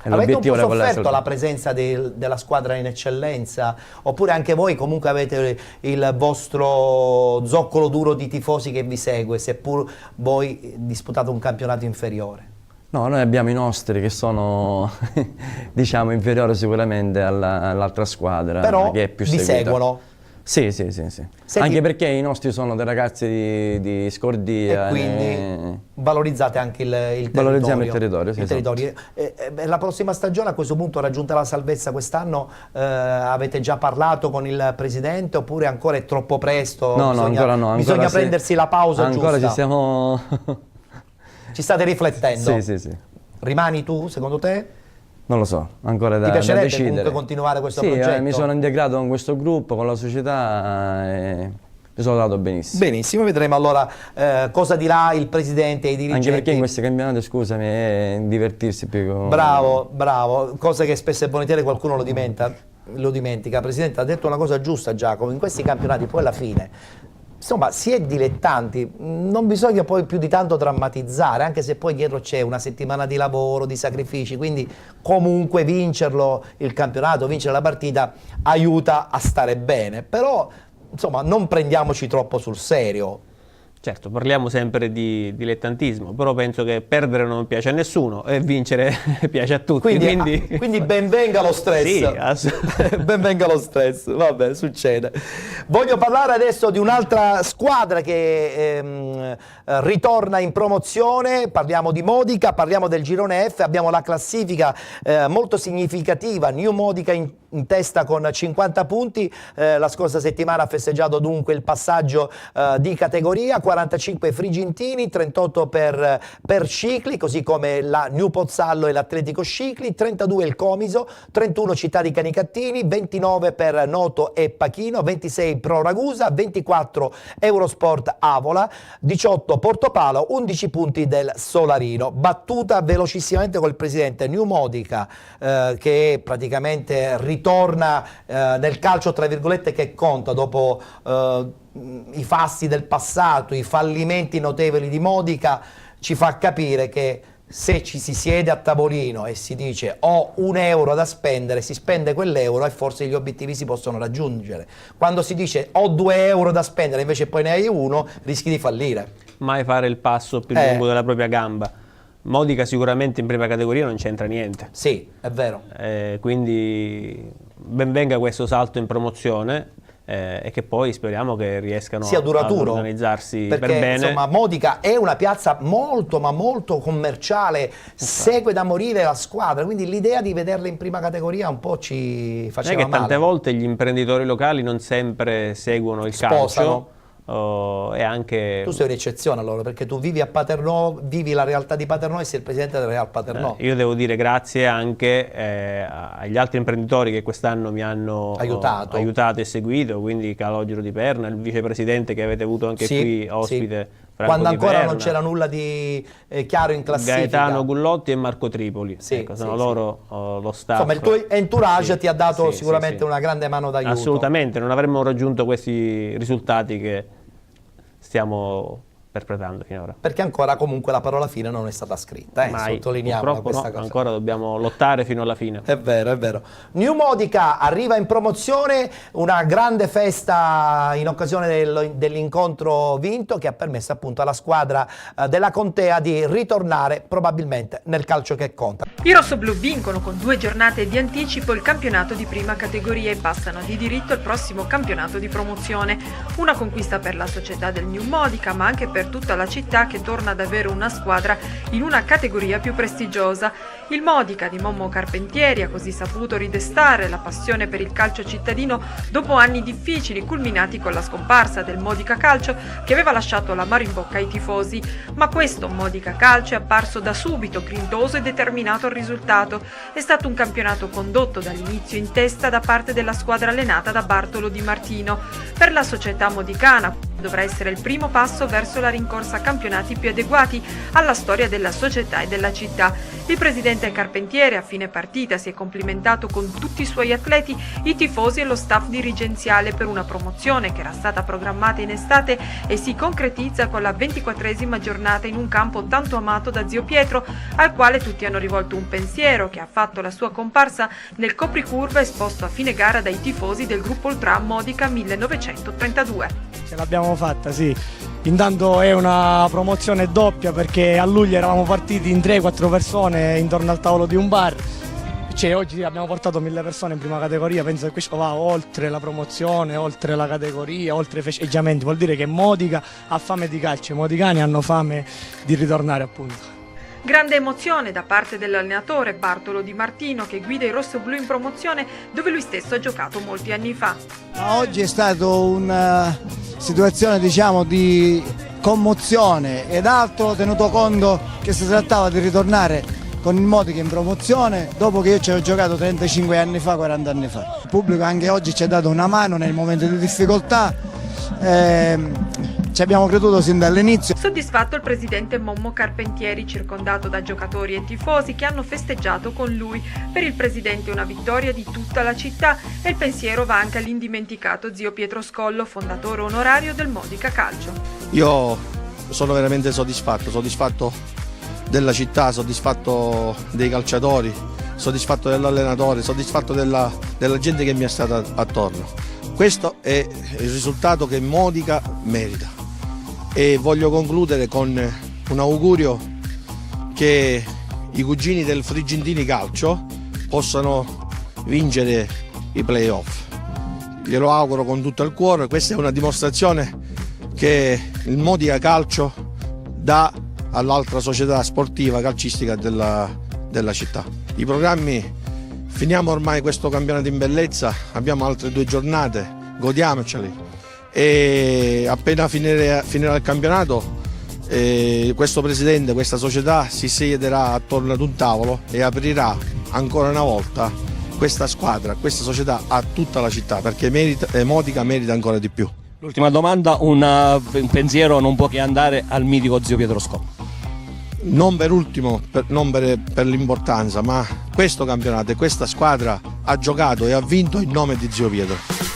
avete un po' sofferto la presenza della squadra in eccellenza, oppure anche voi comunque avete il vostro zoccolo duro di tifosi che vi segue, seppur voi disputate un campionato inferiore? No, noi abbiamo i nostri che sono diciamo inferiori sicuramente all'altra squadra, però che è più vi seguita. Seguono? Sì. Anche perché i nostri sono dei ragazzi di Scordia. E quindi valorizzate anche il territorio. Valorizziamo il territorio, sì, territorio. La prossima stagione, a questo punto, raggiunta la salvezza quest'anno, avete già parlato con il presidente oppure ancora è troppo presto? No, ancora no. Bisogna prendersi la pausa giusta. Ancora ci stiamo... Ci state riflettendo? Sì. Rimani tu, secondo te? Non lo so, ancora da decidere. Ti piacerebbe comunque continuare questo progetto? Sì, mi sono integrato con questo gruppo, con la società e mi sono dato benissimo. Benissimo, vedremo allora cosa dirà il presidente e i dirigenti. Anche perché in questi campionati, scusami, è divertirsi più con... Bravo, cose che spesso e volentieri qualcuno lo dimentica. Presidente, ha detto una cosa giusta Giacomo, in questi campionati poi alla fine... Insomma, si è dilettanti, non bisogna poi più di tanto drammatizzare, anche se poi dietro c'è una settimana di lavoro, di sacrifici, quindi comunque vincerlo il campionato, vincere la partita aiuta a stare bene, però insomma non prendiamoci troppo sul serio. Certo, parliamo sempre di dilettantismo, però penso che perdere non piace a nessuno e vincere piace a tutti. Quindi ben venga lo stress. Sì, ben venga lo stress, vabbè, succede. Voglio parlare adesso di un'altra squadra che ritorna in promozione, parliamo di Modica, parliamo del girone F, abbiamo la classifica molto significativa, New Modica in testa con 50 punti, la scorsa settimana ha festeggiato dunque il passaggio di categoria, 45 Frigintini, 38 per Scicli, così come la New Pozzallo e l'Atletico Scicli, 32 il Comiso, 31 Città di Canicattini, 29 per Noto e Pachino, 26 Pro Ragusa, 24 Eurosport Avola, 18 Portopalo, 11 punti del Solarino. Battuta velocissimamente col presidente New Modica che praticamente ritorna nel calcio tra virgolette che conta dopo i fasti del passato, i fallimenti notevoli di Modica, ci fa capire che se ci si siede a tavolino e si dice ho un euro da spendere, si spende quell'euro e forse gli obiettivi si possono raggiungere. Quando si dice ho 2 euro da spendere invece poi ne hai uno, rischi di fallire. Mai fare il passo più lungo della propria gamba. Modica sicuramente in prima categoria non c'entra niente. Sì, è vero. Quindi ben venga questo salto in promozione. E che poi speriamo che riescano sia duraturo, ad organizzarsi perché, per bene. Insomma, Modica è una piazza molto ma molto commerciale, segue da morire la squadra, quindi l'idea di vederla in prima categoria un po' ci faceva male. È che tante volte gli imprenditori locali non sempre seguono il calcio. E anche... Tu sei un'eccezione allora, perché tu vivi a Paternò, vivi la realtà di Paternò e sei il presidente del Real Paternò. Io devo dire grazie anche agli altri imprenditori che quest'anno mi hanno aiutato e seguito, quindi Calogero di Perna, il vicepresidente che avete avuto anche qui ospite. Sì. Quando ancora non c'era nulla di chiaro in classifica. Gaetano Gullotti e Marco Tripoli, sono loro lo staff. Insomma il tuo entourage ti ha dato sicuramente una grande mano d'aiuto. Assolutamente, non avremmo raggiunto questi risultati che stiamo perpetrando finora. Perché ancora comunque la parola fine non è stata scritta, sottolineiamo questa cosa. Ancora dobbiamo lottare fino alla fine. È vero, è vero. New Modica arriva in promozione, una grande festa in occasione dell'incontro vinto che ha permesso appunto alla squadra della Contea di ritornare probabilmente nel calcio che conta. I rossoblù vincono con 2 giornate di anticipo il campionato di prima categoria e passano di diritto al prossimo campionato di promozione. Una conquista per la società del New Modica, ma anche per tutta la città che torna ad avere una squadra in una categoria più prestigiosa. Il Modica di Mommo Carpentieri ha così saputo ridestare la passione per il calcio cittadino dopo anni difficili culminati con la scomparsa del Modica Calcio che aveva lasciato l'amaro in bocca ai tifosi. Ma questo Modica Calcio è apparso da subito grintoso e determinato al risultato. È stato un campionato condotto dall'inizio in testa da parte della squadra allenata da Bartolo Di Martino. Per la società modicana dovrà essere il primo passo verso la rincorsa a campionati più adeguati alla storia della società e della città. Il presidente Carpentiere a fine partita si è complimentato con tutti i suoi atleti, i tifosi e lo staff dirigenziale per una promozione che era stata programmata in estate e si concretizza con la 24esima giornata in un campo tanto amato da zio Pietro, al quale tutti hanno rivolto un pensiero che ha fatto la sua comparsa nel copricurva esposto a fine gara dai tifosi del gruppo Ultra Modica 1932. Ce l'abbiamo fatta, sì. Intanto è una promozione doppia perché a luglio eravamo partiti in 3-4 persone intorno al tavolo di un bar. Oggi abbiamo portato 1000 persone in prima categoria, penso che questo va oltre la promozione, oltre la categoria, oltre i festeggiamenti. Vuol dire che Modica ha fame di calcio, i modicani hanno fame di ritornare appunto. Grande emozione da parte dell'allenatore Bartolo Di Martino che guida i rossoblù in promozione dove lui stesso ha giocato molti anni fa. Oggi è stata una situazione di commozione ed altro tenuto conto che si trattava di ritornare con il Modica in promozione dopo che io ci ho giocato 35 anni fa, 40 anni fa. Il pubblico anche oggi ci ha dato una mano nel momento di difficoltà. Ci abbiamo creduto sin dall'inizio. Soddisfatto il presidente Mommo Carpentieri, circondato da giocatori e tifosi che hanno festeggiato con lui. Per il presidente una vittoria di tutta la città e il pensiero va anche all'indimenticato zio Pietro Scollo, fondatore onorario del Modica Calcio. Io sono veramente soddisfatto della città, soddisfatto dei calciatori, soddisfatto dell'allenatore, soddisfatto della gente che mi è stata attorno. Questo è il risultato che Modica merita e voglio concludere con un augurio che i cugini del Frigentini Calcio possano vincere i play-off. Glielo auguro con tutto il cuore, questa è una dimostrazione che il Modica Calcio dà all'altra società sportiva calcistica della città. I programmi, finiamo ormai questo campionato in bellezza, abbiamo altre 2 giornate, godiamoceli e appena finirà il campionato questo presidente, questa società si siederà attorno ad un tavolo e aprirà ancora una volta questa squadra, questa società a tutta la città perché Modica merita ancora di più. L'ultima domanda, un pensiero non può che andare al mitico zio Pietro Scollo. Non per ultimo, non per l'importanza, ma questo campionato e questa squadra ha giocato e ha vinto in nome di zio Pietro.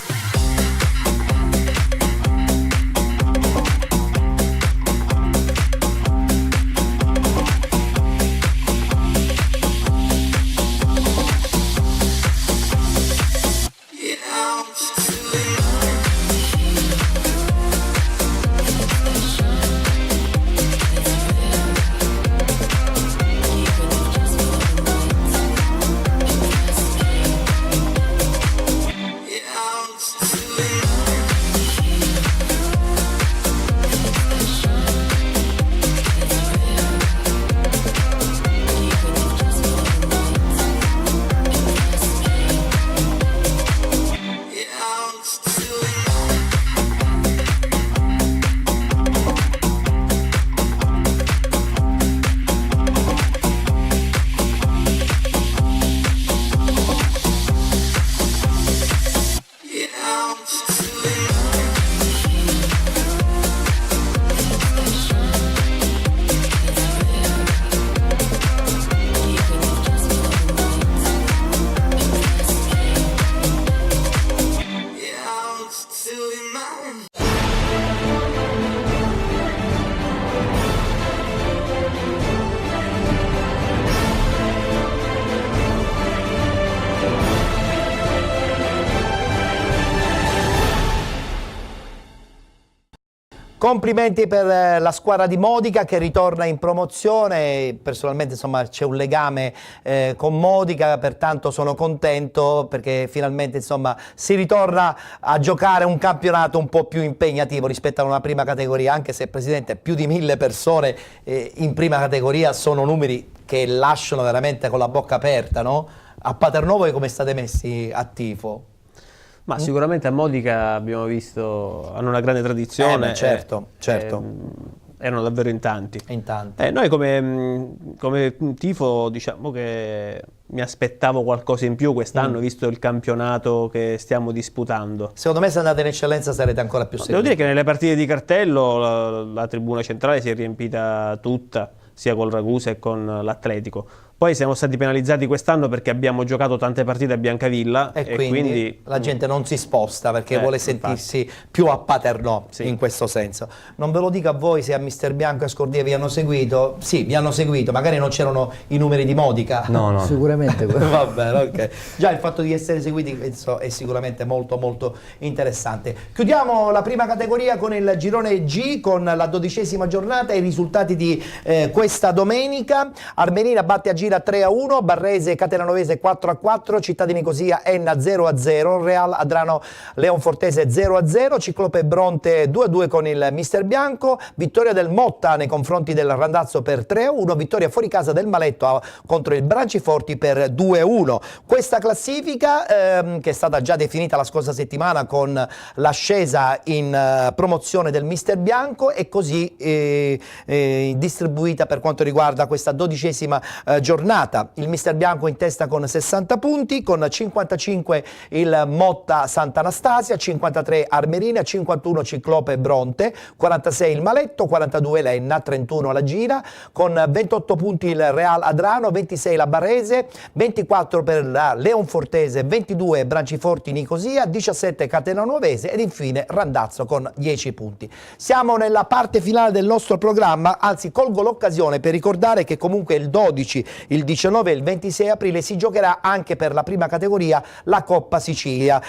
Complimenti per la squadra di Modica che ritorna in promozione. Personalmente insomma c'è un legame con Modica, pertanto sono contento perché finalmente insomma si ritorna a giocare un campionato un po' più impegnativo rispetto a una prima categoria, anche se Presidente più di 1000 persone in prima categoria sono numeri che lasciano veramente con la bocca aperta, no? A Paternò voi come state messi a tifo? Ma sicuramente a Modica abbiamo visto, hanno una grande tradizione. Certo. Erano davvero in tanti. In noi come tifo diciamo che mi aspettavo qualcosa in più quest'anno, visto il campionato che stiamo disputando. Secondo me se andate in eccellenza sarete ancora più seguiti. Devo dire che nelle partite di cartello la tribuna centrale si è riempita tutta, sia col Ragusa e con l'Atletico. Poi siamo stati penalizzati quest'anno perché abbiamo giocato tante partite a Biancavilla e quindi la gente non si sposta perché vuole sentirsi più a Paternò in questo senso. Non ve lo dico a voi se a Mister Bianco e Scordia vi hanno seguito. Sì, vi hanno seguito, magari non c'erano i numeri di Modica. No. Sicuramente. Va bene, ok. Già il fatto di essere seguiti penso è sicuramente molto interessante. Chiudiamo la prima categoria con il girone G, con la 12ª giornata e i risultati di questa domenica. Armenina batte a Gira 3-1, Barrese Catenanovese 4-4, Città di Nicosia Enna 0-0, Real Adrano Leonfortese 0-0, Ciclope Bronte 2-2 con il Mister Bianco, vittoria del Motta nei confronti del Randazzo per 3-1, vittoria fuori casa del Maletto contro il Branciforti per 2-1. Questa classifica che è stata già definita la scorsa settimana con l'ascesa in promozione del Mister Bianco è così distribuita per quanto riguarda questa 12ª giornata. Il Mister Bianco in testa con 60 punti, con 55 il Motta Sant'Anastasia, 53 Armerina, 51 Ciclope Bronte, 46 il Maletto, 42 l'Enna, 31 la Gira, con 28 punti il Real Adrano, 26 la Barrese, 24 per la Leonfortese, 22 Branciforti Nicosia, 17 Catenanovese ed infine Randazzo con 10 punti. Siamo nella parte finale del nostro programma, anzi colgo l'occasione per ricordare che comunque il 12, il 19 e il 26 aprile si giocherà anche per la prima categoria la Coppa Sicilia.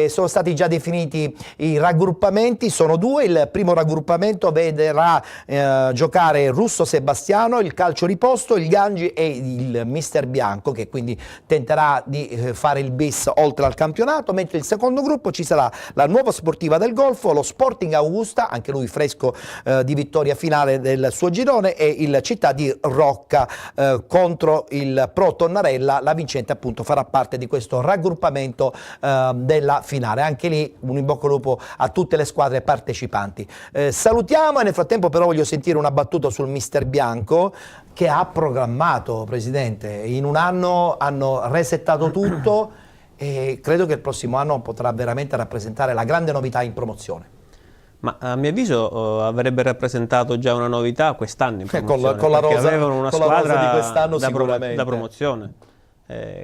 Sono stati già definiti i raggruppamenti, sono due. Il primo raggruppamento vedrà giocare Russo Sebastiano, il Calcio Riposto, il Gangi e il Mister Bianco, che quindi tenterà di fare il bis oltre al campionato, mentre il secondo gruppo ci sarà la Nuova Sportiva del Golfo, lo Sporting Augusta, anche lui fresco di vittoria finale del suo girone, e il Città di Rocca contro il Pro Tonnarella. La vincente appunto farà parte di questo raggruppamento della finale. Anche lì un in bocca al lupo a tutte le squadre partecipanti. Salutiamo, e nel frattempo però voglio sentire una battuta sul Mister Bianco, che ha programmato, Presidente, in un anno hanno resettato tutto e credo che il prossimo anno potrà veramente rappresentare la grande novità in promozione. Ma a mio avviso avrebbe rappresentato già una novità quest'anno in promozione, con la rosa, perché avevano una con la squadra rosa di quest'anno da promozione.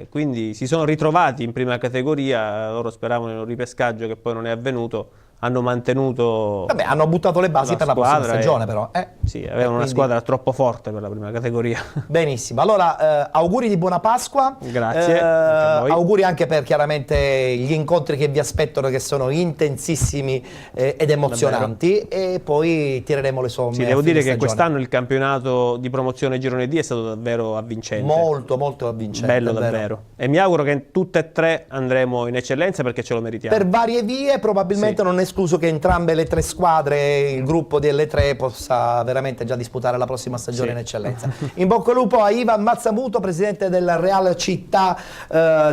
Quindi si sono ritrovati in prima categoria, loro speravano in un ripescaggio che poi non è avvenuto, hanno mantenuto. Vabbè, hanno buttato le basi per la prossima stagione, però. Sì, avevano una squadra troppo forte per la prima categoria. Benissimo, allora auguri di buona Pasqua. Grazie. Anche a voi. Auguri anche per chiaramente gli incontri che vi aspettano, che sono intensissimi ed emozionanti. Davvero. E poi tireremo le somme. Sì, devo dire che quest'anno il campionato di promozione Girone D è stato davvero avvincente. Molto avvincente. Bello davvero. E mi auguro che in tutte e tre andremo in eccellenza, perché ce lo meritiamo. Per varie vie, probabilmente non è escluso che entrambe le tre squadre, il gruppo delle tre, possa veramente già disputare la prossima stagione in eccellenza. In bocca al lupo a Ivan Mazzamuto, presidente della Real Città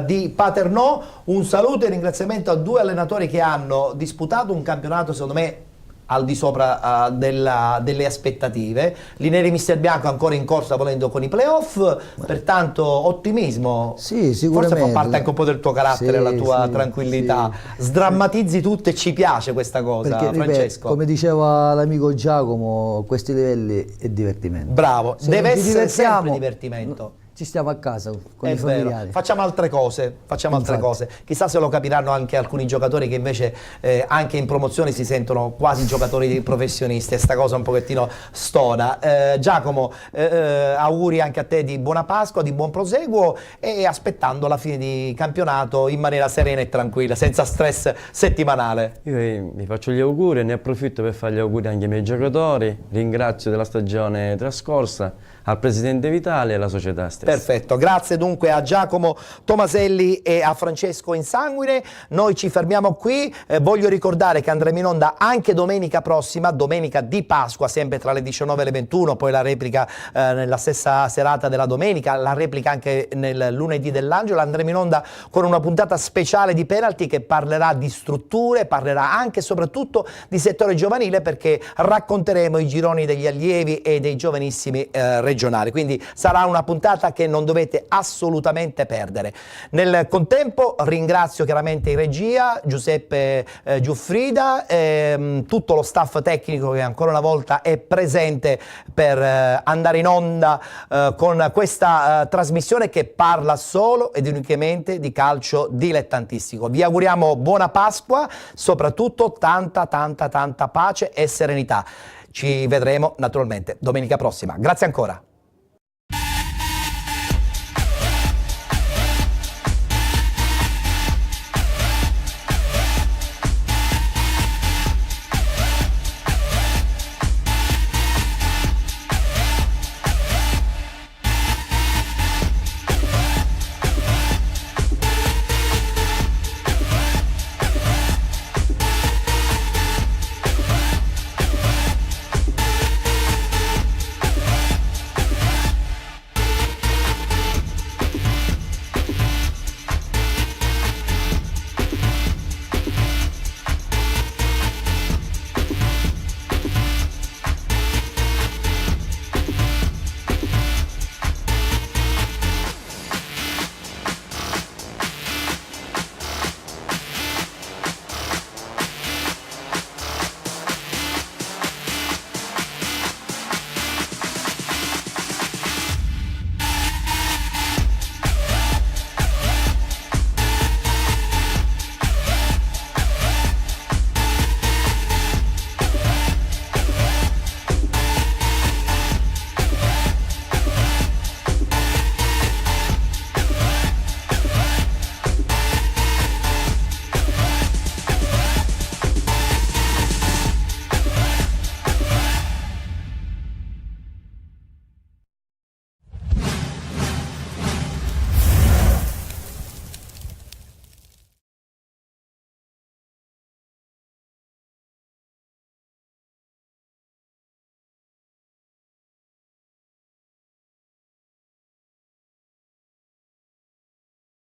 di Paternò. Un saluto e ringraziamento a due allenatori che hanno disputato un campionato secondo me al di sopra delle aspettative. Lineri Mister Bianco ancora in corsa volendo con i playoff, pertanto ottimismo. Sì, sicuramente. Forse fa parte anche un po' del tuo carattere, sì, la tua tranquillità. Sì. Sdrammatizzi tutto e ci piace questa cosa, perché, Francesco. Come diceva l'amico Giacomo, questi livelli è divertimento. Bravo, Se deve non ci essere sempre divertiamo, divertimento. ci stiamo a casa con È i familiari. vero. Facciamo altre cose, Chissà se lo capiranno anche alcuni giocatori che invece anche in promozione si sentono quasi giocatori professionisti, e sta cosa un pochettino stona. Giacomo, auguri anche a te di buona Pasqua, di buon proseguo, e aspettando la fine di campionato in maniera serena e tranquilla, senza stress settimanale. Io vi faccio gli auguri e ne approfitto per fare gli auguri anche ai miei giocatori, ringrazio della stagione trascorsa, al presidente Vitale e alla società stessa. Perfetto, grazie dunque a Giacomo Tomaselli e a Francesco Insanguine. Noi ci fermiamo qui, voglio ricordare che andremo in onda anche domenica prossima, domenica di Pasqua, sempre tra le 19 e le 21, poi la replica nella stessa serata della domenica, la replica anche nel lunedì dell'Angelo. Andremo in onda con una puntata speciale di penalty che parlerà di strutture, parlerà anche e soprattutto di settore giovanile, perché racconteremo i gironi degli allievi e dei giovanissimi regionali, quindi sarà una puntata che non dovete assolutamente perdere. Nel contempo ringrazio chiaramente in regia Giuseppe Giuffrida, tutto lo staff tecnico che ancora una volta è presente per andare in onda con questa trasmissione che parla solo ed unicamente di calcio dilettantistico. Vi auguriamo buona Pasqua, soprattutto tanta pace e serenità. Ci vedremo naturalmente domenica prossima. Grazie ancora.